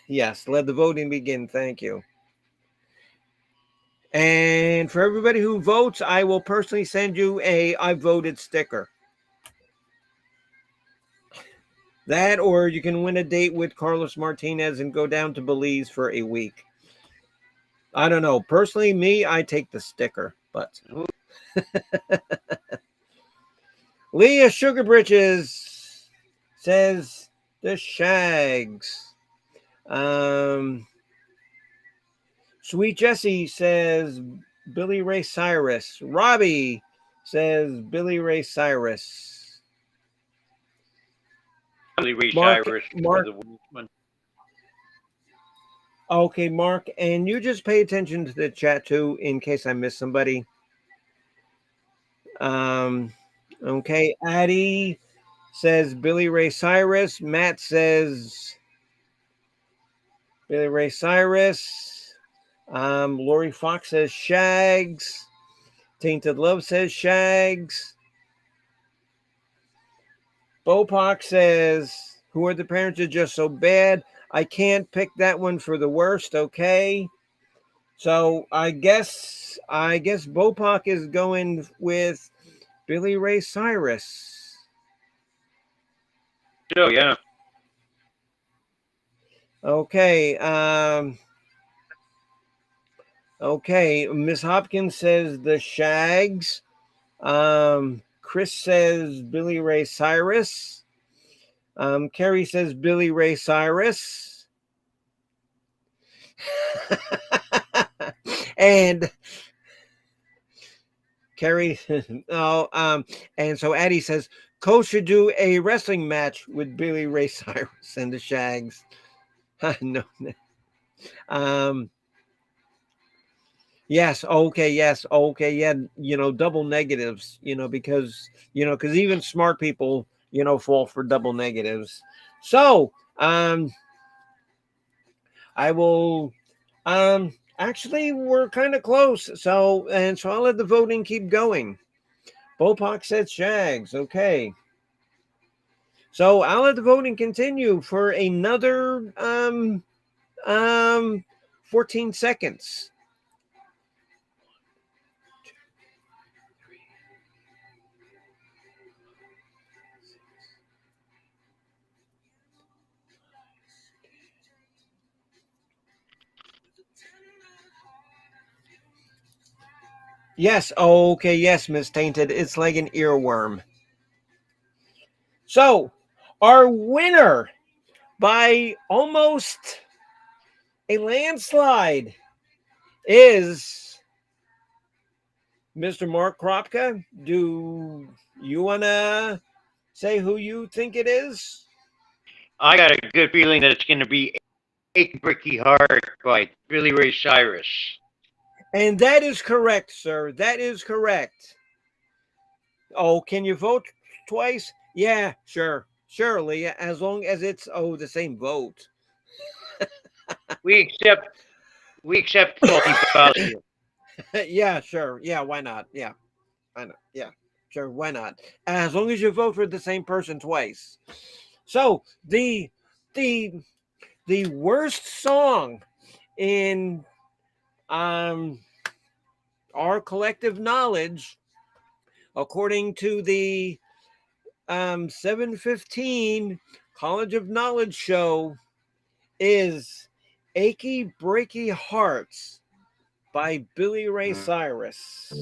Yes, let the voting begin. Thank you. And for everybody who votes, I will personally send you a I voted sticker. That, or you can win a date with Carlos Martinez and go down to Belize for a week. I don't know. Personally, me, I take the sticker, but Leah Sugarbritches says the Shags. Sweet Jessie says Billy Ray Cyrus. Robbie says Billy Ray Cyrus. Billy Ray Mark, Cyrus Mark, for the one. Okay, Mark, and you just pay attention to the chat too, in case I miss somebody. Um, okay, Addie says Billy Ray Cyrus. Matt says Billy Ray Cyrus. Lori Fox says Shags. Tainted Love says Shags. Bopak says, who are the parents are just so bad? I can't pick that one for the worst, okay? So I guess Bopak is going with Billy Ray Cyrus. So yeah. Okay, okay. Miss Hopkins says the Shags. Chris says Billy Ray Cyrus. Carrie says Billy Ray Cyrus. And Carrie, oh, and so Addie says Coach should do a wrestling match with Billy Ray Cyrus and the Shags. No, um, yes, okay, yeah, double negatives, because even smart people, fall for double negatives. So, I will, actually, we're kind of close. So I'll let the voting keep going. Bopak said Shags. Okay. So I'll let the voting continue for another 14 seconds. Yes, okay, yes, Miss Tainted. It's like an earworm. So, our winner by almost a landslide is Mr. Mark Kropka. Do you want to say who you think it is? I got a good feeling that it's going to be Achy, Breaky Heart by Billy Ray Cyrus. And that is correct, sir. That is correct. Oh, can you vote twice? Yeah, sure. Surely, as long as it's the same vote. We accept we accept faulty fallacy. Yeah, sure. Yeah, why not? Yeah, I know. Yeah, sure. Why not? As long as you vote for the same person twice. So the the worst song in um our collective knowledge, according to the 715 College of Knowledge show, is Achy Breaky Hearts by Billy Ray Cyrus.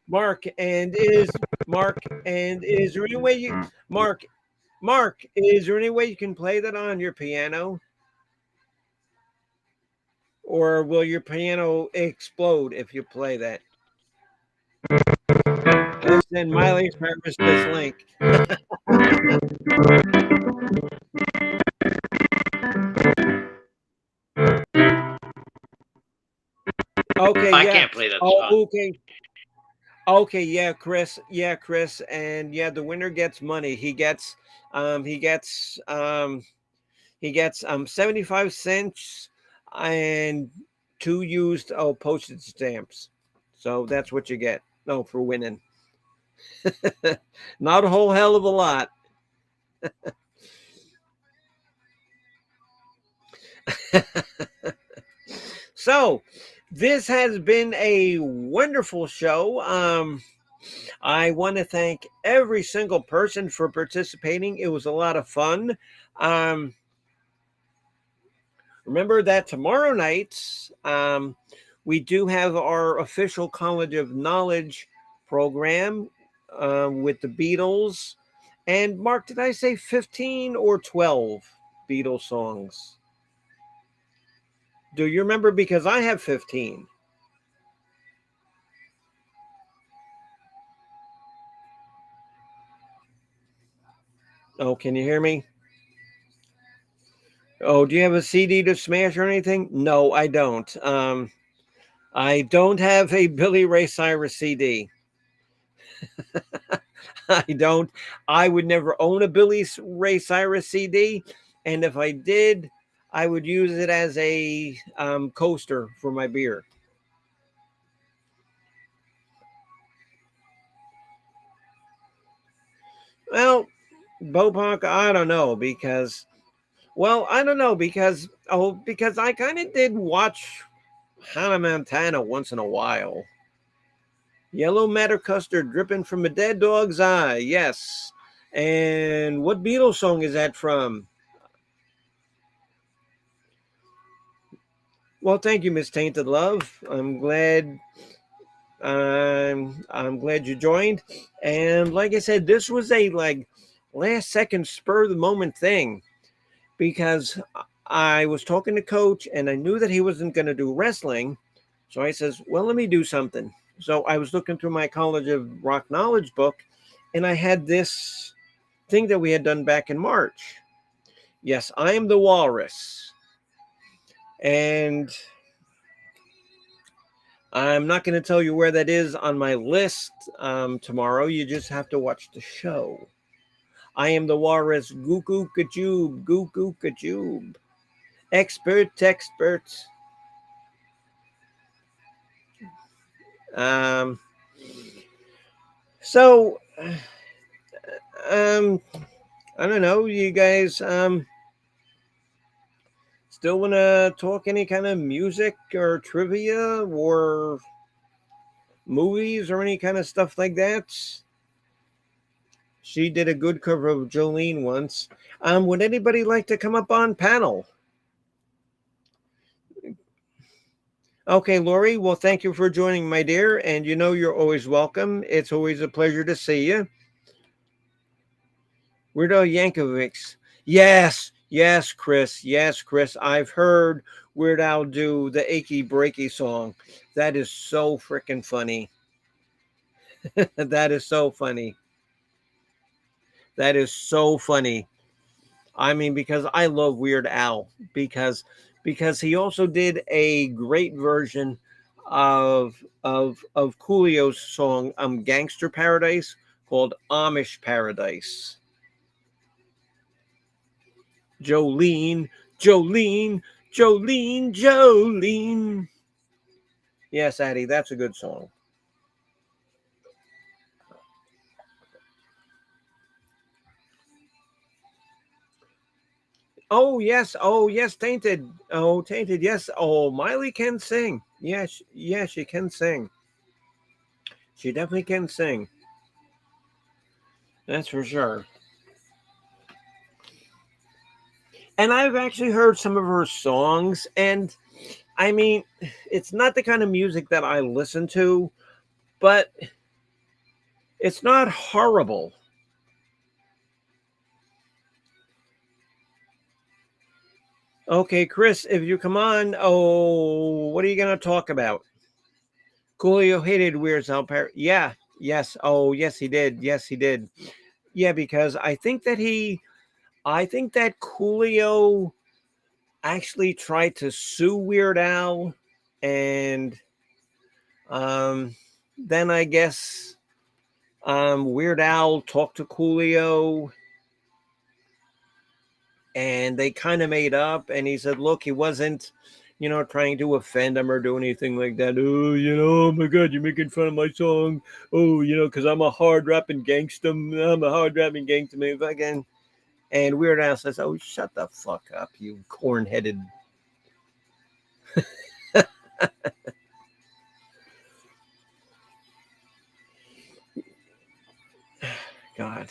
Mark, and is there any way you Mark, is there any way you can play that on your piano? Or will your piano explode if you play that? Let's send Miley Cyrus this link. Okay, I yeah. can't play that Oh, song. okay. Okay, yeah, Chris. Yeah, Chris. And yeah, the winner gets money. Um he gets um he gets 75 cents and two used postage stamps. So that's what you get. No, for winning. Not a whole hell of a lot. So this has been a wonderful show. I want to thank every single person for participating. It was a lot of fun. Um, Remember that tomorrow night, we do have our official College of Knowledge program with the Beatles. And Mark, did I say 15 or 12 Beatles songs? Do you remember? Because I have 15. Oh, can you hear me? Oh, do you have a CD to smash or anything? No, I don't. I don't have a Billy Ray Cyrus CD. I don't. I would never own a Billy Ray Cyrus CD, and if I did, I would use it as a coaster for my beer. Well, Bopunk, I don't know because, well, I don't know because I kind of did watch Hannah Montana once in a while. Yellow matter custard dripping from a dead dog's eye. Yes. And what Beatles song is that from? Well, thank you, Miss Tainted Love. I'm glad you joined. And like I said, this was a like last second spur of the moment thing because I was talking to Coach and I knew that he wasn't going to do wrestling. So I says, well, let me do something. So I was looking through my College of Rock Knowledge book and I had this thing that we had done back in March. Yes, I am the walrus. And I'm not going to tell you where that is on my list tomorrow. You just have to watch the show. I am the walrus. Goo goo kajoob. Goo goo kajoob. Expert. Um, so, um, I don't know. You guys still want to talk any kind of music or trivia or movies or any kind of stuff like that? She did a good cover of Jolene once. Would anybody like to come up on panel? Okay, Lori. Well, thank you for joining, my dear. And you know you're always welcome. It's always a pleasure to see you. Weirdo Yankovic's. Yes, Chris. Yes, Chris. I've heard Weird Al do the Achy Breaky song. That is so freaking funny. That is so funny. That is so funny. I mean, because I love Weird Al because he also did a great version of Coolio's song Gangster Paradise called Amish Paradise. Jolene, Jolene, Jolene. Yes, Addie, that's a good song. Oh yes, Tainted. Oh, Tainted, yes. Oh, Miley can sing. Yes, she can sing. She definitely can sing. That's for sure. And I've actually heard some of her songs, and I mean, it's not the kind of music that I listen to, but it's not horrible. Okay, Chris, if you come on, oh, what are you going to talk about? Coolio hated Weird Al Par. Yeah, yes. Oh, yes, he did. Yes, he did. Yeah, because I think that Coolio actually tried to sue Weird Al, and um, then I guess Weird Al talked to Coolio and they kind of made up. And he said, look, he wasn't, trying to offend him or do anything like that. Oh, oh my God, you're making fun of my song. Oh, because I'm a hard rapping gangster. I'm a hard rapping gangster, man. Fucking. And Weird Al says, oh, shut the fuck up, you corn headed. God.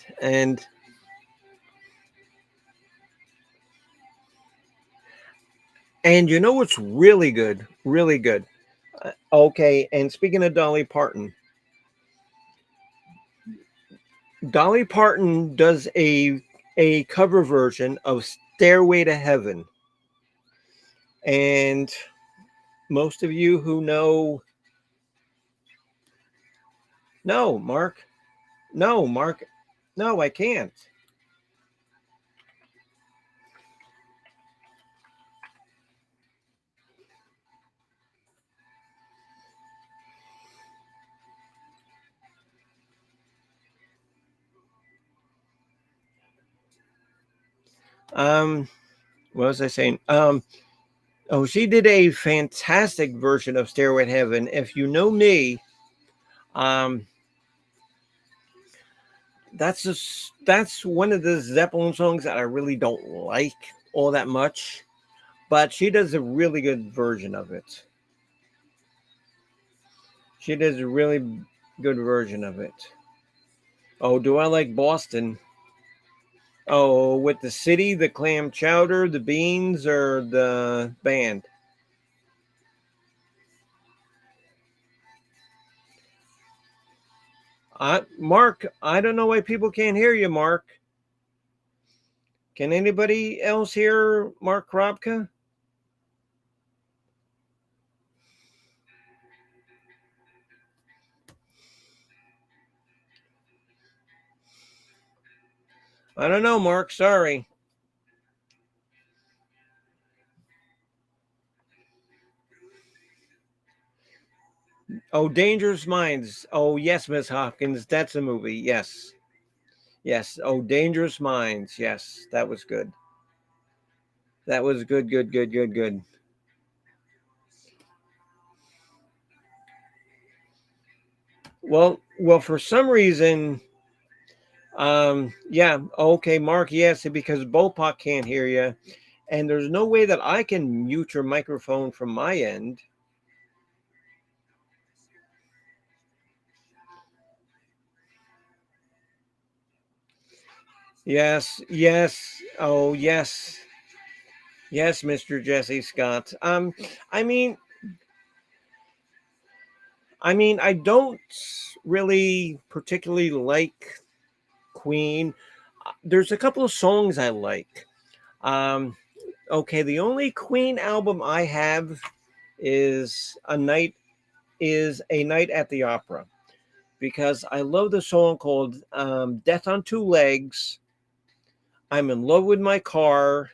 And you know what's really good? Really good. Okay, and speaking of Dolly Parton does a cover version of Stairway to Heaven. And most of you who know no, Mark. No, Mark. No, I can't. What was I saying? Oh, she did a fantastic version of Stairway to Heaven. If you know me, um, that's one of the Zeppelin songs that I really don't like all that much, but she does a really good version of it. She does a really good version of it. Oh, do I like Boston? Oh, with the city, the clam chowder, the beans, or the band? Mark, I don't know why people can't hear you, Mark. Can anybody else hear Mark Krobka? I don't know, Mark. Sorry. Oh, Dangerous Minds. Oh, yes, Miss Hopkins. That's a movie. Yes. Yes. Oh, Dangerous Minds. Yes. That was good. That was good, good, good, good, good. Well, for some reason, yeah, okay, Mark, yes, because Bopak can't hear you, and there's no way that I can mute your microphone from my end. Yes, yes, oh yes, yes, Mr. Jesse Scott. I mean, I don't really particularly like Queen. There's a couple of songs I like. Um, okay, the only Queen album I have is a night at the opera, because I love the song called "Death on Two Legs." I'm in love with my car,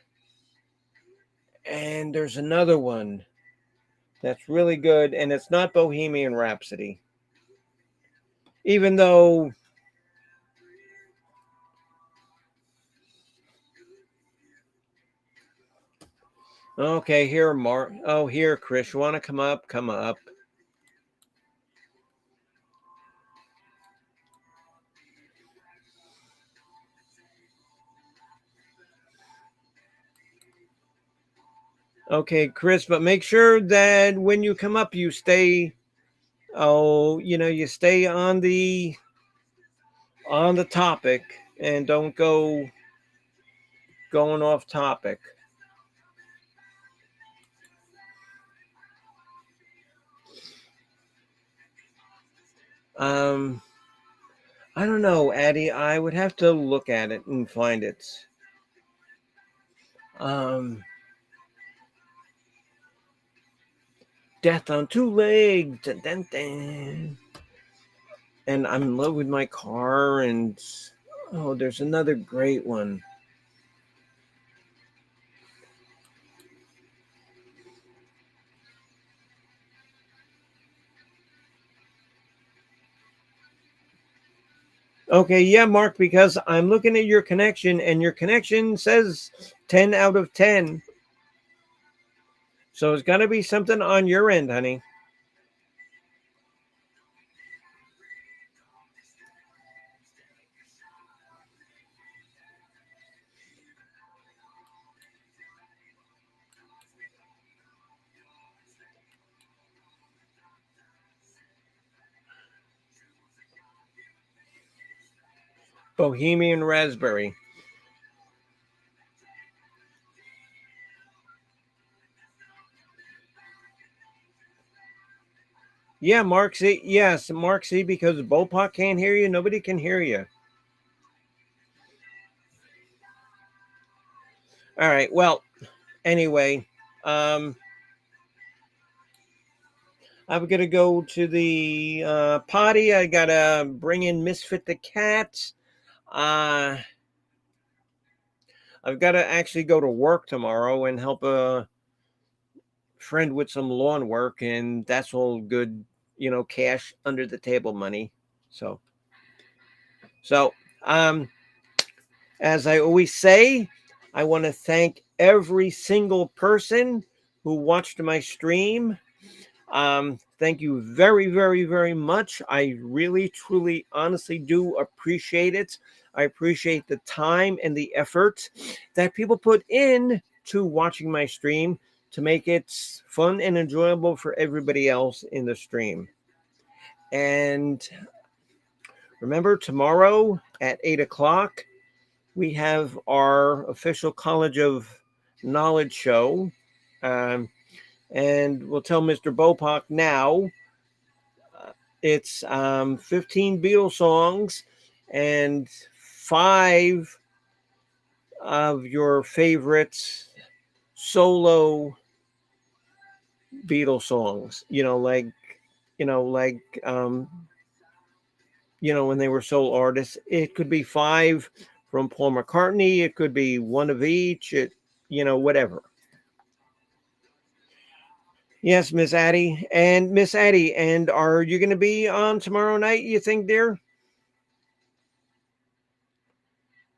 and there's another one that's really good, and it's not Bohemian Rhapsody, even though. Okay, here, Mark. Oh, here, Chris. You want to come up? Come up. Okay, Chris, but make sure that when you come up, you stay. Oh, you stay on the topic and don't go going off topic. Um, I don't know, Addie. I would have to look at it and find it. Um, Death on Two Legs. Dun, dun, dun. And I'm in love with my car. And oh, there's another great one. Okay, yeah, Mark, because I'm looking at your connection, and your connection says 10 out of 10. So it's got to be something on your end, honey. Bohemian Raspberry. Yeah, Mark C. Yes, Mark C. Because Bopak can't hear you, nobody can hear you. All right. Well, anyway, um, I'm gonna go to the potty. I gotta bring in Misfit the cat. Uh, I've got to actually go to work tomorrow and help a friend with some lawn work, and that's all good, cash under the table money. So, so, as I always say, I want to thank every single person who watched my stream. Thank you very, very, very much. I really, truly, honestly do appreciate it. I appreciate the time and the effort that people put in to watching my stream to make it fun and enjoyable for everybody else in the stream. And remember, tomorrow at 8 o'clock, we have our official College of Knowledge show. Um, and we'll tell Mr. Bopak now. It's 15 Beatles songs and 5 of your favorite solo Beatles songs. You know, like, when they were solo artists. It could be 5 from Paul McCartney. It could be one of each. Whatever. Yes, Miss Addie. And Miss Addie, and are you going to be on tomorrow night, you think, dear?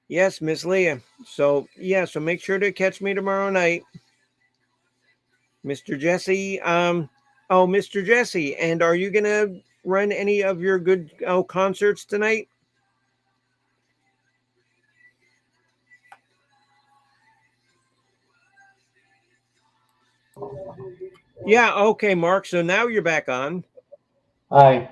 Yes, Miss Leah. So, yeah, so make sure to catch me tomorrow night. Mr. Jesse, Mr. Jesse, and are you going to run any of your good concerts tonight? Yeah, okay, Mark. So now you're back on. Hi.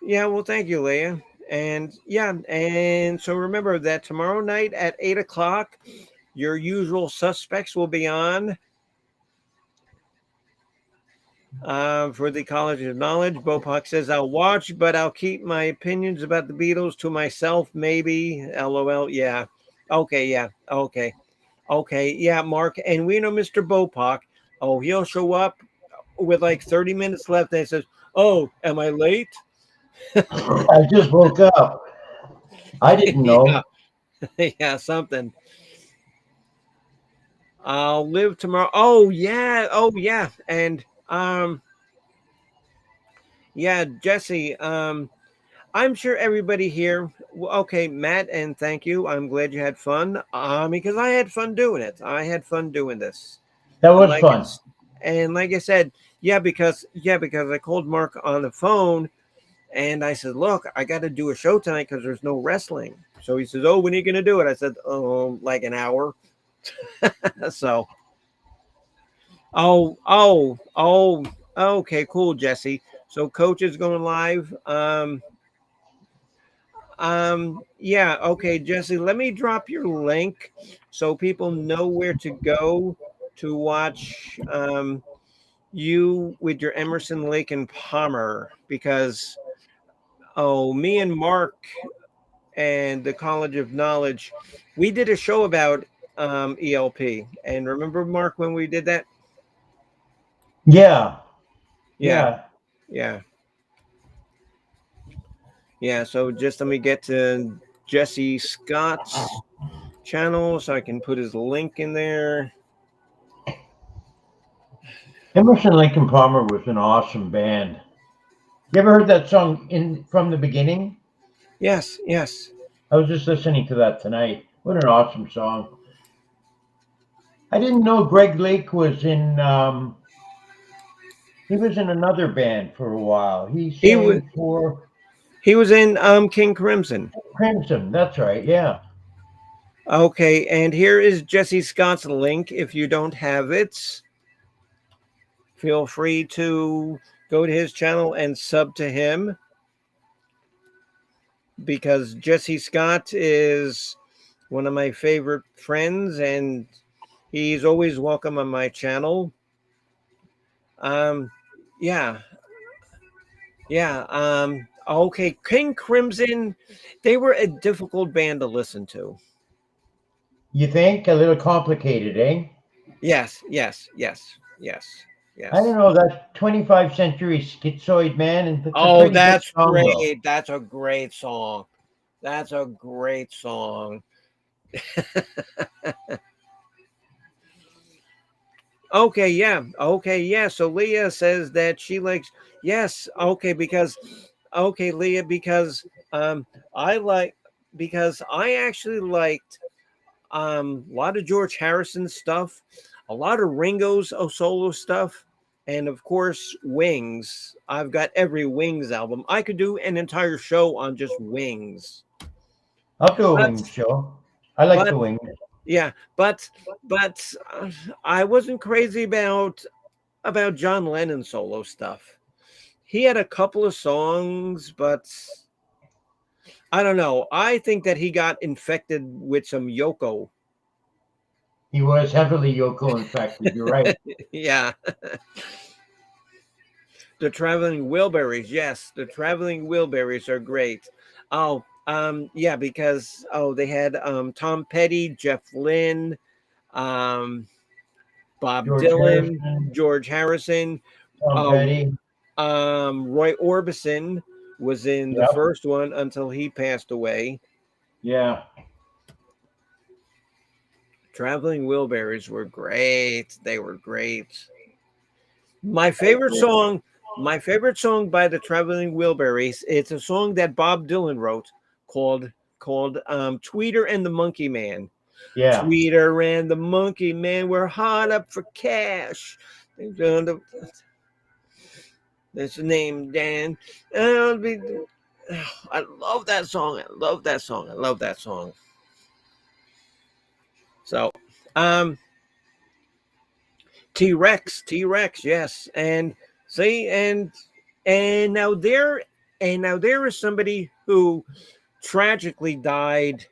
Yeah, well, thank you, Leah. And yeah, and so remember that tomorrow night at 8 o'clock, your usual suspects will be on for the College of Knowledge. Bopak says, I'll watch, but I'll keep my opinions about the Beatles to myself, maybe. LOL. Yeah. Okay. Yeah. Okay. Okay. Yeah, Mark. And we know Mr. Bopak. Oh, he'll show up with like 30 minutes left and says, oh, am I late? I just woke up. I didn't Yeah. know. Yeah, something. I'll live tomorrow. Oh, yeah. Oh, yeah. And, yeah, Jesse, I'm sure everybody here. Okay, Matt, and thank you. I'm glad you had fun. Because I had fun doing it. I had fun doing this. That was Like fun. it's and like I said, because I called Mark on the phone and I said, look, I got to do a show tonight because there's no wrestling. So he says, oh, when are you gonna do it? I said, oh, like an hour. So, okay, cool, Jesse. So Coach is going live. Yeah, okay, Jesse, let me drop your link so people know where to go to watch you with your Emerson, Lake, and Palmer because me and Mark and the College of Knowledge, we did a show about ELP. And remember, Mark, when we did that? Yeah. Yeah, Yeah. yeah, yeah. So just let me get to Jesse Scott's channel so I can put his link in there. Emerson Lake and Palmer was an awesome band. You ever heard that song in from the beginning? Yes, yes. I was just listening to that tonight. What an awesome song. I didn't know Greg Lake was in he was in another band for a while. He He was sang for he was in King Crimson. Crimson. That's right. Yeah. Okay, and here is Jesse Scott's link. If you don't have it, feel free to go to his channel and sub to him because Jesse Scott is one of my favorite friends and he's always welcome on my channel. Um, yeah, yeah. Okay, King Crimson, they were a difficult band to listen to. You think a little complicated, eh? Yes, yes, yes, yes, I don't yes. know that 25th century schizoid man, and it's a Oh, pretty good that's song though. great. That's a great song. That's a great song. Okay, yeah. Okay, yeah. So Leah says that she likes yes, okay, because Okay, Leah, because I like because I actually liked a lot of George Harrison stuff, a lot of Ringo's solo stuff, and of course Wings. I've got every Wings album. I could do an entire show on just Wings. I'll do a But wing show. I like but the wing. yeah, but I wasn't crazy about John Lennon solo stuff. He had a couple of songs, but I don't know. I think that he got infected with some Yoko. He was heavily Yoko infected. You're right. Yeah, the Traveling Wilburys. Yes, the Traveling Wilburys are great. Oh, yeah, because they had Tom Petty, Jeff Lynne, um, Bob George Dylan, Harrison, George Harrison, Tom uh, Petty. Roy Orbison was in the Yep. first one until he passed away. Yeah. Traveling Wilburys were great. They were great. My favorite song by the Traveling Wilburys. It's a song that Bob Dylan wrote called Tweeter and the Monkey Man. Yeah. Tweeter and the Monkey Man were hot up for cash. That's the name, Dan. I love that song. I love that song. I love that song. So, um, T-Rex, yes. And see, and now there is somebody who tragically died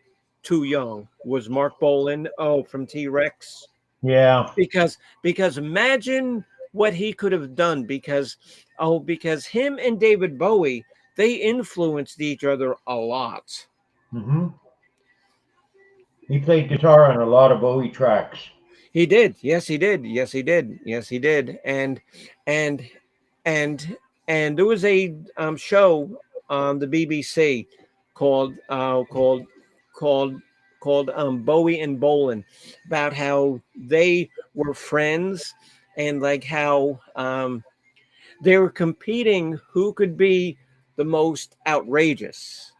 too young. Was Mark Bolan, from T-Rex. Yeah. Because imagine what he could have done, because him and David Bowie, they influenced each other a lot. Hmm. He played guitar on a lot of Bowie tracks. He did. Yes, he did. Yes, he did. Yes, he did. And and and there was a show on the BBC called called Bowie and Bolan, about how they were friends, and like how they were competing who could be the most outrageous.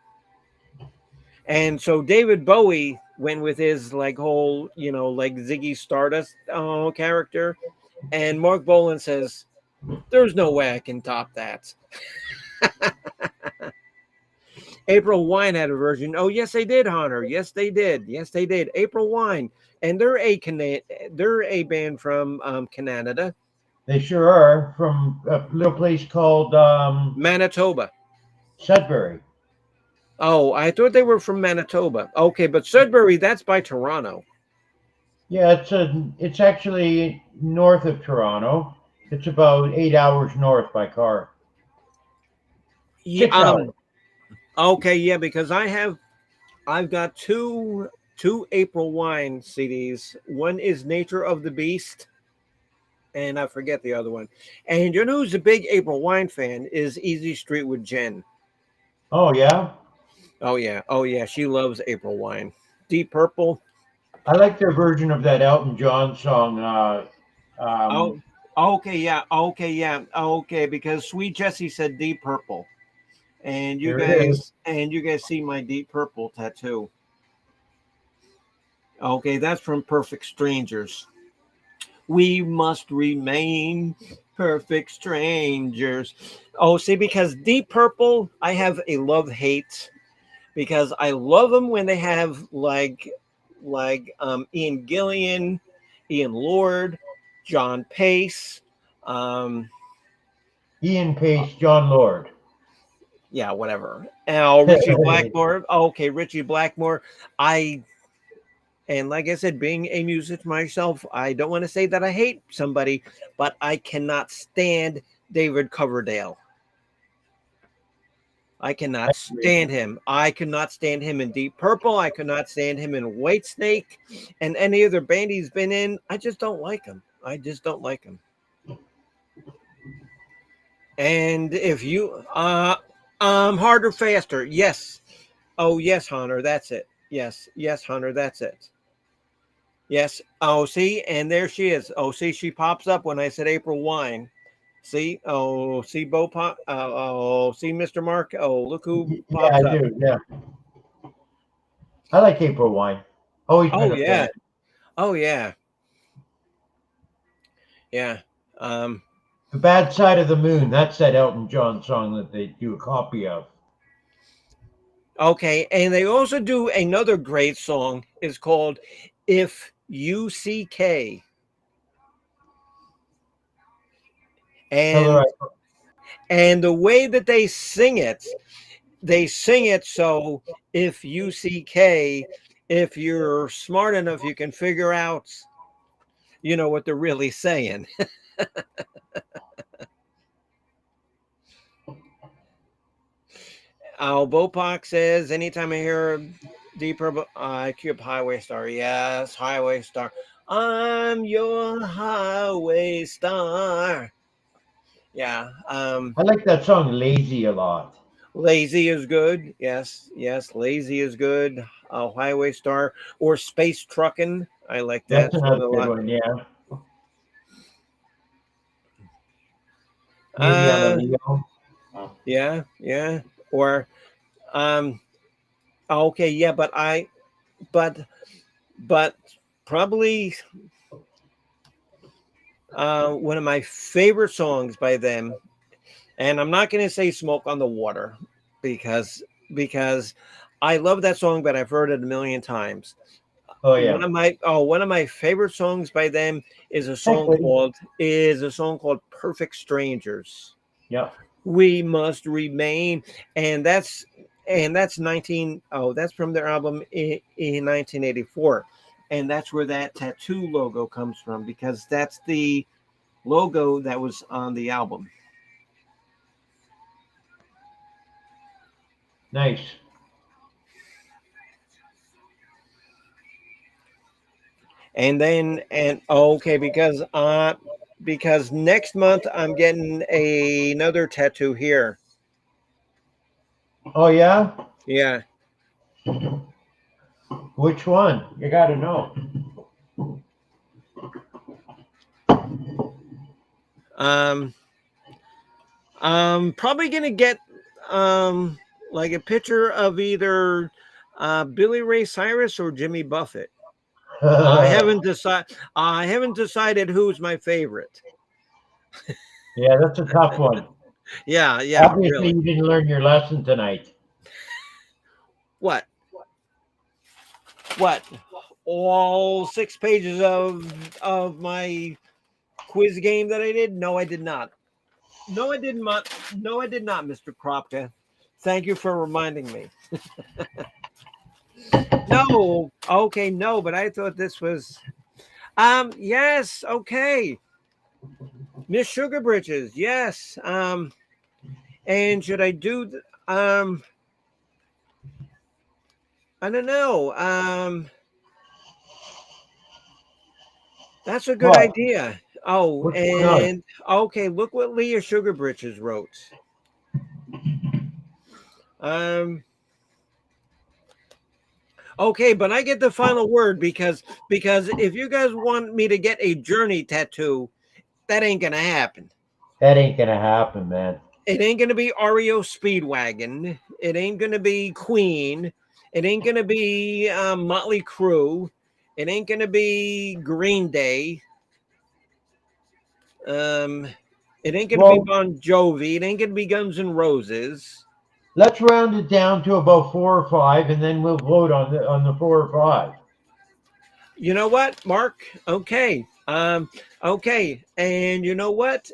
And so David Bowie went with his like whole, like Ziggy Stardust character. And Mark Bolan says, "There's no way I can top that." April Wine had a version. Oh, yes, they did, Hunter. Yes, they did. Yes, they did. April Wine, and they're a band from Canada, They sure are, from a little place called Manitoba. Sudbury. Oh, I thought they were from Manitoba. Okay, but Sudbury, that's by Toronto. Yeah, it's actually north of Toronto. It's about 8 hours north by car. Yeah. 6 hours. Okay, yeah, because I've got two April Wine CDs. One is Nature of the Beast, and I forget the other one. And you know who's a big April Wine fan is Easy Street with Jen. Oh yeah, Oh yeah, she loves April Wine. Deep Purple. I like their version of that Elton John song. Oh, okay, because Sweet Jessie said Deep Purple, and you There it is. guys see my Deep Purple tattoo. Okay, that's from Perfect Strangers. We must remain perfect strangers. Oh, see, because Deep Purple, I have a love hate, because I love them when they have like Ian Gillian, Ian Lord, John Pace, um, Ian Pace, John Lord. yeah, whatever. Now Richie Blackmore. Okay, Richie Blackmore. I And like I said, being a musician myself, I don't want to say that I hate somebody, but I cannot stand David Coverdale. I cannot stand him. I could not stand him in Deep Purple. I could not stand him in Whitesnake, and any other band he's been in. I just don't like him. I just don't like him. And if you harder, faster, yes. Oh yes, Hunter, that's it. Yes, Hunter, that's it. Yes. Oh, see, and there she is. Oh, see, she pops up when I said April Wine. See, oh, see Bo pop. Oh, see Mr. Mark. Oh, look who Yeah, pops I up. do. Yeah, I like April Wine. Always been Oh a fan. yeah. Oh yeah. Yeah. Um. The Bad Side of the Moon. That's that Elton John song that they do a copy of. Okay, and they also do another great song. It's called "If You See K," Tell her and the way that they sing it so if you see K, if you're smart enough, you can figure out, what they're really saying. Bopak says, anytime I hear Deep Purple, I cue up Highway Star. Yes, Highway Star. I'm your Highway Star. Yeah. I like that song "Lazy" a lot. Lazy is good. Yes, yes, Lazy is good. Highway Star or Space Truckin'. I like That's that song another a good lot. one. Yeah, maybe I'm a Uh, Leo. yeah, yeah. Or um, okay, yeah, but but probably one of my favorite songs by them, and I'm not going to say "Smoke on the Water" because because I love that song, but I've heard it a million times. Oh One yeah. of my favorite songs by them Thanks, buddy. is a song called "Perfect Strangers." Yeah. We must remain, and that's 19 oh that's from their album in 1984, and that's where that tattoo logo comes from because that's the logo that was on the album. Nice. And then and okay because next month I'm getting another tattoo here. Oh yeah. Yeah. Which one? You got to know. um I'm probably gonna get um like a picture of either Billy Ray Cyrus or Jimmy Buffett. Yeah, I haven't decided who's my favorite. that's a tough one. Yeah, yeah, Obviously, really. you didn't learn your lesson tonight. What? What? All 6 pages of my quiz game that I did? No, I did not. No, I did not. No, I did not, Mr. Kropka. Thank you for reminding me. No. Okay, no, but I thought this was yes, okay. Miss Sugar Britches, yes. And should I do I don't know. That's a good What? idea. Oh, What's going on? and okay, look what Leah Sugar Britches wrote. Um okay, but I get the final word because if you guys want me to get a journey tattoo, that ain't gonna happen. That ain't gonna happen, man. It ain't gonna be REO Speedwagon. It ain't gonna be Queen. It ain't gonna be Motley Crue. It ain't gonna be Green Day. Um, it ain't gonna be Well, Bon Jovi. It ain't gonna be Guns N' Roses. let's round it down to about 4 or 5, and then we'll vote on the 4 or 5. You know what, Mark? Okay. Okay. And you know what?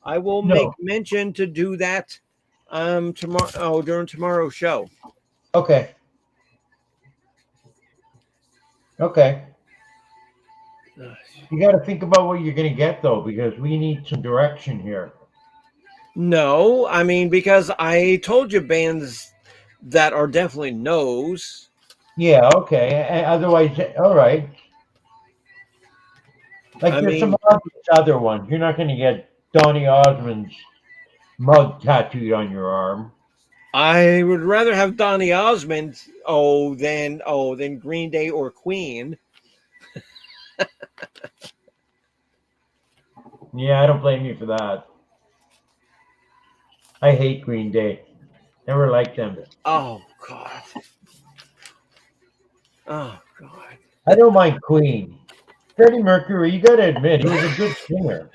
I will make No. mention to do that tomorrow during tomorrow's show. Okay. Okay. You got to think about what you're gonna get though, because we need some direction here. No, I mean because I told you bands that are definitely no's. Yeah. Okay. Otherwise, all right. Like I there's some mean, obvious other ones. You're not gonna get Donny Osmond's mug tattooed on your arm. I would rather have Donny Osmond than Green Day or Queen. Yeah, I don't blame you for that. I hate Green Day. Never liked them. Oh God. Oh God. I don't mind Queen. Freddie Mercury, you got to admit, he was a good singer.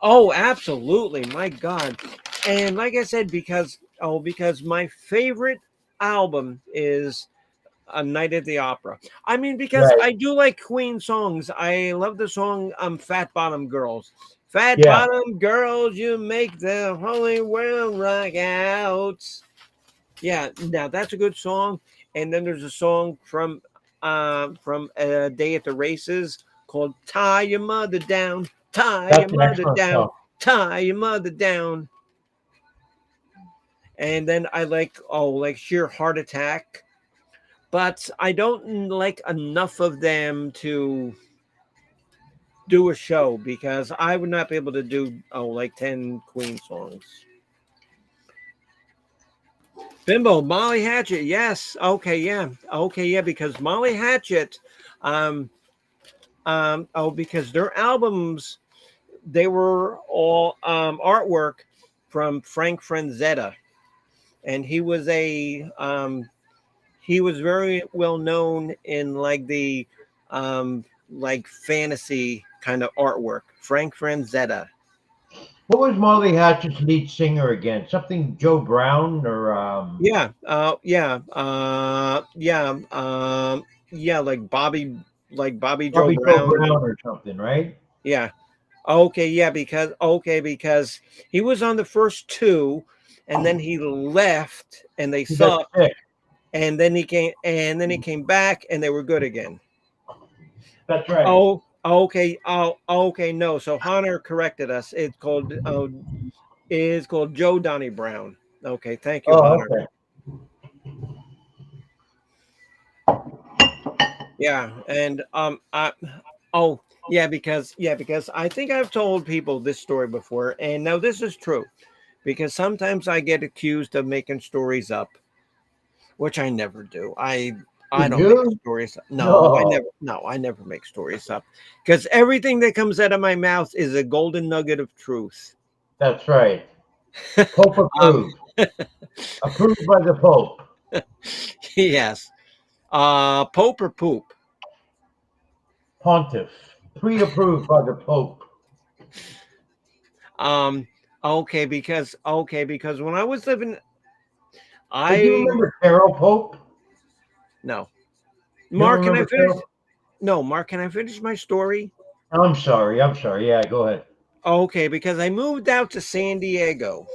Oh, absolutely. My God. And like I said, because my favorite album is A Night at the Opera. I mean, because Right. I do like Queen songs. I love the song Fat Bottom Girls. Fat Yeah. bottom girls, you make the holy world rock out. Yeah, now that's a good song. And then there's a song from A Day at the Races called "Tie Your Mother Down, Tie Your That's an Mother excellent Down, song. Tie Your Mother Down." And then I like Sheer Heart Attack, but I don't like enough of them to do a show because I would not be able to do like 10 Queen songs. Bimbo, Molly Hatchet, yes. Okay, yeah, because Molly Hatchet, um, because their albums, they were all artwork from Frank Franzetta, and he was very well known in like the like fantasy kind of artwork. Frank Franzetta. What was Molly Hatchet's lead singer again? Something Joe Brown or Yeah, like Bobby Joe Bobby Joe Brown. Brown or something, right? Yeah. Because he was on the first two, and then he left, and they He got sucked, sick. and then he came back, and they were good again. That's right. Oh, okay. Oh, okay. No. So Hunter corrected us. It's called Joe Donnie Brown. Okay. Thank you, Oh, Hunter. okay. Yeah. And because I think I've told people this story before, and now this is true because sometimes I get accused of making stories up, which I never do. I You don't make do? stories up. No. No, I never make stories up because everything that comes out of my mouth is a golden nugget of truth. That's right. Pope um, approved. Approved by the Pope. yes. Pope or poop? Pontiff. Pre-approved by the Pope. Um, because when I was living, Hey, do you I remember Carol Pope? no. You don't Mark, can I remember finish? Carol? No, Mark, can I finish my story? I'm sorry. I'm sorry. Yeah, go ahead. Okay, because I moved out to San Diego,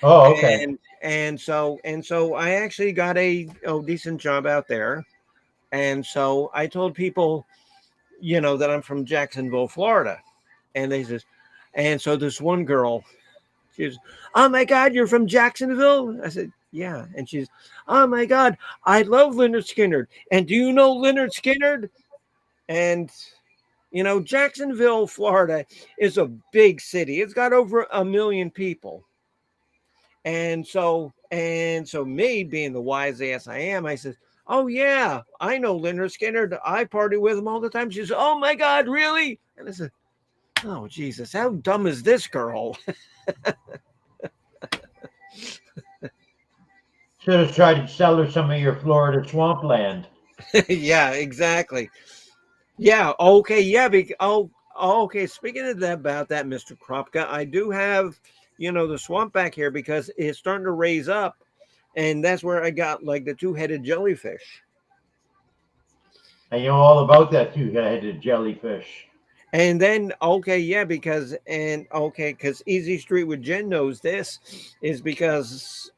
Oh, okay. and so I actually got a decent job out there, and so I told people, that I'm from Jacksonville, Florida, and they says, and so this one girl, she's, oh my God, you're from Jacksonville? I said, yeah, and she's, oh my God, I love Leonard Skinner, and do you know Leonard Skinner? And Jacksonville, Florida is a big city. It's got over 1 million people. And so me being the wise ass I am, I said, "Oh yeah, I know Leonard Skinner. I party with him all the time." She says, "Oh my God, really?" And I said, "Oh Jesus, how dumb is this girl?" Should have tried to sell her some of your Florida swampland. Yeah, exactly. Yeah. Okay. Yeah. Okay. Speaking of that, about that, Mister Kropka, I do have the swamp back here because it's starting to raise up, and that's where I got like the two-headed jellyfish. And you know all about that two-headed jellyfish. And then because Easy Street with Jen knows this is because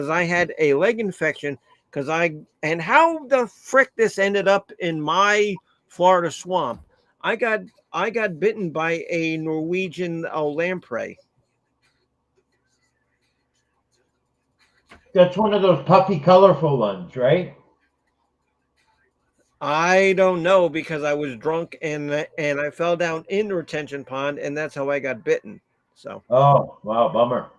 I had a leg infection because and how the frick this ended up in my Florida swamp. I got I got bitten by a Norwegian lamprey. That's one of those puffy, colorful ones, right? I don't know because I was drunk and I fell down in the retention pond and that's how I got bitten. So Oh, wow, bummer.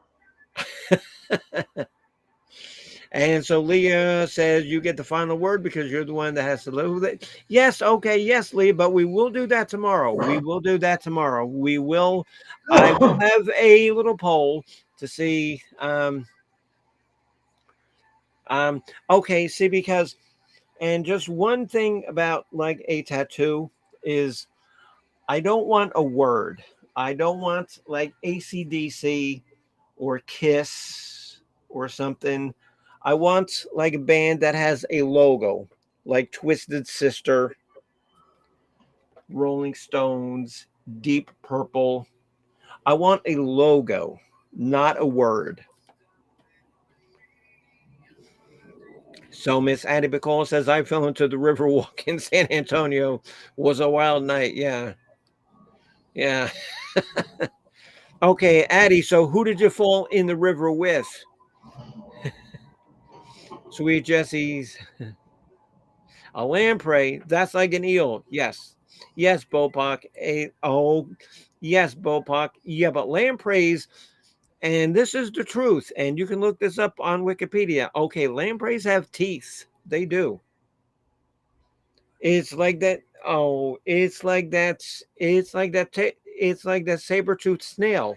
And so Leah says you get the final word because you're the one that has to live with it. Yes, okay, yes, Leah, but we will do that tomorrow. We will do that tomorrow. We will. I will have a little poll to see. Okay, see, because and just one thing about like a tattoo is I don't want a word. I don't want like ACDC or Kiss or something. I want like a band that has a logo, like Twisted Sister, Rolling Stones, Deep Purple. I want a logo, not a word. So Miss Addie Bacall says I fell into the river walk in San Antonio. Was a wild night. Yeah. Yeah. Okay, Addie, so who did you fall in the river with? Sweet Jessie's a lamprey. That's like an eel. Yes. Yes, Bopak. Yes, Bopak. Yeah, but lampreys, and this is the truth, and you can look this up on Wikipedia. Okay, lampreys have teeth. They do. It's like that. Oh, it's like that. It's like that. It's like that saber-toothed snail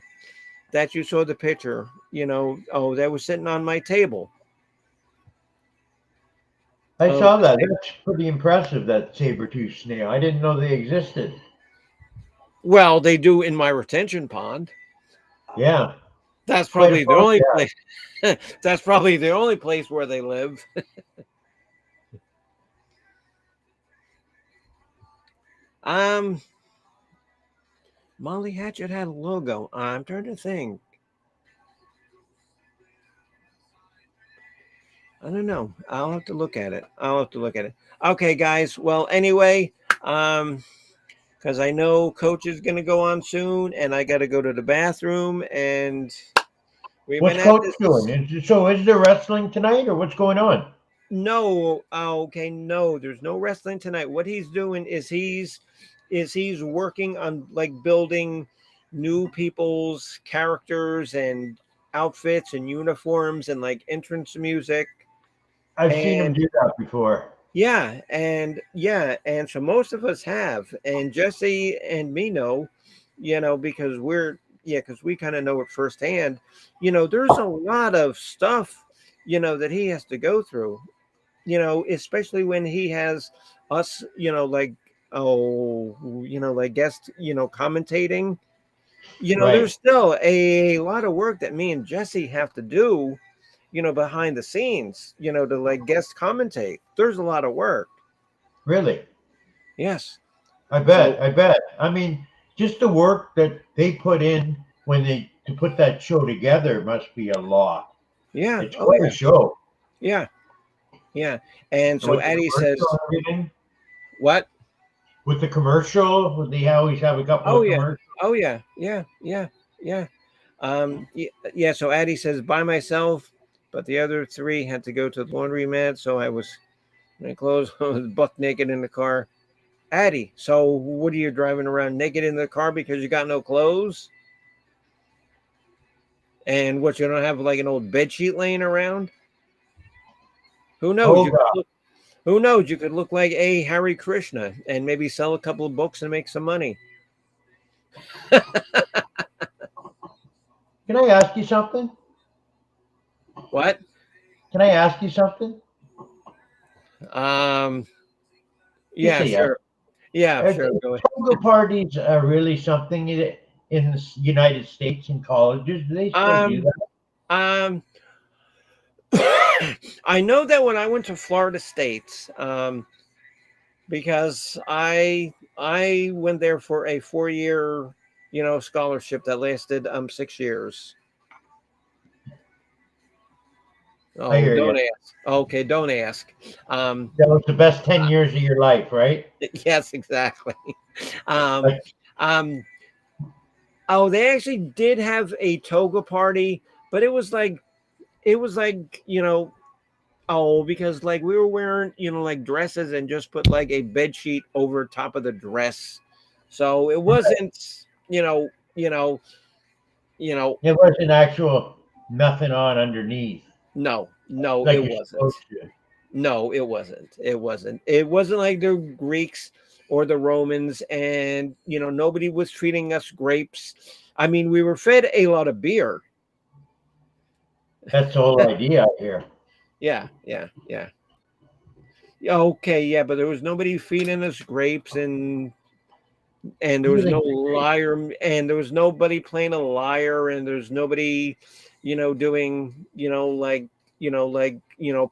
that you saw the picture. Oh, that was sitting on my table. I Oh, saw that. That's pretty impressive, that saber-tooth snail. I didn't know they existed. well, they do in my retention pond. Yeah. That's Quite a probably the only photograph. place. That's probably the only place where they live. um, Molly Hatchet had a logo. I'm trying to think. I don't know. I'll have to look at it. Okay, guys. Well, anyway, because I know Coach is going to go on soon, and I got to go to the bathroom, and we've been What's at Coach this. doing? Is there wrestling tonight, or what's going on? No, okay, no, there's no wrestling tonight. What he's doing is he's working on like building new people's characters and outfits and uniforms and like entrance music. I've seen him And do that before. and so most of us have, and Jesse and me know, because because we kind of know it firsthand. There's a lot of stuff, that he has to go through, especially when he has us, like, like guest, commentating. Right. There's still a lot of work that me and Jesse have to do, behind the scenes, to like guest commentate. There's a lot of work. Really? Yes. I So bet. I bet. I mean, just the work that they put in when they to put that show together must be a lot. yeah. It's Oh quite a yeah. show. Yeah. Yeah. And And so with the Addie commercial says, and everything, what? with the commercial, they always have a couple Oh of yeah. commercials. Oh yeah. Yeah. Yeah. Yeah. Yeah. So Addie says by myself, but the other three had to go to the laundromat. So I was my clothes I was buck naked in the car. Addie, so what are you driving around naked in the car because you got no clothes? And what, you don't have like an old bed sheet laying around? Who knows? Hold up. Who knows? You could look like a Hare Krishna and maybe sell a couple of books and make some money. Can I ask you something? What? Can I ask you something? Um. Just Yeah. say yes. Sure. Yeah. Are Sure. Go ahead. toga parties really something in the United States in colleges? Do they still do Um. that? Um. I know that when I went to Florida State, because I went there for a 4-year, scholarship that lasted 6 years. I Oh, hear you. don't ask. Okay, don't ask. Um, That was the best 10 years of your life, right? yes, exactly. Um, Like, um, oh, they actually did have a toga party, but it was like, because like we were wearing, like dresses and just put like a bed sheet over top of the dress. So it wasn't, you know, it wasn't actual nothing on underneath. no, No, like it you're wasn't. supposed to. No, it wasn't. It wasn't. It wasn't like the Greeks or the Romans, and nobody was feeding us grapes. I mean, we were fed a lot of beer. That's the whole idea out here. Yeah, yeah, yeah. Yeah, okay, yeah, but there was nobody feeding us grapes, and there was no Really, lyre, and there was nobody playing a lyre, and there's nobody, doing,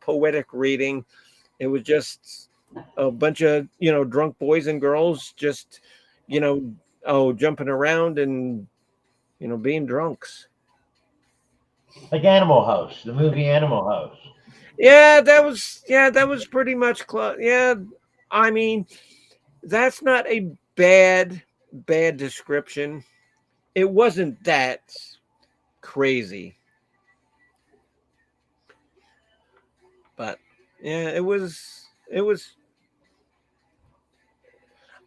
poetic reading. It was just a bunch of, drunk boys and girls just, you know, jumping around and, being drunks. like Animal House, the movie Animal House. Yeah, that was pretty much close. Yeah, I mean, that's not a bad description. It wasn't that crazy, but yeah, it was.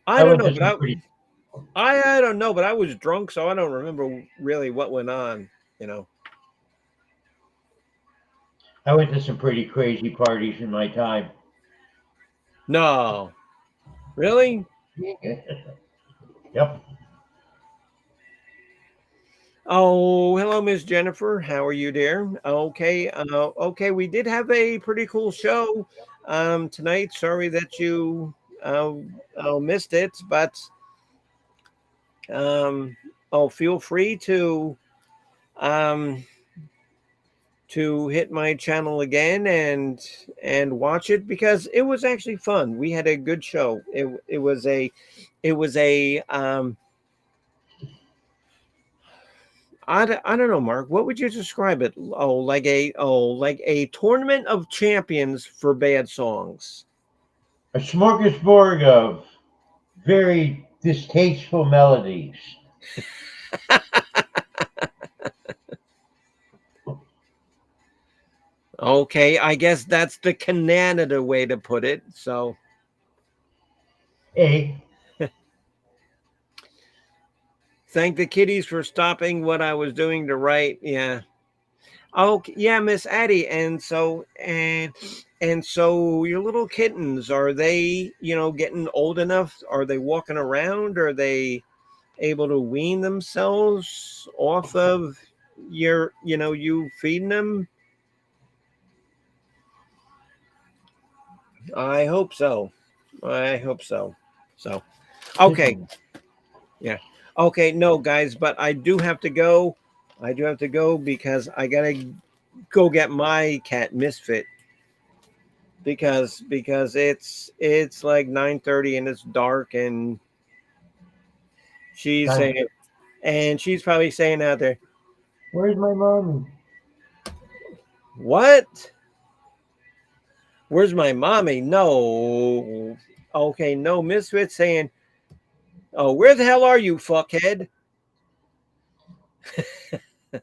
I I don't went know, to but some pretty. I don't know, but I was drunk, so I don't remember really what went on. You know. I went to some pretty crazy parties in my time. No, really. Yep. Oh, hello, Miss Jennifer. How are you, dear? Okay, okay. We did have a pretty cool show tonight. Sorry that you uh, missed it, but um, feel free um, to hit my channel again and watch it because it was actually fun. We had a good show. It was a I don't know, Mark. What would you describe it? Like a tournament of champions for bad songs. A smorgasbord of very distasteful melodies. Okay, I guess that's the Canada way to put it. So A. thank the kiddies for stopping what I was doing to write. Yeah. Oh yeah, Miss Addie. And so your little kittens, are they, getting old enough? Are they walking around? Are they able to wean themselves off of you feeding them? I hope so. I hope so. So, okay. Yeah. Okay. No, guys, but I do have to go. I do have to go because I gotta go get my cat Misfit because it's like 9:30 and it's dark and she's Time saying to- and she's probably saying out there, Where's my mommy? "What? Where's my mommy?" No. Okay, no, Misfit saying, "Oh, where the hell are you, fuckhead?"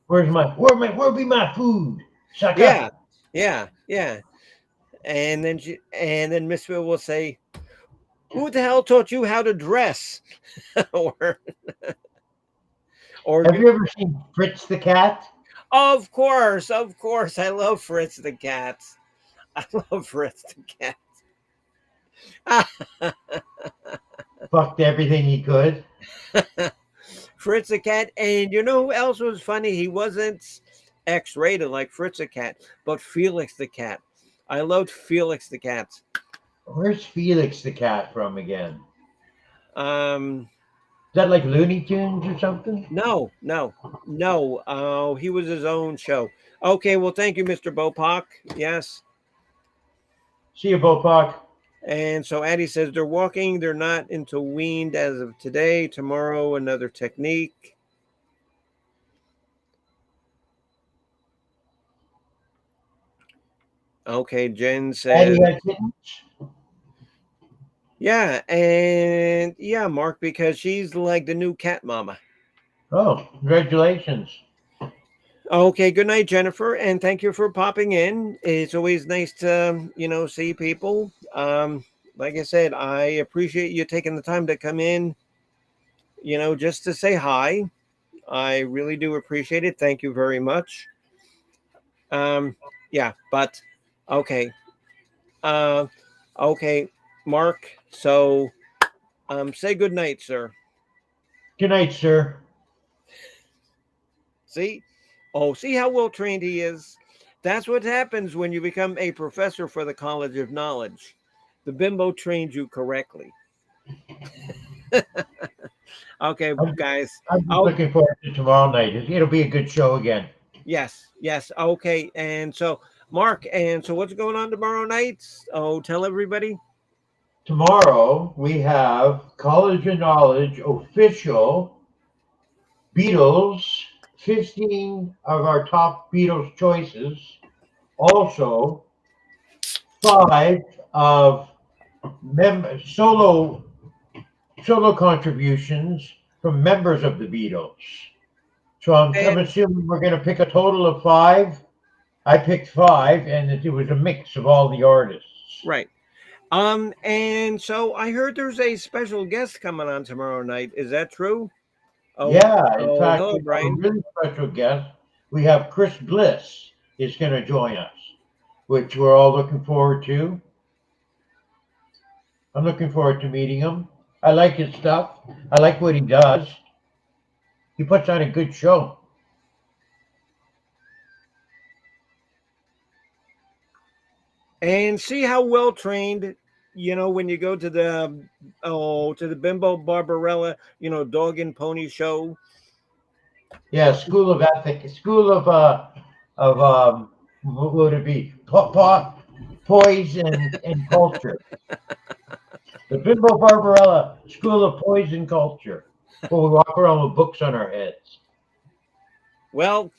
Where be my food? Sucker. Yeah, yeah, yeah. And then Misfit will say, "Who the hell taught you how to dress?" or or Have you ever seen Fritz the cat? of course, I love Fritz the cat. I love Fritz the cat. Fucked everything he could. Fritz the cat, and you know who else was funny? He wasn't X-rated like Fritz the cat, but Felix the cat. I loved Felix the cat. Where's Felix the cat from again? Um, Is that like Looney Tunes or something? no, no, no. Oh, he was his own show. Okay, well, thank you, Mr. Bopak. Yes. See you, Bopak. And so Addie says they're walking, they're not into weaned as of today. Tomorrow, another technique. Okay, Jen says, Addie had kittens? yeah, and yeah, Mark, because she's like the new cat mama. Oh, congratulations. Okay, good night, Jennifer, and thank you for popping in. It's always nice to, see people. Like I said, I appreciate you taking the time to come in, just to say hi. I really do appreciate it. Thank you very much. Um, Yeah, but okay. Uh, okay, Mark. So, say good night, sir. Good night, sir. See? Oh, see how well trained he is? That's what happens when you become a professor for the College of Knowledge. The bimbo trained you correctly. Okay, I'm, guys. I'm just Oh, looking forward to tomorrow night. It'll be a good show again. yes, yes. Okay. And so, Mark, and so what's going on tomorrow night? Oh, tell everybody. Tomorrow we have College of Knowledge official Beatles, 15 of our top Beatles choices. Also, five of solo contributions from members of the Beatles. So I'm And assuming we're going to pick a total of five. I picked five, and it was a mix of all the artists. right. And so I heard there's a special guest coming on tomorrow night. Is that true? Oh, Yeah, in oh, fact, hello, we have a Brian. really special guest. We have Chris Bliss is going to join us, which we're all looking forward to. I'm looking forward to meeting him. I like his stuff. I like what he does. He puts on a good show. And see how well trained, when you go to the Bimbo Barbarella, dog and pony show. Yeah, School of Ethics, School of what would it be? Poise and culture. The Bimbo Barbarella School of Poise and Culture. Well, we walk around with books on our heads. Well,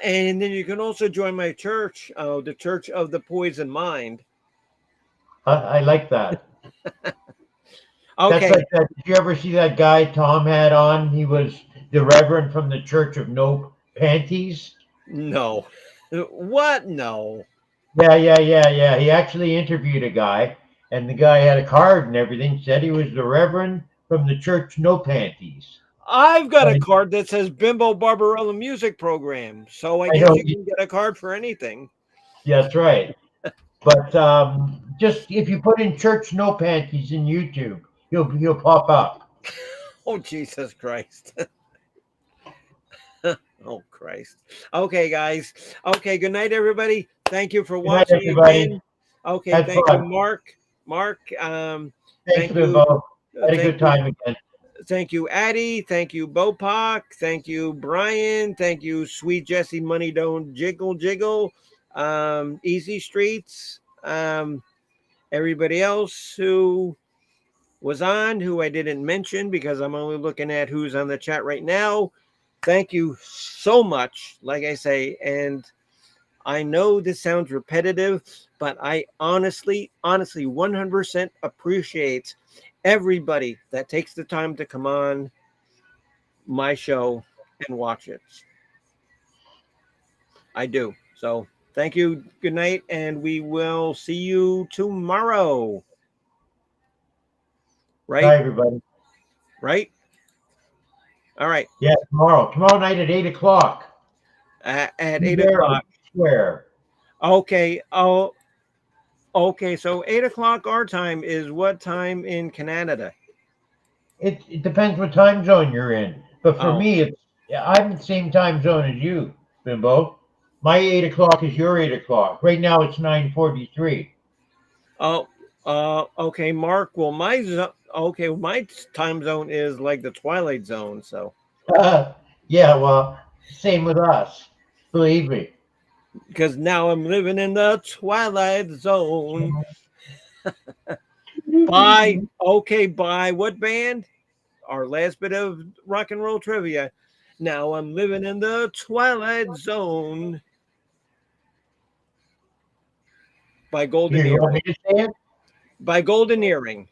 and then you can also join my church, the Church of the Poison Mind. I like that. That's Okay, like that. Did you ever see that guy Tom had on? He was the Reverend from the Church of No Panties. no, what? No, Yeah. He actually interviewed a guy, and the guy had a card and everything. Said he was the Reverend from the Church No Panties. I've got But a card that says Bimbo Barbarella Music Program, so I I guess know, you can get a card for anything. yeah, that's right. But just if you put in Church No Panties in YouTube, he'll pop up. Oh, Jesus Christ. Oh, Christ. Okay, guys. Okay, good night, everybody. Thank you for Good night, watching everybody. again. Okay, Had thank you, fun. Mark. Mark, Thanks, thank you. Bimbo. Had a Thank good you. time again. Thank you, Addie. Thank you, Bopak. Thank you, Brian. Thank you, Sweet Jesse Money Don't Jiggle Jiggle. Easy Streets. Everybody else who was on, who I didn't mention because I'm only looking at who's on the chat right now. Thank you so much, like I say. And I know this sounds repetitive, but I honestly, 100% appreciate everybody that takes the time to come on my show and watch it. I do. So thank you. Good night. And we will see you tomorrow. Right? Bye, everybody. Right? All right. Yeah, tomorrow. Tomorrow night at 8 o'clock. At Be 8 there or o'clock. swear. Okay. Oh, okay. So 8 o'clock our time is what time in Canada? It depends what time zone you're in. But for Oh, me, I'm in the same time zone as you, Bimbo. My 8 o'clock is your 8 o'clock. Right now it's 9:43. oh, okay, Mark. Well, okay, my time zone is like the Twilight Zone. So, Yeah, well, same with us. Believe me. because now I'm living in the Twilight Zone. By okay, by what band? Our last bit of rock and roll trivia. Now I'm living in the Twilight Zone by Golden Here, you want me Earring. to say it? By Golden Earring.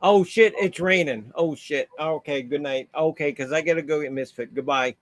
Oh shit, it's raining. Oh shit. Okay, good night. Okay, because I gotta go get Misfit. Goodbye.